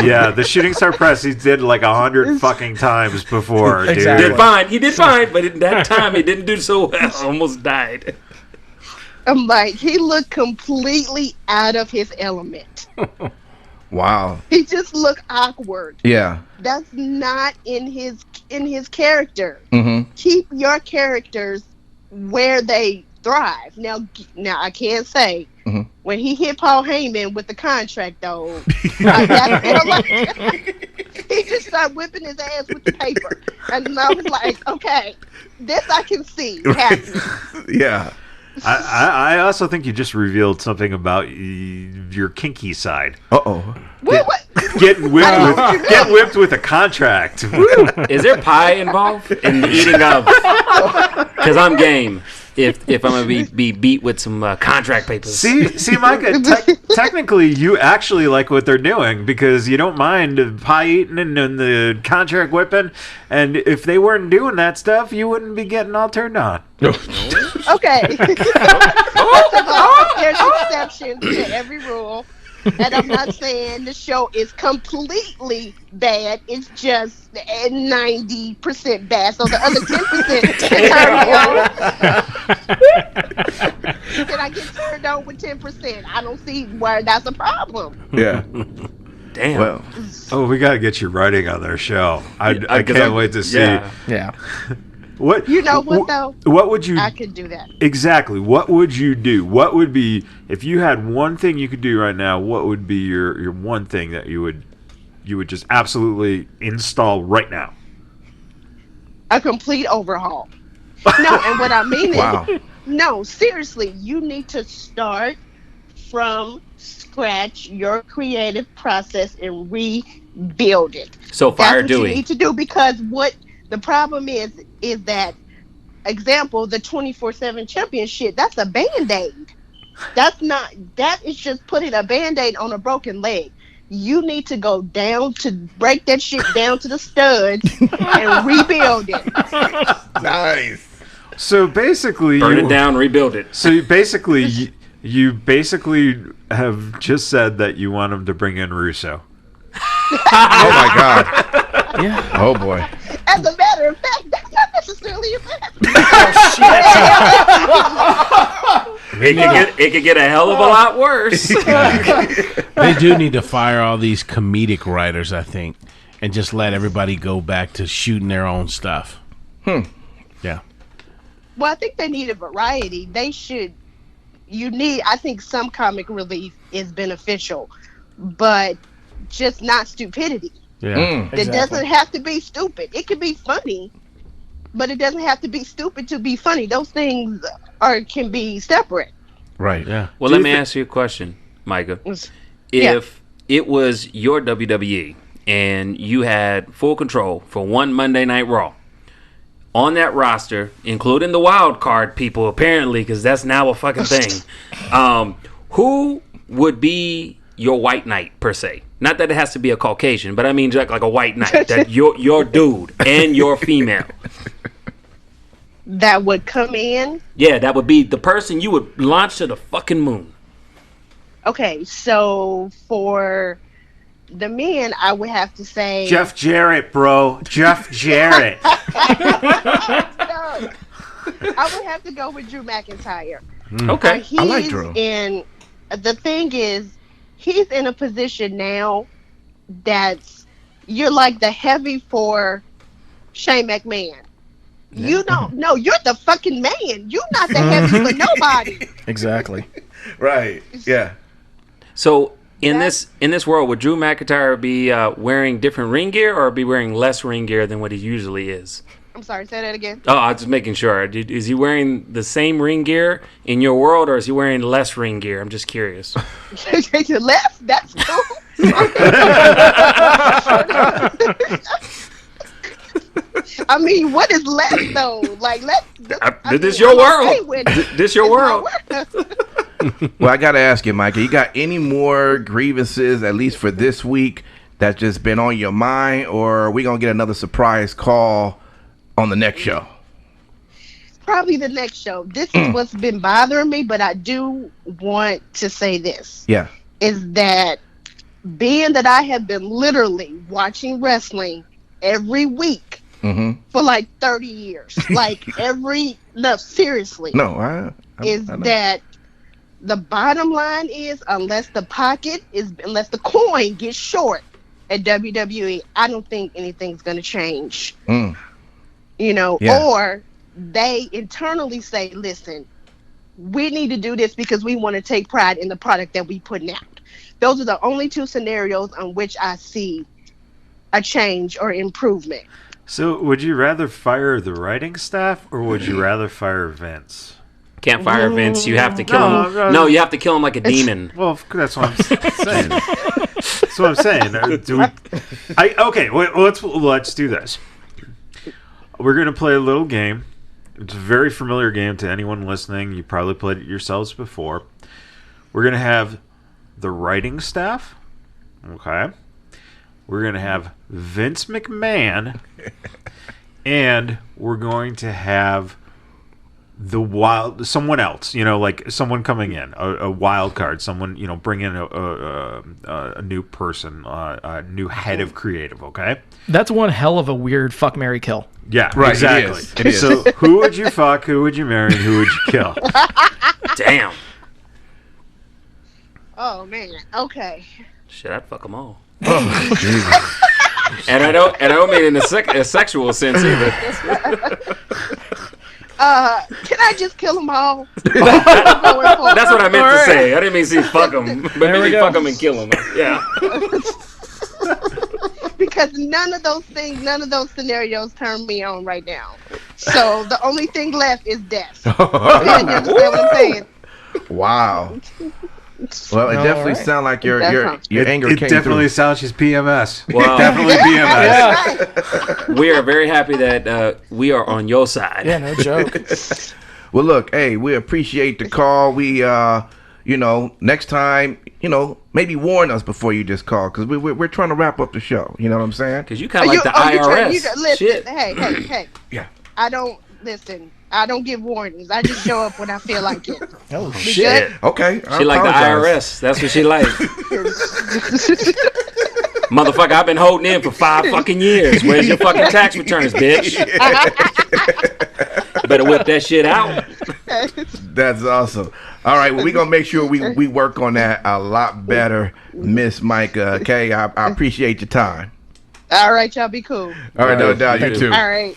Yeah, the shooting star press he did like 100 fucking times before. Exactly. Dude. He did fine, but at that time he didn't do so well. Almost died. I'm like, he looked completely out of his element. Wow. He just looked awkward. Yeah. That's not in his character. Mm-hmm. Keep your characters where they thrive. Now I can't say when he hit Paul Heyman with the contract, though. He just started whipping his ass with the paper, and I was like, okay, this I can see happening. Yeah. I also think you just revealed something about your kinky side. Uh-oh. Getting whipped with a contract. Is there pie involved in the eating of? Because I'm game. If I'm gonna be beat with some contract papers. See, Micah. Technically, you actually like what they're doing because you don't mind the pie eating and the contract whipping. And if they weren't doing that stuff, you wouldn't be getting all turned on. Okay. First of all, there's exceptions to every rule. And I'm not saying the show is completely bad. It's just 90% bad. So the other 10% can turn me on. Can I get turned on with 10%? I don't see where that's a problem. Yeah. Damn. Well. Oh, we got to get you writing on their show. I can't wait to see. Yeah. What you know what though? What would you? I could do that. Exactly. What would you do? What would be if you had one thing you could do right now? What would be your one thing that you would just absolutely install right now? A complete overhaul. No, and what I mean is, no, seriously, you need to start from scratch your creative process and rebuild it. So fire That's what Dewey. you need to do because what the problem is that, example, the 24/7 championship, that's a Band-Aid. That is just putting a Band-Aid on a broken leg. You need to go down to break that shit down to the studs and rebuild it. Nice. So basically, burn it down, rebuild it. So you basically have just said that you want him to bring in Russo. Oh my God. Yeah. Oh boy. As a matter of fact, that's not necessarily a bad It could get a hell of a lot worse. They do need to fire all these comedic writers, I think, and just let everybody go back to shooting their own stuff. Yeah. Well, I think they need a variety. They should. I think some comic relief is beneficial, but just not stupidity. Yeah. It doesn't have to be stupid. It can be funny, but it doesn't have to be stupid to be funny. Those things can be separate. Right. Yeah. Well, let me ask you a question, Micah. If it was your WWE and you had full control for one Monday Night Raw, on that roster, including the wild card people, apparently, because that's now a fucking thing, who would be your white knight, per se? Not that it has to be a Caucasian, but I mean like a white knight, that your dude and your female. That would come in? Yeah, that would be the person you would launch to the fucking moon. Okay, so for the men, I would have to say Jeff Jarrett, bro. Jeff Jarrett. No, I would have to go with Drew McIntyre. Okay. I like Drew. And the thing is, he's in a position now that's you're like the heavy for Shane McMahon. You don't know. You're the fucking man. You're not the heavy for nobody. Exactly. Right. Yeah. So in this world, would Drew McIntyre be wearing different ring gear or be wearing less ring gear than what he usually is? I'm sorry, say that again. Oh, I was just making sure. Is he wearing the same ring gear in your world, or is he wearing less ring gear? I'm just curious. Left? That's cool. I mean, what is left though? Like, This your world. This your world. Well, I got to ask you, Micah, you got any more grievances, at least for this week, that's just been on your mind, or are we going to get another surprise call on the next show? Probably the next show. This is what's been bothering me, but I do want to say this. Yeah. Is that being that I have been literally watching wrestling every week for like 30 years. Like seriously. No, I know. That the bottom line is unless the coin gets short at WWE, I don't think anything's going to change. You know, or they internally say, listen, we need to do this because we want to take pride in the product that we putting out. Those are the only two scenarios on which I see a change or improvement. So, would you rather fire the writing staff or would you rather fire Vince? Can't fire Vince. You have to kill him. No, you have to kill him like a demon. Well, that's what I'm saying. That's what I'm saying. Let's do this. We're going to play a little game. It's a very familiar game to anyone listening. You probably played it yourselves before. We're going to have the writing staff. Okay. We're going to have Vince McMahon. And we're going to have someone else, like someone coming in, a wild card, someone, bring in a new person, a new head of creative, okay? That's one hell of a weird fuck, marry, kill. Yeah, right, exactly. It is. So who would you fuck, who would you marry, and who would you kill? Damn. Oh, man. Okay. Shit, I'd fuck them all. Oh, Jesus. And I don't mean in a sexual sense either. Can I just kill them all? That's what I meant to say. I didn't mean to say fuck them, but maybe fuck them and kill them. Yeah. Because none of those scenarios turn me on right now. So the only thing left is death. You understand what I'm saying? Wow. Well, it definitely sounds like your anger came through. It definitely sounds she's PMS. Wow. Definitely PMS. Yeah. We are very happy that we are on your side. Yeah, no joke. Well, look, hey, we appreciate the call. We, next time, maybe warn us before you just call, because we're trying to wrap up the show. You know what I'm saying? Because you kind of like the IRS. Listen, Shit. Hey. Yeah. I don't give warnings. I just show up when I feel like it. Oh, shit. Okay. She like the IRS. That's what she like. Motherfucker, I've been holding in for 5 fucking years. Where's your fucking tax returns, bitch? Better whip that shit out. That's awesome. All right, well, we're going to make sure we work on that a lot better, Miss Micah. Okay, I appreciate your time. All right, y'all be cool. All right, no doubt. You too. All right,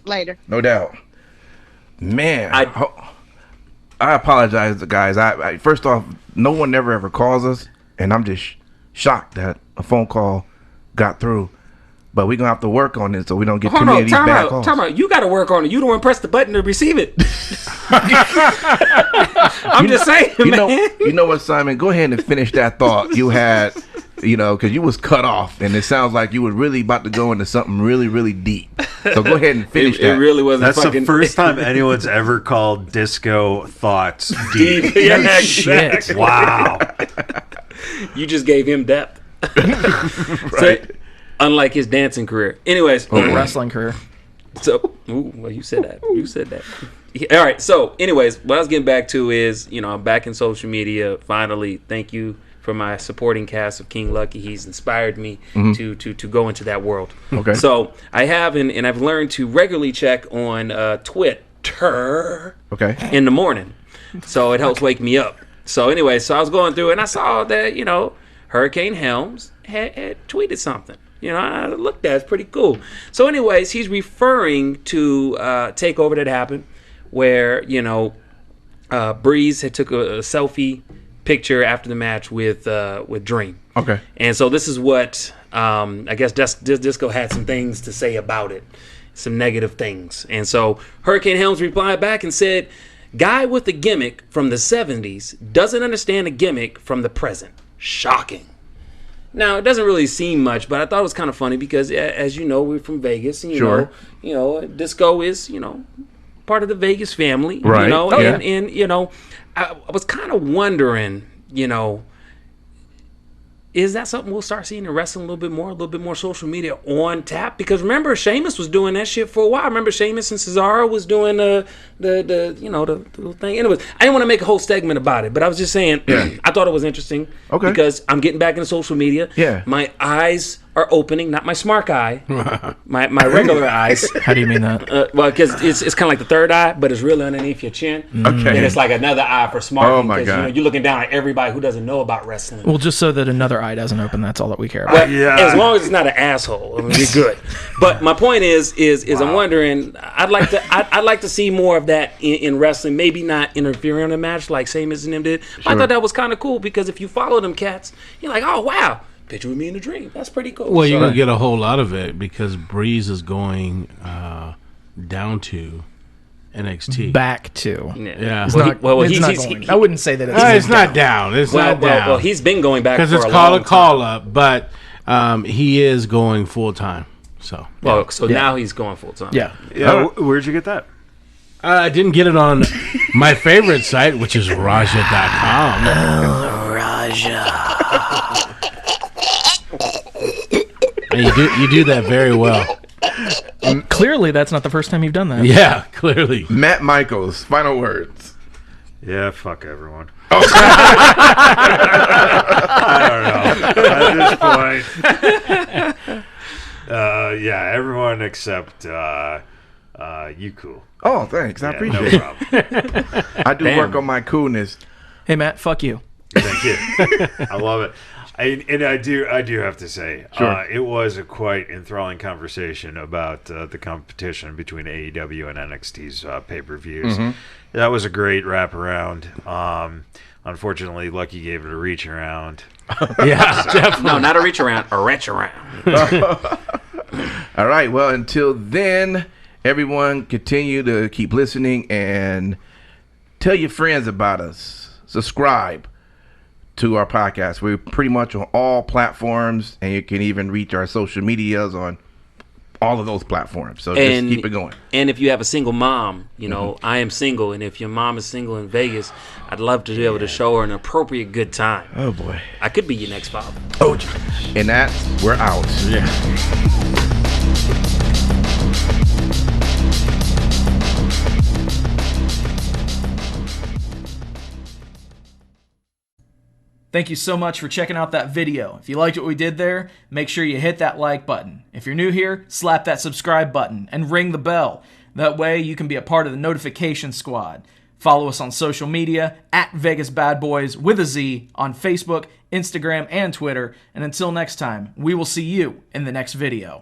later. No doubt. Man, I apologize, guys. I first off, no one never ever calls us, and I'm just shocked that a phone call got through. But we're gonna have to work on it so we don't get too many of these bad calls. Time out. You got to work on it. You don't want to press the button to receive it. I'm just saying, man. You know what, Simon? Go ahead and finish that thought you had. Because you was cut off, and it sounds like you were really about to go into something really, really deep. So go ahead and finish that. It really wasn't. That's the first time anyone's ever called disco thoughts deep. Yeah, shit. Wow. You just gave him depth. Right. So, unlike his dancing career. Anyways. Wrestling career. So, well, you said that. You said that. All right. So, anyways, what I was getting back to is, I'm back in social media. Finally, thank you from my supporting cast of King Lucky. He's inspired me to go into that world. Okay. So I have, and I've learned to regularly check on Twitter in the morning. So it helps wake me up. So anyway, so I was going through and I saw that, Hurricane Helms had tweeted something. I looked at it. It's pretty cool. So anyways, he's referring to takeover that happened where, Breeze had took a selfie picture after the match with Dream. Okay. And so this is what I guess Disco had some things to say about it, some negative things. And so Hurricane Helms replied back and said, "Guy with a gimmick from the 70s doesn't understand a gimmick from the present. Shocking." Now, it doesn't really seem much, but I thought it was kind of funny because, as you know, we're from Vegas. And, you know, Disco is, part of the Vegas family. Right. And I was kind of wondering, is that something we'll start seeing in wrestling a little bit more social media on tap? Because remember, Sheamus was doing that shit for a while. Remember, Sheamus and Cesaro was doing the little thing. Anyways, I didn't want to make a whole segment about it, but I was just saying, I thought it was interesting. Okay. Because I'm getting back into social media. Yeah. My eyes are opening, not my smart eye, my regular eyes. How do you mean that? Well, because it's kind of like the third eye, but it's really underneath your chin. Okay. And it's like another eye for smart. Oh, my God. You're looking down at everybody who doesn't know about wrestling. Well, just so that another eye doesn't open, that's all that we care about. But as long as it's not an asshole, I mean, we're good. But my point is I'm wondering, I'd like to see more of that in wrestling. Maybe not interfering in a match like Sheamus and them did. But I thought that was kind of cool because if you follow them cats, you're like, oh wow, picture with me in a dream. That's pretty cool. Well, you're gonna get a whole lot of it because Breeze is going down to NXT. Back to. Yeah. He's not going. I wouldn't say that it's not down. It's not down. Well, he's been going back because it's called a call up, but he is going full time. So. Well, now he's going full time. Yeah. Where'd you get that? I didn't get it on my favorite site, which is Raja.com. Raja. And you do that very well. Clearly, that's not the first time you've done that. Yeah, clearly. Matt Michaels, final words. Yeah, fuck everyone. I don't know. At this point, everyone except you cool. Oh, thanks. I appreciate no it. I do work on my coolness. Hey, Matt, fuck you. Thank you. I love it. I do have to say, it was a quite enthralling conversation about the competition between AEW and NXT's pay-per-views. Mm-hmm. That was a great wraparound. Unfortunately, Lucky gave it a reach around. Yeah, definitely. No, not a reach around, a wrench around. All right. Well, until then, everyone continue to keep listening and tell your friends about us. Subscribe to our podcast. We're pretty much on all platforms, and you can even reach our social medias on all of those platforms. So just keep it going. And if you have a single mom, I am single, and if your mom is single in Vegas, I'd love to be able to show her an appropriate good time. Oh boy, I could be your next father. Oh, and that we're out. Yeah. Thank you so much for checking out that video. If you liked what we did there, make sure you hit that like button. If you're new here, slap that subscribe button and ring the bell. That way you can be a part of the notification squad. Follow us on social media at Vegas BadBoyz with a Z on Facebook, Instagram, and Twitter. And until next time, we will see you in the next video.